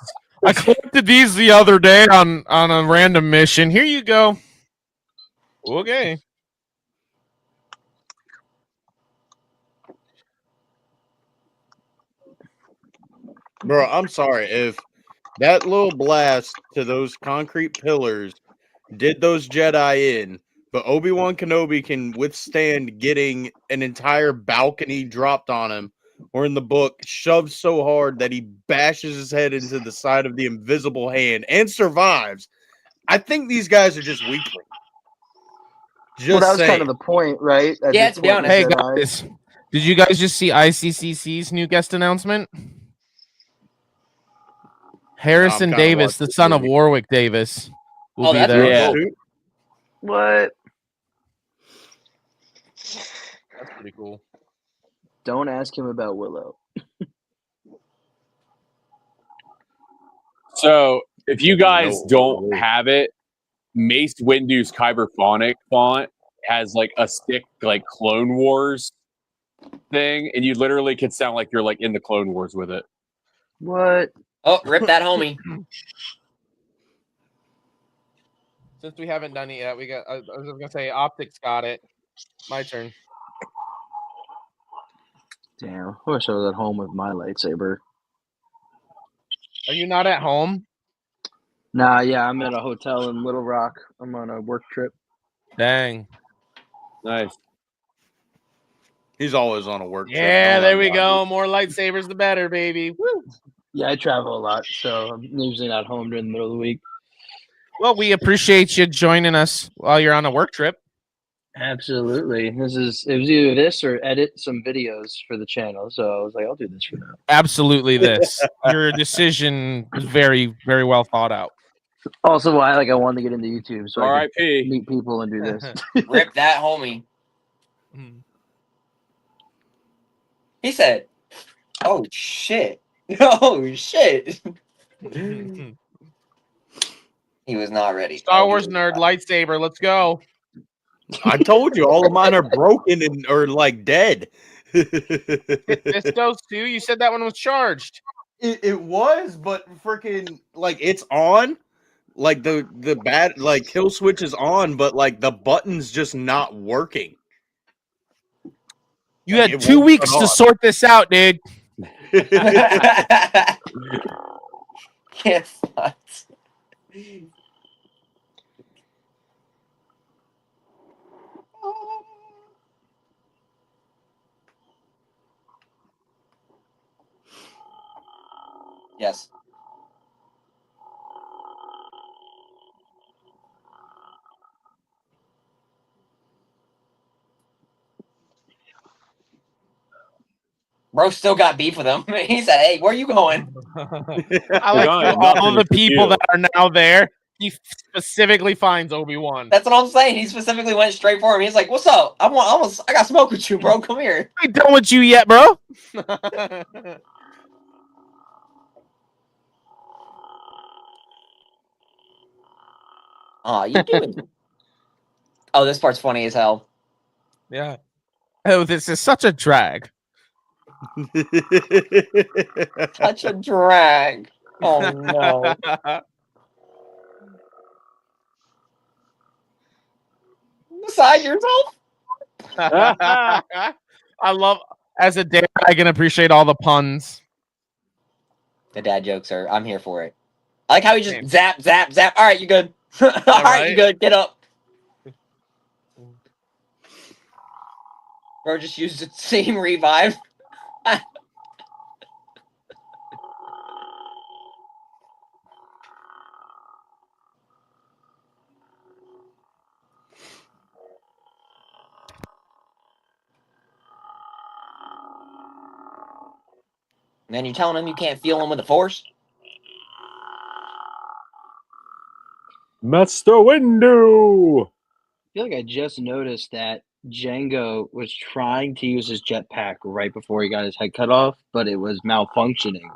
I collected these the other day on a random mission. Here you go. Okay. Bro, I'm sorry. If that little blast to those concrete pillars did those Jedi in, but Obi-Wan Kenobi can withstand getting an entire balcony dropped on him, or in the book, shoved so hard that he bashes his head into the side of the invisible hand and survives. I think these guys are just weaklings. Just Well, that was saying. kind of the point, right? At Yeah, this to be point in Hey Jedi. guys, did you guys just see ICCC's new guest announcement? Harrison kinda Davis, watched the the son of movie. Warwick Davis, will Oh, be that's there. Yeah. Shoot. What? That's pretty cool. Don't ask him about Willow. So if you guys No. don't have it, Mace Windu's Kyber Phonic font has like a stick like Clone Wars thing, and you literally could sound like you're like in the Clone Wars with it. What? Oh, rip that homie. Since we haven't done it yet, we got. I was gonna say Optics got it. My turn. Damn. I wish I was at home with my lightsaber. Are you not at home? Nah, yeah, I'm at a hotel in Little Rock. I'm on a work trip. Dang. Nice. He's always on a work trip. Yeah, Don't there let we him lie. go. More lightsabers, the better, baby. Woo. Yeah, I travel a lot, so I'm usually not home during the middle of the week. Well, we appreciate you joining us while you're on a work trip. Absolutely. It was either this or edit some videos for the channel. So I was like, I'll do this for now. Absolutely, this. Your decision was very, very well thought out. Also, why I wanted to get into YouTube so I could R.I.P. meet people and do this. Rip that homie. Hmm. He said, "Oh shit! Oh shit!" He was not ready. Star Oh, he Wars was nerd not. lightsaber. Let's go. I told you all of mine are broken and or like dead. This goes too. You said that one was charged. It was, but freaking like it's on. Like the bad like kill switch is on, but like the button's just not working. You Like, had it 2 won't weeks turn to on. sort this out, dude. Can't fuck. Yes. Bro still got beef with him. He said, "Hey, where you going?" I like John how had all nothing the to people do. that are now there. He specifically finds Obi-Wan. That's what I'm saying. He specifically went straight for him. He's like, "What's up? I got smoke with you, bro. Come here." I ain't done with you yet, bro. Aw, you doing? Oh, this part's funny as hell. Yeah. Oh, this is such a drag. Such a drag. Oh no. Beside yourself? I love, as a dad, I can appreciate all the puns. The dad jokes are. I'm here for it. I like how he just Same. zap, zap, zap. All right, you good. All right, right? you good. Get up. Bro just used the same revive. Man, you telling him you can't feel him with the force? Master Windu. I feel like I just noticed that Django was trying to use his jetpack right before he got his head cut off, but it was malfunctioning.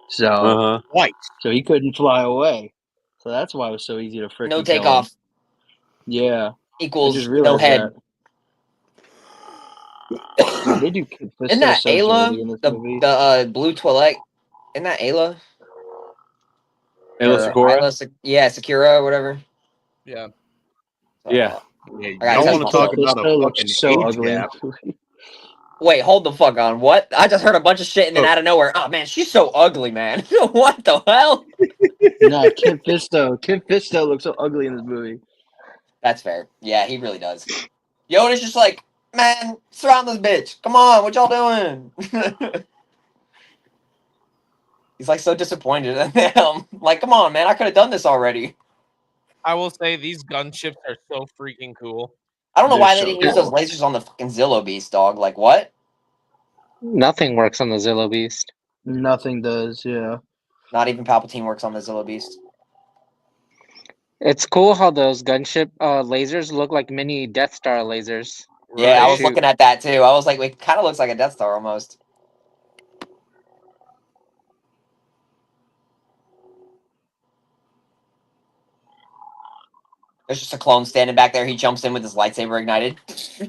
So Uh-huh. White. so he couldn't fly away. So that's why it was so easy to freaking No kill him. takeoff Yeah. I equals just no realized head. that. They do Kit Isn't Fisto that so dirty Ayla? in this The movie. blue Twi'lek? Isn't that Ayla? Ayla Or Secura? Ayla yeah, Sakura or whatever. Yeah. Yeah. Yeah, I gotta y'all test want to myself. talk about a Fisto fucking looks so age ugly in gap? this movie. Wait, hold the fuck on. What? I just heard a bunch of shit and then Oh. out of nowhere, oh man, she's so ugly, man. What the hell? Nah, Kit Fisto. Kit Fisto looks so ugly in this movie. That's fair. Yeah, he really does. Yoda's just like, man, surround this bitch. Come on, what y'all doing? He's like so disappointed in him. Like, come on, man, I could have done this already. I will say these gunships are so freaking cool. I don't know They're why they so didn't use those cool. lasers on the fucking Zillow Beast, dog. Like, what? Nothing works on the Zillow Beast. Nothing does, yeah. Not even Palpatine works on the Zillow Beast. It's cool how those gunship lasers look like mini Death Star lasers. Yeah, I Right? was looking at that too. I was like, it kind of looks like a Death Star almost. There's just a clone standing back there. He jumps in with his lightsaber ignited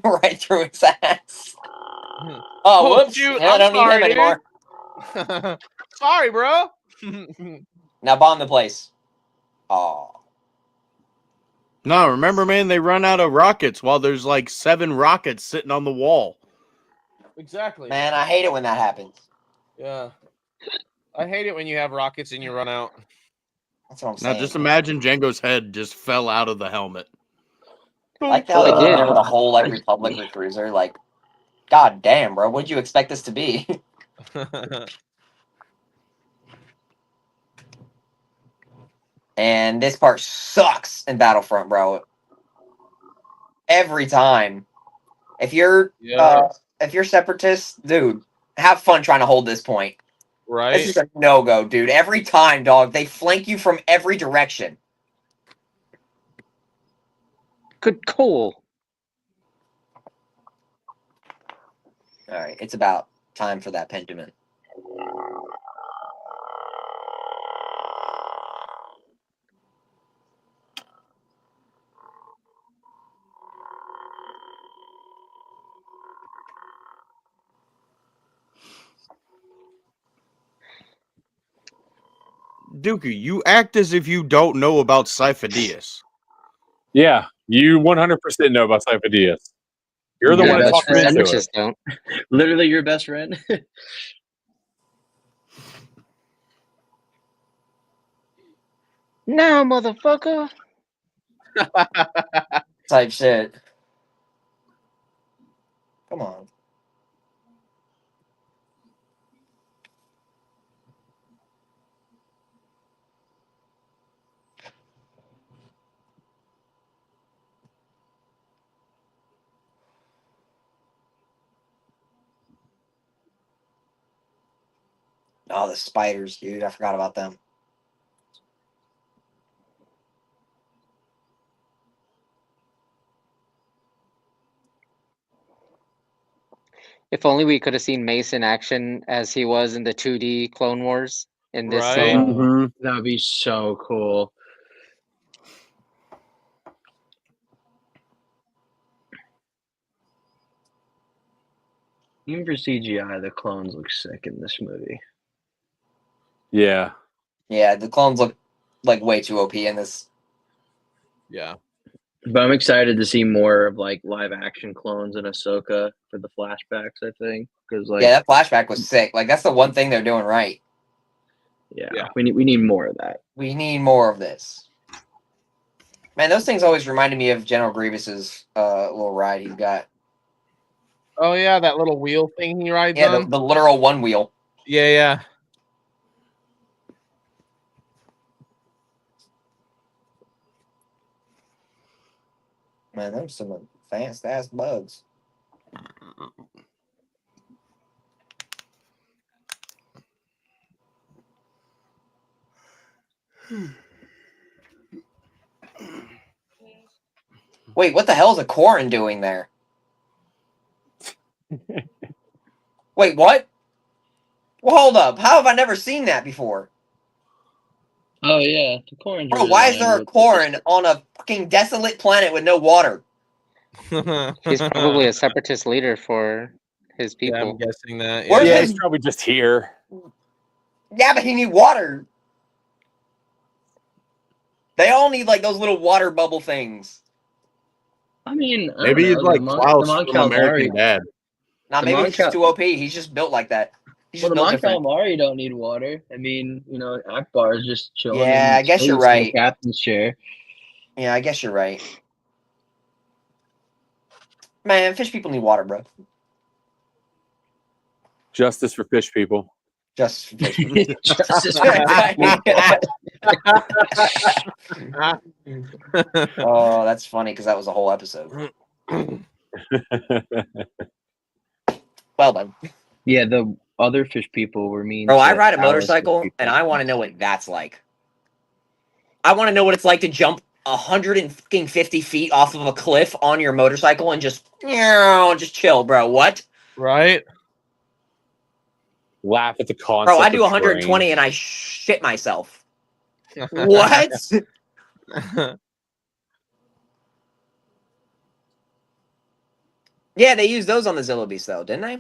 right through his ass. Hmm. Oh, whoops. shoot, I I'm don't need sorry, him dude. anymore. Sorry, bro. Now bomb the place. Oh. No, remember, man, they run out of rockets while there's like 7 rockets sitting on the wall. Exactly. Man, I hate it when that happens. Yeah. I hate it when you have rockets and you run out. That's what I'm Now saying. just imagine Django's head just fell out of the helmet. Like how they It came did. in with a whole like Republic cruiser. Like, god damn, bro, what'd you expect this to be? And this part sucks in Battlefront, bro. Every time. If you're Yeah. separatist, dude, have fun trying to hold this point. This is Right? a no-go, dude. Every time, dog, they flank you from every direction. Good call. All right, it's about time for that Pendulum. Dooku, you act as if you don't know about Sifo-Dyas. Yeah, you 100% know about Cypher Diaz. You're the Your one that best talked me friend. into it. Separatists don't. Literally your best friend. Now, motherfucker. Type shit. Come on. Oh, the spiders, dude. I forgot about them. If only we could have seen Mace in action as he was in the 2D Clone Wars in this Right? scene. Mhm. That would be so cool. Even for CGI, the clones look sick in this movie. Yeah. Yeah, the clones look like way too OP in this. Yeah. But I'm excited to see more of like live action clones in Ahsoka for the flashbacks. I think because like Yeah, that flashback was sick. Like that's the one thing they're doing right. yeah, Yeah. we need more of that. We need more of this. Man, those things always reminded me of General Grievous's little ride he's got. Oh yeah, that little wheel thing he rides Yeah, on. the literal one wheel. Yeah, yeah. Man, those some fast ass bugs. Wait, what the hell is a Corrin doing there? Wait, what? Well, hold up. How have I never seen that before? Oh yeah, the corns. Bro, why is there a Corrin on a fucking desolate planet with no water? He's probably a separatist leader for his Yeah, I'm people. guessing that. Where's Yeah, Yeah. his- he's probably just here. Yeah, but he need water. They all need like those little water bubble things. I mean, I Maybe don't he's know, like the Klaus Mon from American Calamari. Dad. Nah, The maybe Mon he's just Cal- too OP. He's just built like that. He's Well, just the built Mon different. Calamari don't need water. I mean, you know, Akbar is just chilling. Yeah, in I guess you're space in the right. captain's chair. Yeah, I guess you're right. Man, fish people need water, bro. Justice for fish people. Just fish people. Justice Oh, that's funny because that was a whole episode. Well done. Yeah, the other fish people were mean. Bro, I to ride a Alice fish motorcycle people. and I want to know what that's like. I want to know what it's like to jump 150 feet off of a cliff on your motorcycle and just chill, bro. What? Right? Laugh at the concept. Bro, I do of 120 terrain. and I shit myself. What? Yeah, they used those on the Zillow Beast though, didn't they?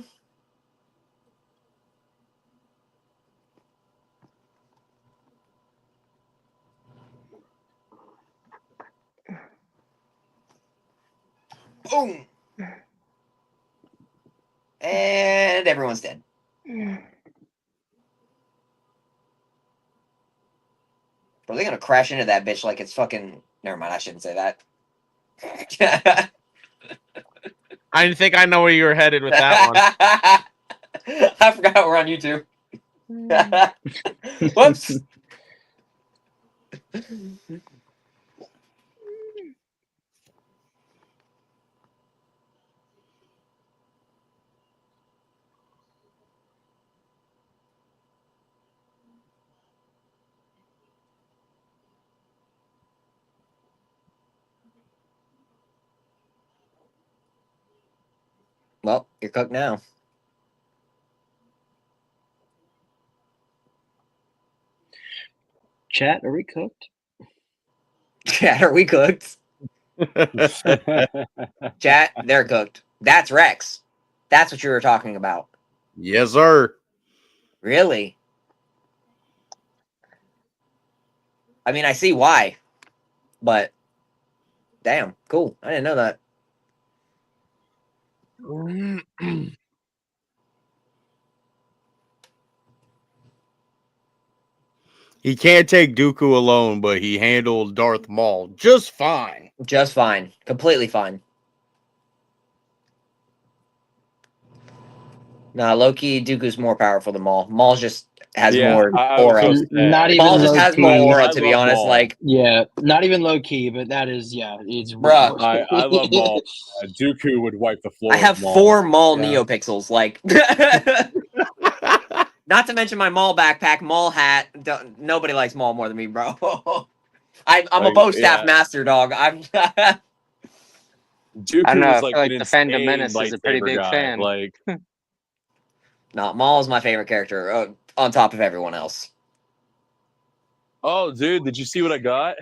Boom. And everyone's dead. Bro, Bro, they're gonna crash into that bitch like it's fucking. Never mind, I shouldn't say that. I think I know where you were headed with that one. I forgot we're on YouTube. Whoops. Well, you're cooked now. Chat, are we cooked? Chat, are we cooked? Chat, they're cooked. That's Rex. That's what you were talking about. Yes, sir. Really? I mean, I see why. But damn, cool. I didn't know that. He can't take Dooku alone, but he handled Darth Maul just fine. Just fine. Completely fine. Nah, low-key, Dooku's more powerful than Maul. Maul just has more I was aura. gonna say, Not even Maul just has more low-key. aura, I to be love honest. Maul. Like, Yeah, not even low key, but that is it's Bruh. I love Maul. Dooku would wipe the floor. I have with Maul. 4 Maul Yeah. neopixels. Like, not to mention my Maul backpack, Maul hat. Nobody likes Maul more than me, bro. I'm a Like, bow staff yeah. master, dog. I'm. Dooku I don't know, I was feel like like an the Phantom insane Menace is a pretty lightsaber big guy. fan. Like, No, Maul is my favorite character on top of everyone else. oh, dude, did you see what I got?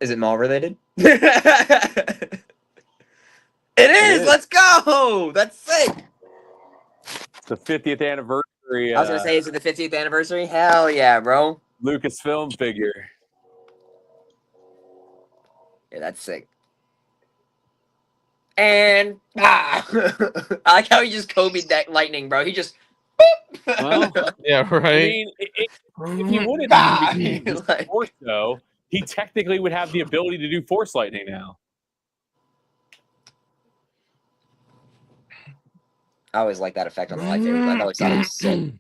Is it Maul related? It is. is. Let's go. That's sick. It's the 50th anniversary. I was gonna say, is it the 50th anniversary? Hell yeah, bro. Lucasfilm figure. Yeah, that's sick. And I like how he just Kobe that lightning, bro. He just. Well, Yeah, I right. mean, if he wouldn't Ah! be used Like- Force, though, he technically would have the ability to do Force lightning now. I always like that effect on the lightsaber. I always thought it was sick.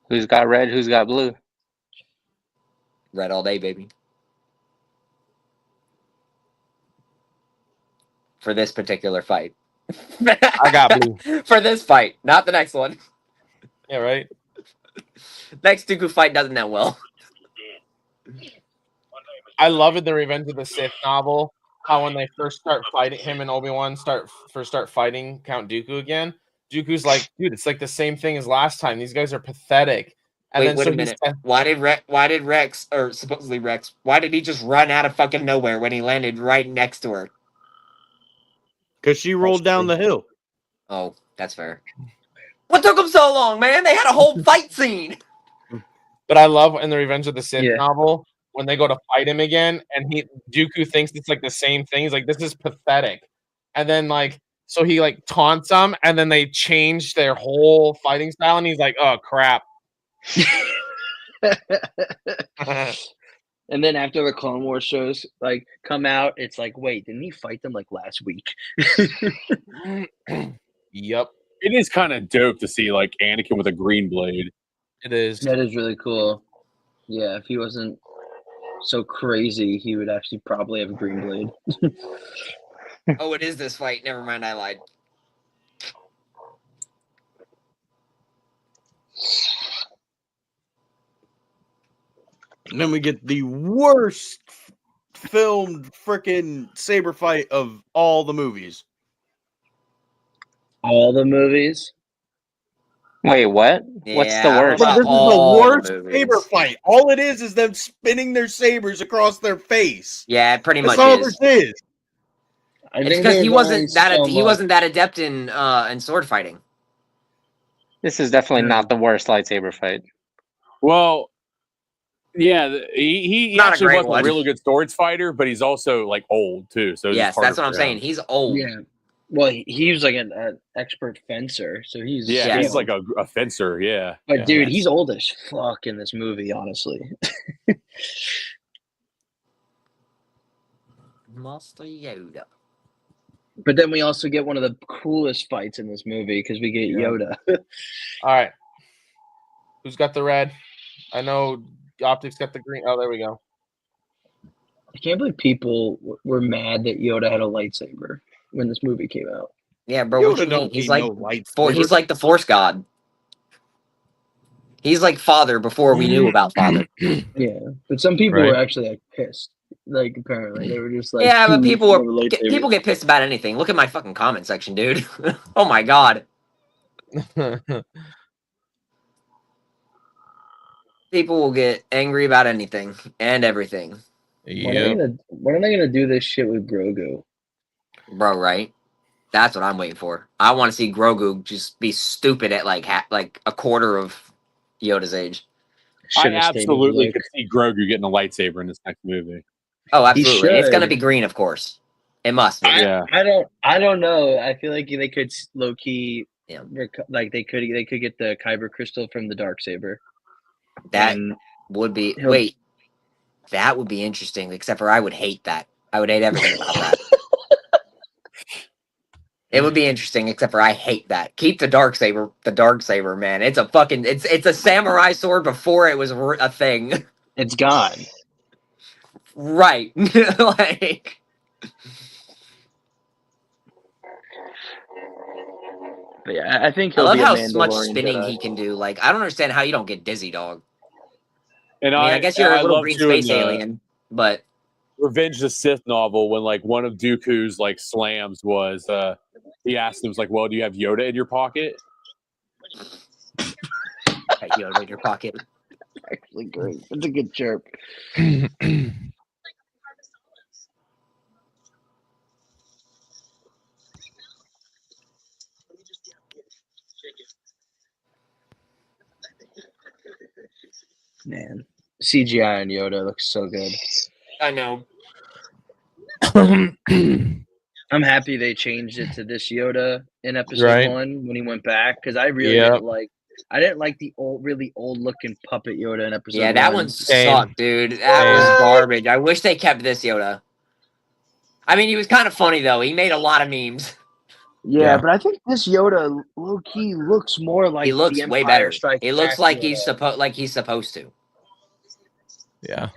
Who's got red? Who's got blue? Red all day, baby. For this particular fight. I got blue. For this fight, not the next one. Yeah, right. Next Dooku fight doesn't end well. I love in the Revenge of the Sith novel how when they first start fighting, him and Obi-Wan start fighting Count Dooku again. Dooku's like, dude, it's like the same thing as last time. These guys are pathetic. And Wait then a minute. Why did Rex, or supposedly Rex, why did he just run out of fucking nowhere when he landed right next to her? Because she rolled down the hill. Oh, that's fair. What took him so long, man? They had a whole fight scene. But I love in the Revenge of the Sith Yeah. novel when they go to fight him again, and Dooku thinks it's like the same thing. He's like, "This is pathetic," and then like, so he like taunts them, and then they change their whole fighting style, and he's like, "Oh crap!" And then after the Clone Wars shows like come out, it's like, wait, didn't he fight them like last week? Yep, It is kind of dope to see like Anakin with a green blade. it is. That is really cool. Yeah, if he wasn't so crazy, he would actually probably have a green blade. Oh, it is this fight. Never mind, I lied. And then we get the worst filmed freaking saber fight of all the movies. All the movies. Wait, what? What's the Yeah, worst? About This is all the the worst movies. saber fight. All it is them spinning their sabers across their face. Yeah, it pretty That's much all is. this is. I It's think because they're he going wasn't that so he much- wasn't that adept in sword fighting. This is definitely not the worst lightsaber fight. Well, yeah, he Not a actually great was one. a really good swords fighter, but he's also like old too. So it's Yes, harder that's what I'm for saying. him. He's old. Yeah. Well, he was like an expert fencer, so he's Yeah, he's skilled. like a fencer. Yeah. But Yeah, dude, that's- he's old as fuck in this movie, honestly. Master Yoda. But then we also get one of the coolest fights in this movie because we get Yeah. Yoda. All right. Who's got the red? I know Optics got the green. Oh, there we go. I can't believe people were mad that Yoda had a lightsaber when this movie came out. Yeah, bro. What Yoda you don't mean? He's need like no lightsaber. he's like the Force God. He's like Father before we knew about Father. Yeah, but some people Right. were actually like pissed. Like apparently they were just like, Yeah, but "Dude, people you have a were lightsaber." people get pissed about anything. Look at my fucking comment section, dude. Oh my god. People will get angry about anything and everything. When are they gonna do this shit with Grogu? Bro, right? That's what I'm waiting for. I want to see Grogu just be stupid at like like a quarter of Yoda's age. I Should've stayed with absolutely Luke. could see Grogu getting a lightsaber in this next movie. Oh, absolutely. And it's gonna should. be green, of course. It must be. Yeah. I don't know. I feel like they could low key, Yeah. like they could get the Kyber crystal from the dark saber. That And would be he'll- wait. That would be interesting, except for I would hate that. I would hate everything about that. It would be interesting, except for I hate that. Keep the dark saber, man. It's a fucking it's a samurai sword before it was a thing. it's gone. Right. Like But yeah, I think I he'll love be a how Mandalorian much spinning Jedi. he can do. Like I don't understand how you don't get dizzy, dog. And I mean, I guess you're I a little love green too in space the alien, but Revenge of the Sith novel when like one of Dooku's like slams was he asked him, like, well, do you have Yoda in your pocket? got Yoda in your pocket. Actually, great. It's a good chirp. Man, CGI on Yoda looks so good. I know. I'm happy they changed it to this Yoda in episode Right. 1 when he went back because I really Yep. didn't like. I didn't like the really old looking puppet Yoda in episode 1. Yeah, that one Same. sucked, dude. That was Same. garbage. I wish they kept this Yoda. I mean, he was kind of funny though. He made a lot of memes. Yeah, Yeah. but I think this Yoda low key looks more like He looks the way Empire better. Strikes He looks Back like Yoda. he's supposed to. Yeah.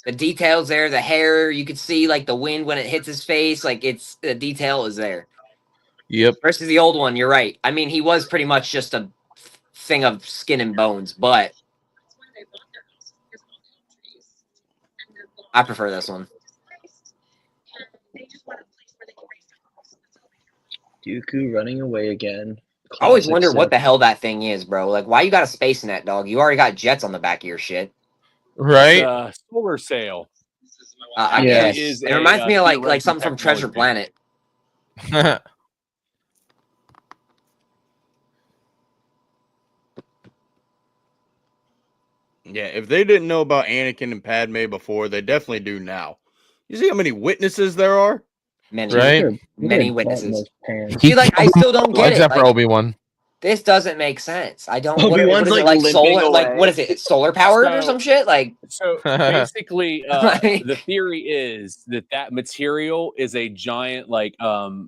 The details there, the hair, you could see like the wind when it hits his face, like it's the detail is there. Yep. Versus the old one, you're right. I mean, he was pretty much just a thing of skin and bones, but I prefer this one. Dooku running away again. I always Classic wonder what Sith. the hell that thing is, bro. Like, why you got a space net, dog? You already got jets on the back of your shit. Right. Solar sail. I Yeah. guess Is it a, reminds me of like theoretical something from Treasure technology. Planet. Yeah, if they didn't know about Anakin and Padme before, they definitely do now. You see how many witnesses there are? Many, Right. many witnesses. Pants. See, like I still don't get it. Except for Like, Obi-Wan. this doesn't make sense. I don't. What Obi-Wan's, is it, like, like solar? limping Like away. what is it? Solar powered or So- some shit? Like So basically, Like- the theory is that material is a giant, like umbrella?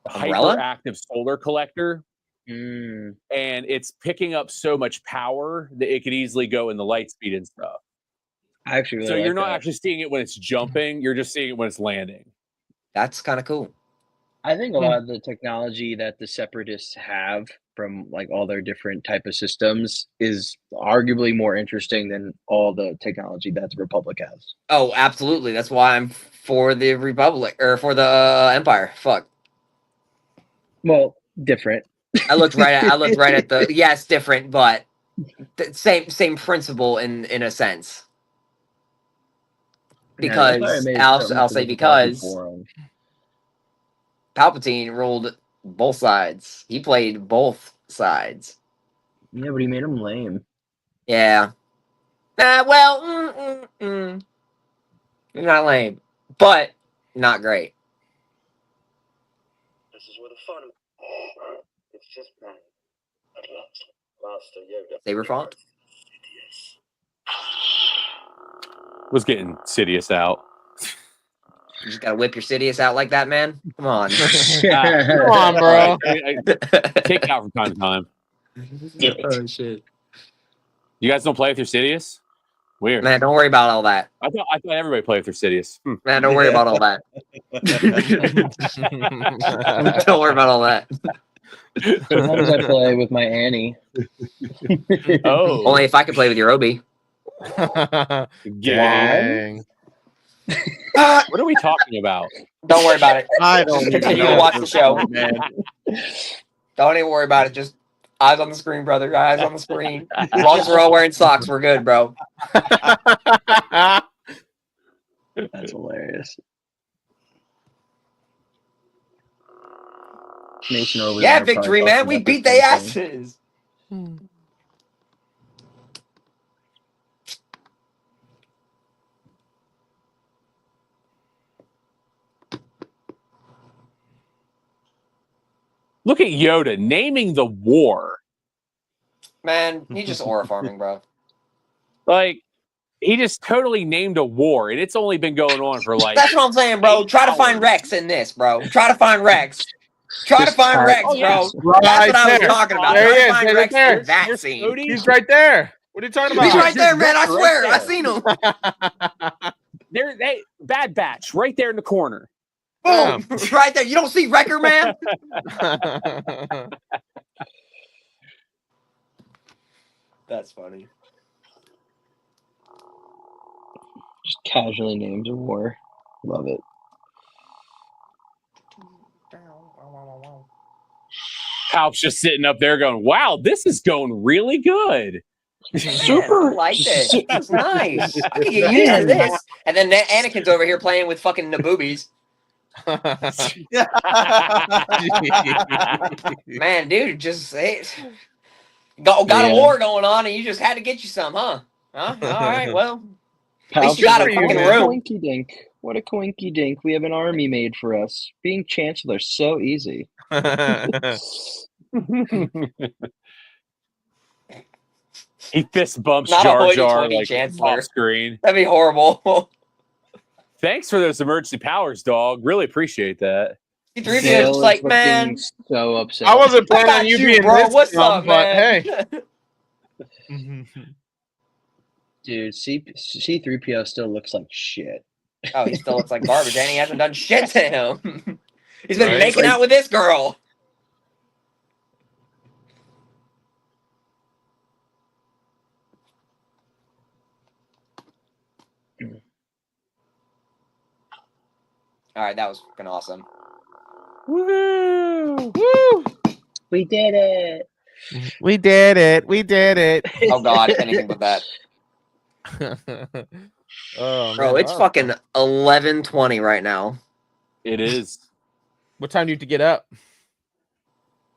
hyperactive solar collector, Mm. and it's picking up so much power that it could easily go in the light speed and stuff. I actually really So like you're not that. actually seeing it when it's jumping; you're just seeing it when it's landing. That's kind of cool. I think a lot of the technology that the separatists have from like all their different type of systems is arguably more interesting than all the technology that the Republic has. Oh, absolutely. That's why I'm for the Republic or for the Empire. Fuck. Well, different. I looked right at the yes, different, but same principle in a sense. Because I'll say because Palpatine ruled both sides. He played both sides. Yeah, but he made him lame. Yeah. Not lame, but not great. the fun. It's just man. At last, Master Yoda. Saber font. Was getting Sidious out. You just gotta whip your Sidious out like that, man. Come on. Come on, bro. I take it out from time to time. Oh shit. You guys don't play with your Sidious? Weird. Man, don't worry about all that. I thought everybody played with their Sidious. Man, don't worry about all that. Don't worry about all that. Sometimes I play with my Annie. Oh, Only if I could play with your Obi. Gang. what are we talking about? Don't worry about it. I don't even Continue know to watch at the this show. point, man. Don't even worry about it. Just eyes on the screen, brother. Eyes on the screen. As long as we're all wearing socks, we're good, bro. That's hilarious. Nation over. Yeah, there probably victory, man. talking We about the beat their same thing. asses. Look at Yoda naming the war. Man, he's just aura farming, bro. Like, he just totally named a war, and it's only been going on for like. That's what I'm saying, bro. 8 Try to find hours. Rex in this, bro. Try to find Rex. Try to Just find type- Rex, Oh, bro. yes. That's what I was there. talking about. There he Try to is, find right Rex there. in that Where's scene. Cody? He's right there. What are you talking He's about? right there, man. I Right swear. I there. seen him. They Bad Batch right there in the corner. Boom. Right there. You don't see Wrecker, man? That's funny. Just casually names a war. Love it. Palp's just sitting up there going, "Wow, this is going really good." Super. I like this. That's nice. I can get used to this. And then Anakin's over here playing with fucking Naboobies. Man, dude, just got a Yeah. war going on, and you just had to get you some, huh? Huh? All right, well, At least you got a fucking room. Coinky dink. What a coinky dink. We have an army made for us. Being chancellor so easy. He fist bumps Not a Jar hoity-toity Jar like chancellor. off screen. That'd be horrible. Thanks for those emergency powers, dog. Really appreciate that. C-3PO Dale is is like, looking man, so upset. I wasn't I planning got on you you, being bro. this What's dumb, up, but man? hey. Dude, C3PO still looks like shit. Oh, he still looks like garbage, and he hasn't done shit to him. He's been Right. making out with this girl. All right, that was fucking awesome. Woo! Woo! We did it. We did it. We did it. Oh God, anything but that, Oh, bro. man. It's fucking 11:20 right now. It is. What time do you have to get up?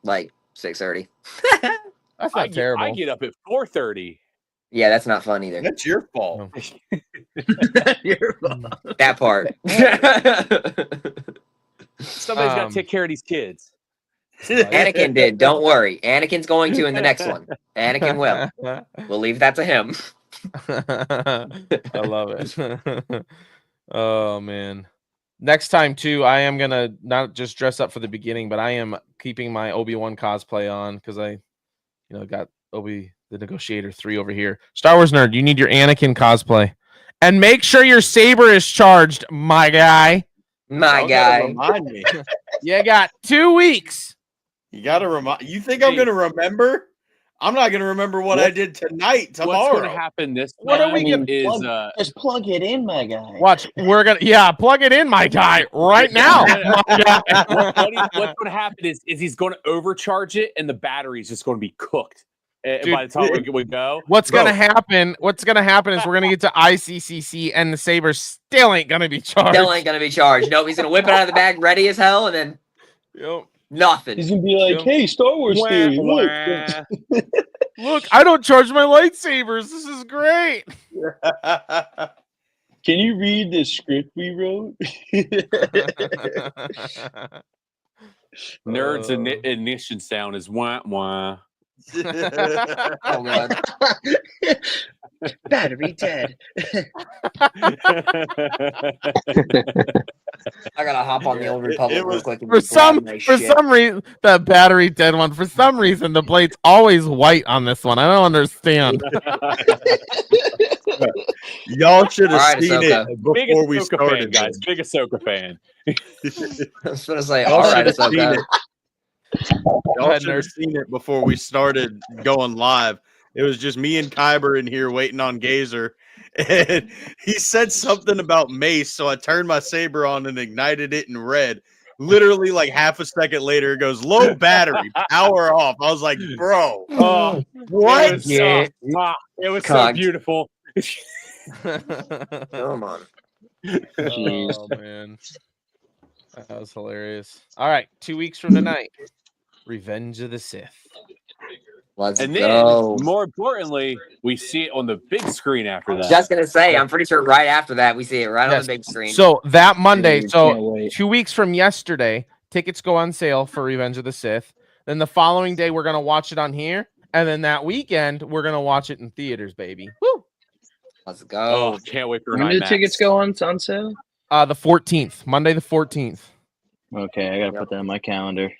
Like 6:30. That's I not terrible. I get up at 4:30. Yeah, that's not fun either. That's your fault. That part. Somebody's got to take care of these kids. Anakin did. Don't worry. Anakin's going to in the next one. Anakin will. We'll leave that to him. I love it. Oh man. Next time too, I am gonna not just dress up for the beginning, but I am keeping my Obi-Wan cosplay on because I, got Obi the Negotiator 3 over here. Star Wars nerd, you need your Anakin cosplay, and make sure your saber is charged, my guy. My Y'all gotta guy. remind me. You got 2 weeks. You gotta remind. You think I'm gonna remember? I'm not gonna remember what I did tonight. What's going to Tomorrow. happen this What are time we gonna- is Just plug it in, my guy. Watch, we're gonna plug it in, my guy, right now. My guy. what's going to happen is he's going to overcharge it, and the battery is just going to be cooked. Dude, By the time we go, What's Bro. gonna happen? What's gonna happen is we're gonna get to ICCC and the saber still ain't gonna be charged. Still ain't gonna be charged. Nope, he's gonna whip it out of the bag ready as hell, and then Yep. nothing. He's gonna be like, Yep. "Hey, Star Wars Wah, theory, look." wah. Look, I don't charge my lightsabers. This is great. Can you read the script we wrote? Nerds' ignition sound is wah wah. Oh god. Battery dead. I gotta hop on the Old Republic real quick and For just grab my for shit. some reason, the battery dead one. For some reason, the blade's always white on this one. I don't understand. Y'all should have Alright, seen Ahsoka. it before Big we Ahsoka started, fan, guys. Big Ahsoka fan. I was gonna say, Y'all alright, should have seen Ahsoka. it. Y'all ahead, should have nerd. seen it before we started going live. It was just me and Kyber in here waiting on Gazer, and he said something about mace. So I turned my saber on and ignited it in red. Literally, like half a second later, it goes low battery, power off. I was like, bro, Oh, what? It was, Yeah. it was so Cunt. beautiful. Come on. Oh man, that was hilarious. All right, 2 weeks from tonight, Revenge of the Sith. Let's And then, go. more importantly, we see it on the big screen after that. Just gonna say, I'm pretty sure right after that we see it right on Yes. the big screen. So that Monday, Dude, so can't wait. 2 weeks from yesterday, tickets go on sale for Revenge of the Sith. Then the following day, we're gonna watch it on here, and then that weekend, we're gonna watch it in theaters, baby. Woo! Let's Oh, go. can't wait for When an do IMAX. tickets go on sale? The 14th, Monday the 14th. Okay, I gotta put that in my calendar.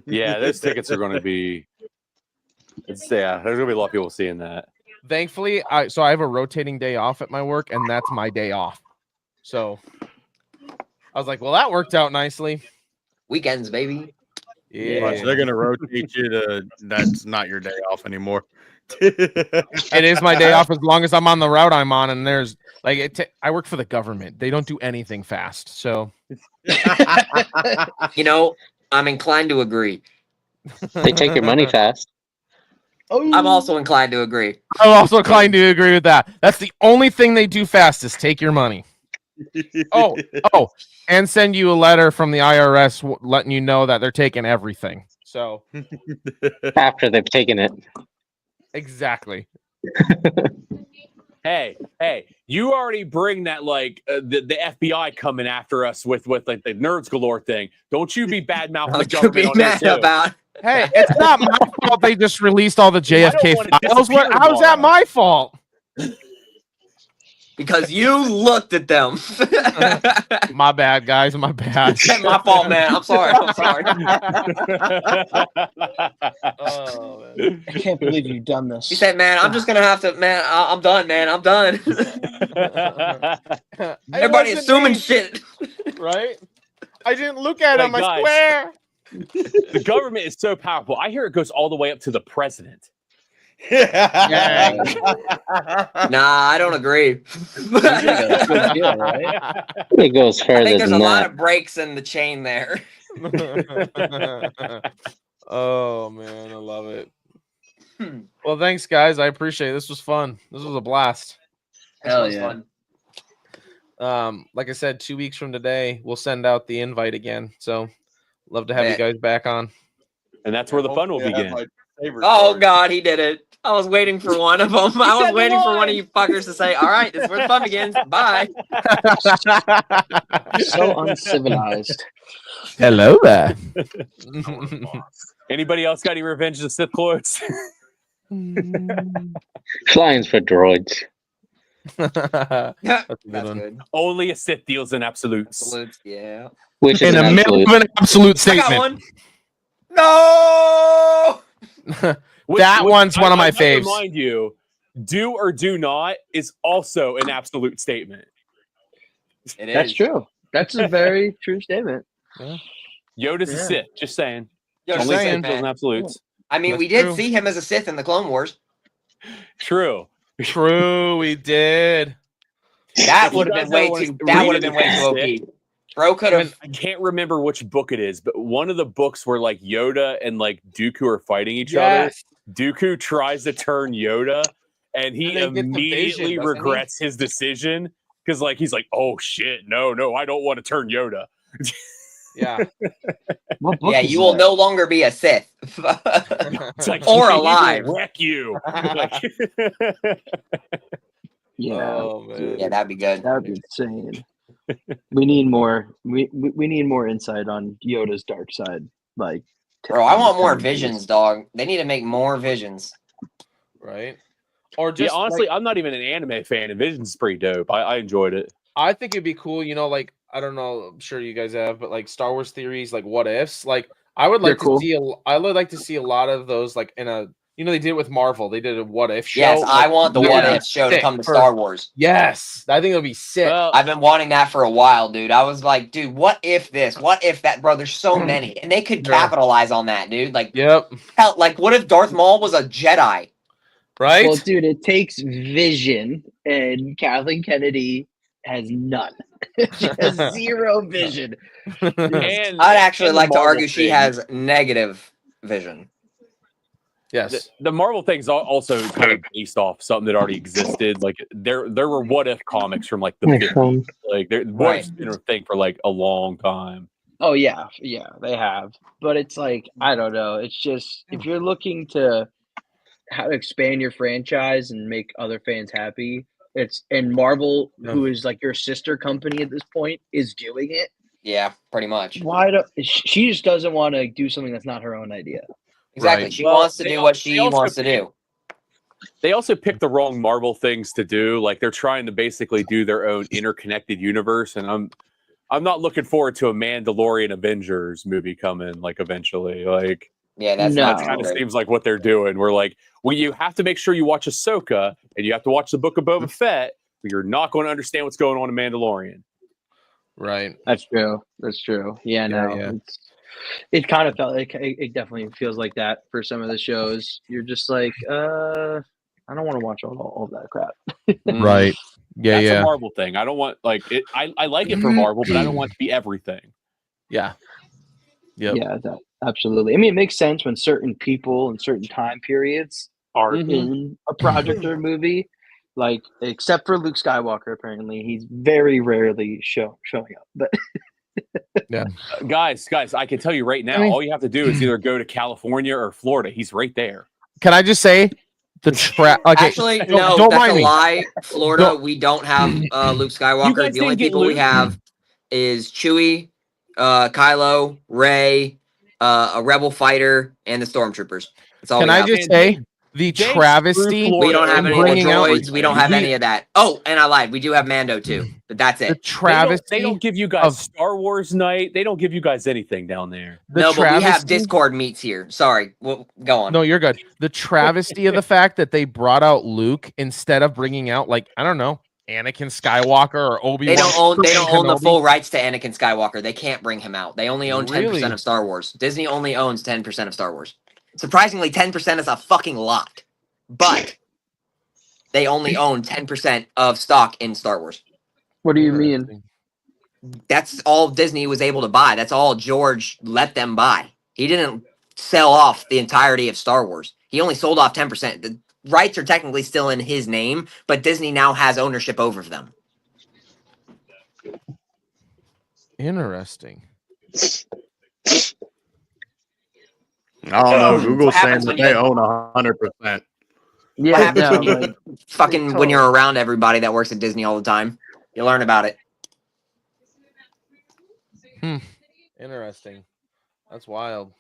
Yeah, those tickets are going to be. There's going to be a lot of people seeing that. Thankfully, I have a rotating day off at my work, and that's my day off. So I was like, well, that worked out nicely. Weekends, baby. Yeah, Watch, they're gonna rotate you to that's not your day off anymore. it is my day off as long as I'm on the route I'm on, and there's like I work for the government. They don't do anything fast, so You know, I'm inclined to agree. They take your money fast. I'm also inclined to agree. I'm also inclined to agree with that. That's the only thing they do fast is take your money. Oh, and send you a letter from the IRS letting you know that they're taking everything. So After they've taken it. exactly. Hey, you already bring that like the FBI coming after us with like the Nerds Galore thing. Don't you be bad mouthing the Don't you be government on there mad too. about. Hey, it's not my fault they just released all the JFK wanna files. disappear How's that tomorrow. my fault? Because you looked at them. My bad, guys. My bad. It's my fault, man. I'm sorry. I'm sorry. Oh, man. I can't believe you've done this. He said, "Man, I'm just gonna have to. Man, I'm done. Man, I'm done." Everybody wasn't assuming me. shit. Right? I didn't look at Hey, him. I guys. swear. The government is so powerful. I hear it goes all the way up to the president. Nah, I don't agree. Good deal, right? It goes I further think there's a than lot that. of breaks in the chain there. Oh man, I love it. Hmm. Well, thanks, guys. I appreciate it. This was fun. This was a blast. Hell This was yeah. fun. Like I said, 2 weeks from today, we'll send out the invite again. So, love to have you Bet. guys back on. And that's where the fun will Hopefully I have begin. my saber Oh sword. God, he did it. I was waiting for one of them. I was waiting for one of you fuckers to say, "All right, this is where the fun begins. Bye." So uncivilized. Hello there. Anybody else got any Revenge of the Sith quotes? Flying's for droids. That's a good That's one. good. Only a Sith deals in absolutes. Absolutes, yeah. Which is In an the middle absolute. of an absolute I got statement. one. No. That one's one of my I might faves. Remind you, do or do not is also an absolute statement. It is. That's true. That's a very true statement. Yoda's a Yeah. Sith. Just saying. Yo, Just Only listen, saying. Sith deals in man. absolutes. I mean, That's we did true. see him as a Sith in the Clone Wars. True. We did. That If you would have guys been way ever wanna too. That read would have been way too it, OP. Bro could have. I can't remember which book it is, but one of the books where like Yoda and like Dooku are fighting each other. Yes. Dooku tries to turn Yoda, and he And they get the immediately vision, doesn't he? regrets his decision because like he's like, "Oh shit, no, I don't want to turn Yoda." Yeah. What book Yeah, is you will that? no longer be a Sith. It's like, Or "He will alive." wreck you. Like, Yeah, Oh man. Yeah, that'd be good. that would be insane. We need more. We need more insight on Yoda's dark side. like. Bro, I want more 10 Visions, dog. They need to make more Visions. Right? Or Yeah, just honestly, like, I'm not even an anime fan, and Vision's pretty dope. I enjoyed it. I think it'd be cool, like I don't know, I'm sure you guys have, but like Star Wars theories, like what ifs. Like I would They're like to cool. see I would like to see a lot of those like in a they did it with Marvel. They did a what if show. Yes, I want the that What would be If show to sick come to for- Star Wars. Yes. I think it would be sick. Well, I've been wanting that for a while, dude. I was like, dude, what if this? What if that? Bro, there's so many. And they could Yeah. capitalize on that, dude. Like, Yep. hell, like, what if Darth Maul was a Jedi? Right? Well, dude, it takes vision, and Kathleen Kennedy has none. She has zero vision. and I'd actually and the like to Marvel argue she thing. has negative vision. Yes. The Marvel thing's also kind of based off something that already existed. Like there were what if comics from like the 50s. Like what if's been a thing for like a long time. Oh yeah, they have. But it's like I don't know. It's just if you're looking to how to expand your franchise and make other fans happy, and Marvel, Yeah. who is like your sister company at this point, is doing it. Yeah, pretty much. Why do she just doesn't want to do something that's not her own idea? Exactly. Right. She Well, wants to they do al- what they she also wants to do. They also picked the wrong Marvel things to do. Like they're trying to basically do their own interconnected universe, and I'm not looking forward to a Mandalorian Avengers movie coming like eventually. Like Yeah, that's No. not that kind of great. seems like what they're doing. We're like, well, you have to make sure you watch Ahsoka and you have to watch the Book of Boba Fett, but you're not going to understand what's going on in Mandalorian. Right. That's true. That's true. Yeah, no. yeah. It kind of felt like it definitely feels like that for some of the shows. You're just like, I don't want to watch all of that crap. Right. Yeah, That's a Marvel thing. I don't want like it. I like it for Marvel, but I don't want it to be everything. Yeah. Yep. Yeah, absolutely. I mean, it makes sense when certain people in certain time periods are Mhm. in a project or movie. Like, except for Luke Skywalker, apparently he's very rarely showing up. But Guys, I can tell you right now, I mean- all you have to do is either go to California or Florida. He's right there. Can I just say the trap? Okay, Actually, don't- no, don't that's mind a me. lie. Florida, Don't- we don't have Luke You Skywalker. guys The only didn't get people we Luke? have is Chewie, Kylo, Rey, a Rebel fighter, and the Stormtroopers. That's all Can we I have. just say the They travesty? screw We don't have in any of the bringing out- droids. We don't have the- any of that. Oh, and I lied. We do have Mando too, but that's The it. travesty. They don't give you guys of- Star Wars night. They don't give you guys anything down there. the No, but we have travesty- Discord meets here. Sorry. Well, go on. No, you're good. The travesty of the fact that they brought out Luke instead of bringing out, like, I don't know, Anakin Skywalker or Obi-Wan. They don't own the Kenobi. full rights to Anakin Skywalker. They can't bring him out. They only own 10% Really? of Star Wars. Disney only owns 10% of Star Wars. Surprisingly, 10% is a fucking lot. But they only own 10% of stock in Star Wars. what do you mean? That's all Disney was able to buy. That's all George let them buy. He didn't sell off the entirety of Star Wars. He only sold off 10%. The rights are technically still in his name, but Disney now has ownership over them. Interesting. I don't know. Google's What saying happens that when they you- own 100%. Yeah, happens no, when you- like, Fucking when you're around everybody that works at Disney all the time, you learn about it. Interesting. That's wild.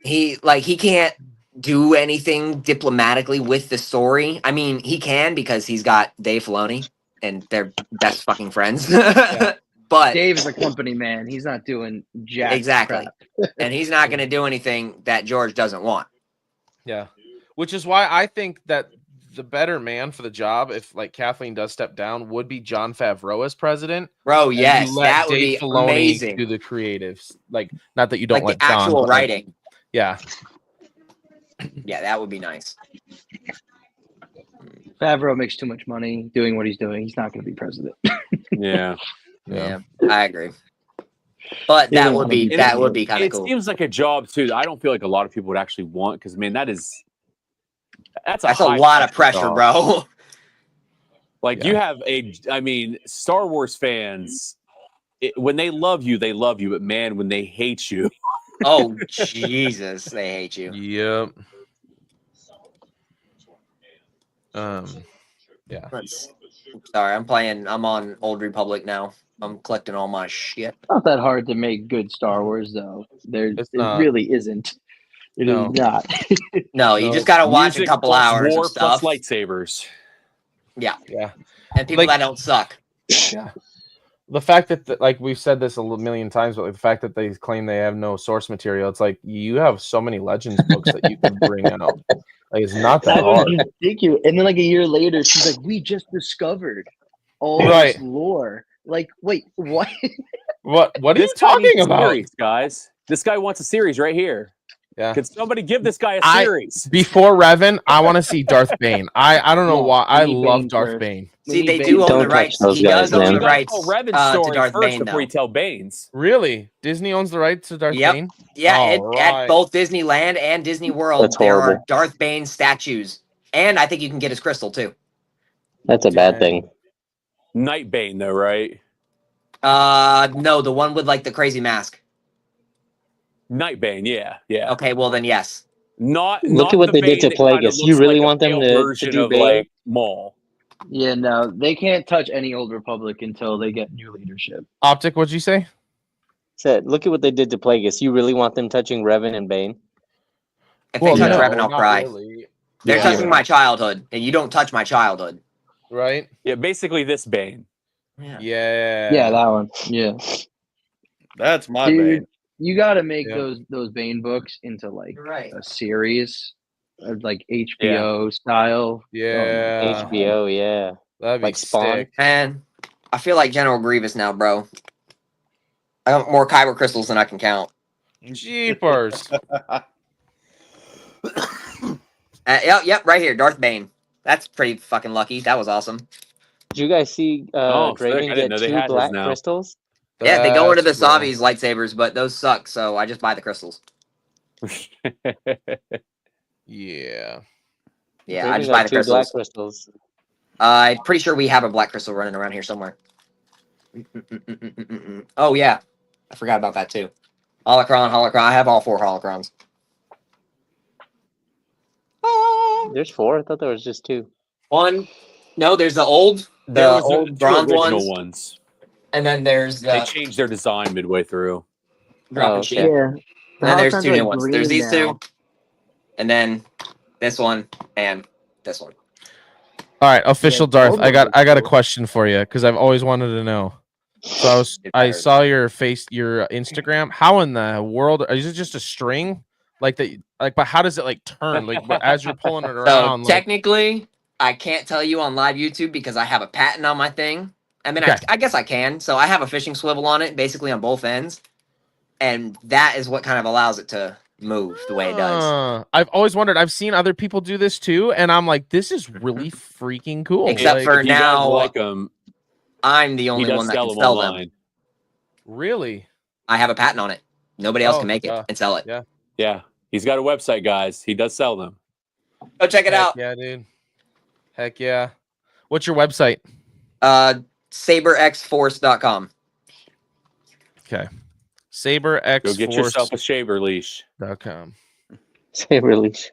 He can't do anything diplomatically with the story. I mean, he can because he's got Dave Filoni and they're best fucking friends. But Dave is a company man. He's not doing jack exactly. crap. And he's not going to do anything that George doesn't want. Yeah. Which is why I think that the better man for the job, if like Kathleen does step down, would be Jon Favreau as president. Bro, and yes, you let that would Dave be Filoni amazing. do the creatives. Like, not that you don't Like let the Jon, actual but, like, writing. yeah. Yeah, that would be nice. Favreau makes too much money doing what he's doing. He's not going to be president. Yeah. Yeah, I agree. But that would be kind of It cool. seems like a job too that I don't feel like a lot of people would actually want because man, that's That's a high lot of pressure, job. bro. Like you have Star Wars fans, when they love you, but man, when they hate you, Oh, Jesus, they hate you. Yep. Yeah. Let's Sorry, I'm on Old Republic now. I'm collecting all my shit. Not that hard to make good Star Wars, though. It's It not. really isn't. It is No. not. No, you No, just gotta watch a Music couple plus hours war of stuff. plus lightsabers. Yeah, Yeah. and people Like- that don't suck. Yeah. The fact that, like we've said this a million times, but like the fact that they claim they have no source material, it's like you have so many Legends books that you can bring out. Like it's not that I was hard. just thinking, and then like a year later, she's like, "We just discovered all Right. this lore." Like, wait, what? What are you This guy talking needs a about? series, guys. This guy wants a series right here. Yeah. Could somebody give this guy a I- series? Before Revan, I want to see Darth Bane. I don't know No, why. I we need love Bane Darth first. Bane. We See, need they Bane. do own Don't the touch rights. those He guys, does own man. the You gotta rights tell Revan's to story Darth first Bane, before though. you tell Bane's. Really? Disney owns the rights to Darth Yep. Bane? Yeah, All at right. both Disneyland and Disney World, That's there are horrible. Darth Bane statues, and I think you can get his crystal too. That's a bad Dang. thing. Night Bane, though, right? No, the one with like the crazy mask. Night Bane, yeah. Okay, well then yes. Not Look not at what the they did Bane to that kinda Plagueis. You looks really like a want them pale to version do of, Bane? like Maul. Yeah, no, they can't touch any Old Republic until they get new leadership. Optic, what'd you say? Said, look at what they did to Plagueis. You really want them touching Revan and Bane? If Well, they touch no, Revan, I'll not cry. really. They're Yeah. touching my childhood, and you don't touch my childhood. Right? Yeah, basically this Bane. Yeah. Yeah, that one. Yeah, That's my dude, bad. you got to make Yeah. those Bane books into like You're right. a series, like HBO style. Yeah. HBO, yeah. That'd be Like Spawn. sick. Man, I feel like General Grievous now, bro. I got more Kyber crystals than I can count. Jeepers. Yep, right here, Darth Bane. That's pretty fucking lucky. That was awesome. Did you guys see Oh, sick. I Draven didn't get know they 2 had his black now. crystals? Yeah, they go into the That's cool. Savi's lightsabers, but those suck, so I just buy the crystals. Yeah. Yeah, Draven I just got buy the 2 black crystals. crystals. I'm pretty sure we have a black crystal running around here somewhere. Oh yeah, I forgot about that too. Holocron. I have all 4 holocrons. There's 4? I thought there was just 2. One, no, there's the old Two bronze original ones, and then there's They the changed their design midway through. dropping Oh, shit. okay. Yeah, And then there's Holocrons 2 are, new like, ones. There's green these now. 2, and then this one and this one. All right, official Yeah, Darth. those I got are a cool. question for you because I've always wanted to know. So I saw your Instagram. How in the world is it just a string like that? Like, but how does it like turn? Like, but as you're pulling it So around, like, technically, I can't tell you on live YouTube because I have a patent on my thing. I mean, Okay. I guess I can. So I have a fishing swivel on it, basically on both ends, and that is what kind of allows it to move the way it does. I've always wondered. I've seen other people do this too, and I'm like, this is really freaking cool. Except Like, for If you guys now, like him, I'm the he only does one that sell can them sell them. online. really, I have a patent on it. Nobody else Oh, can make yeah. it and sell it. Yeah. Yeah, he's got a website, guys. He does sell them. Go check it Heck out. yeah, dude. Heck yeah. What's your website? SaberXForce.com. Okay, Go SaberXForce.com. get yourself a shaver leash. Saber leash.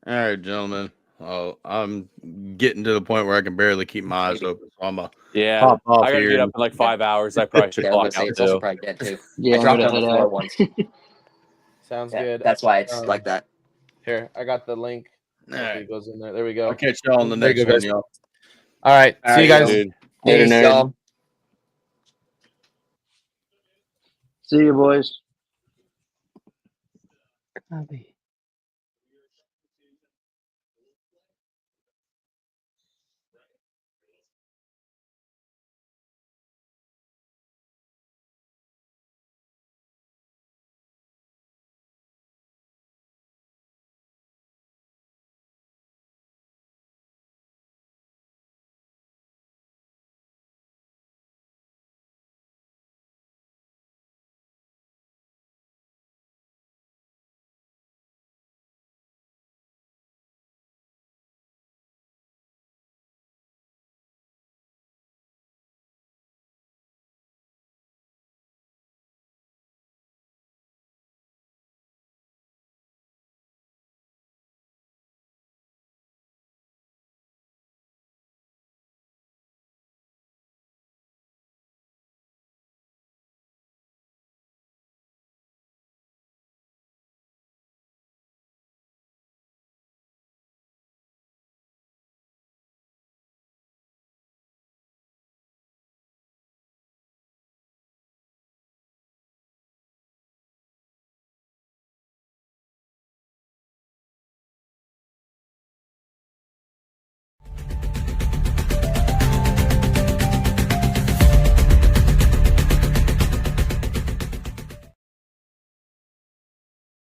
All right, gentlemen. Oh, I'm getting to the point where I can barely keep my eyes open. So I'm a Yeah, pop off I gotta here. get up in like 5 hours. I probably should Yeah, I was clock gonna say out it's also too. probably dead too. Yeah, I I'm dropped gonna it on the head floor out. once. Sounds Yeah, good. that's why it's Um, like that. Here, I got the link. All Hopefully right. it goes in there. There we go. I'll catch y'all on the There you next go, one, guys. y'all. All right. All See you right, guys. Dude. Later, Peace, nerd. y'all. See you, boys. Copy.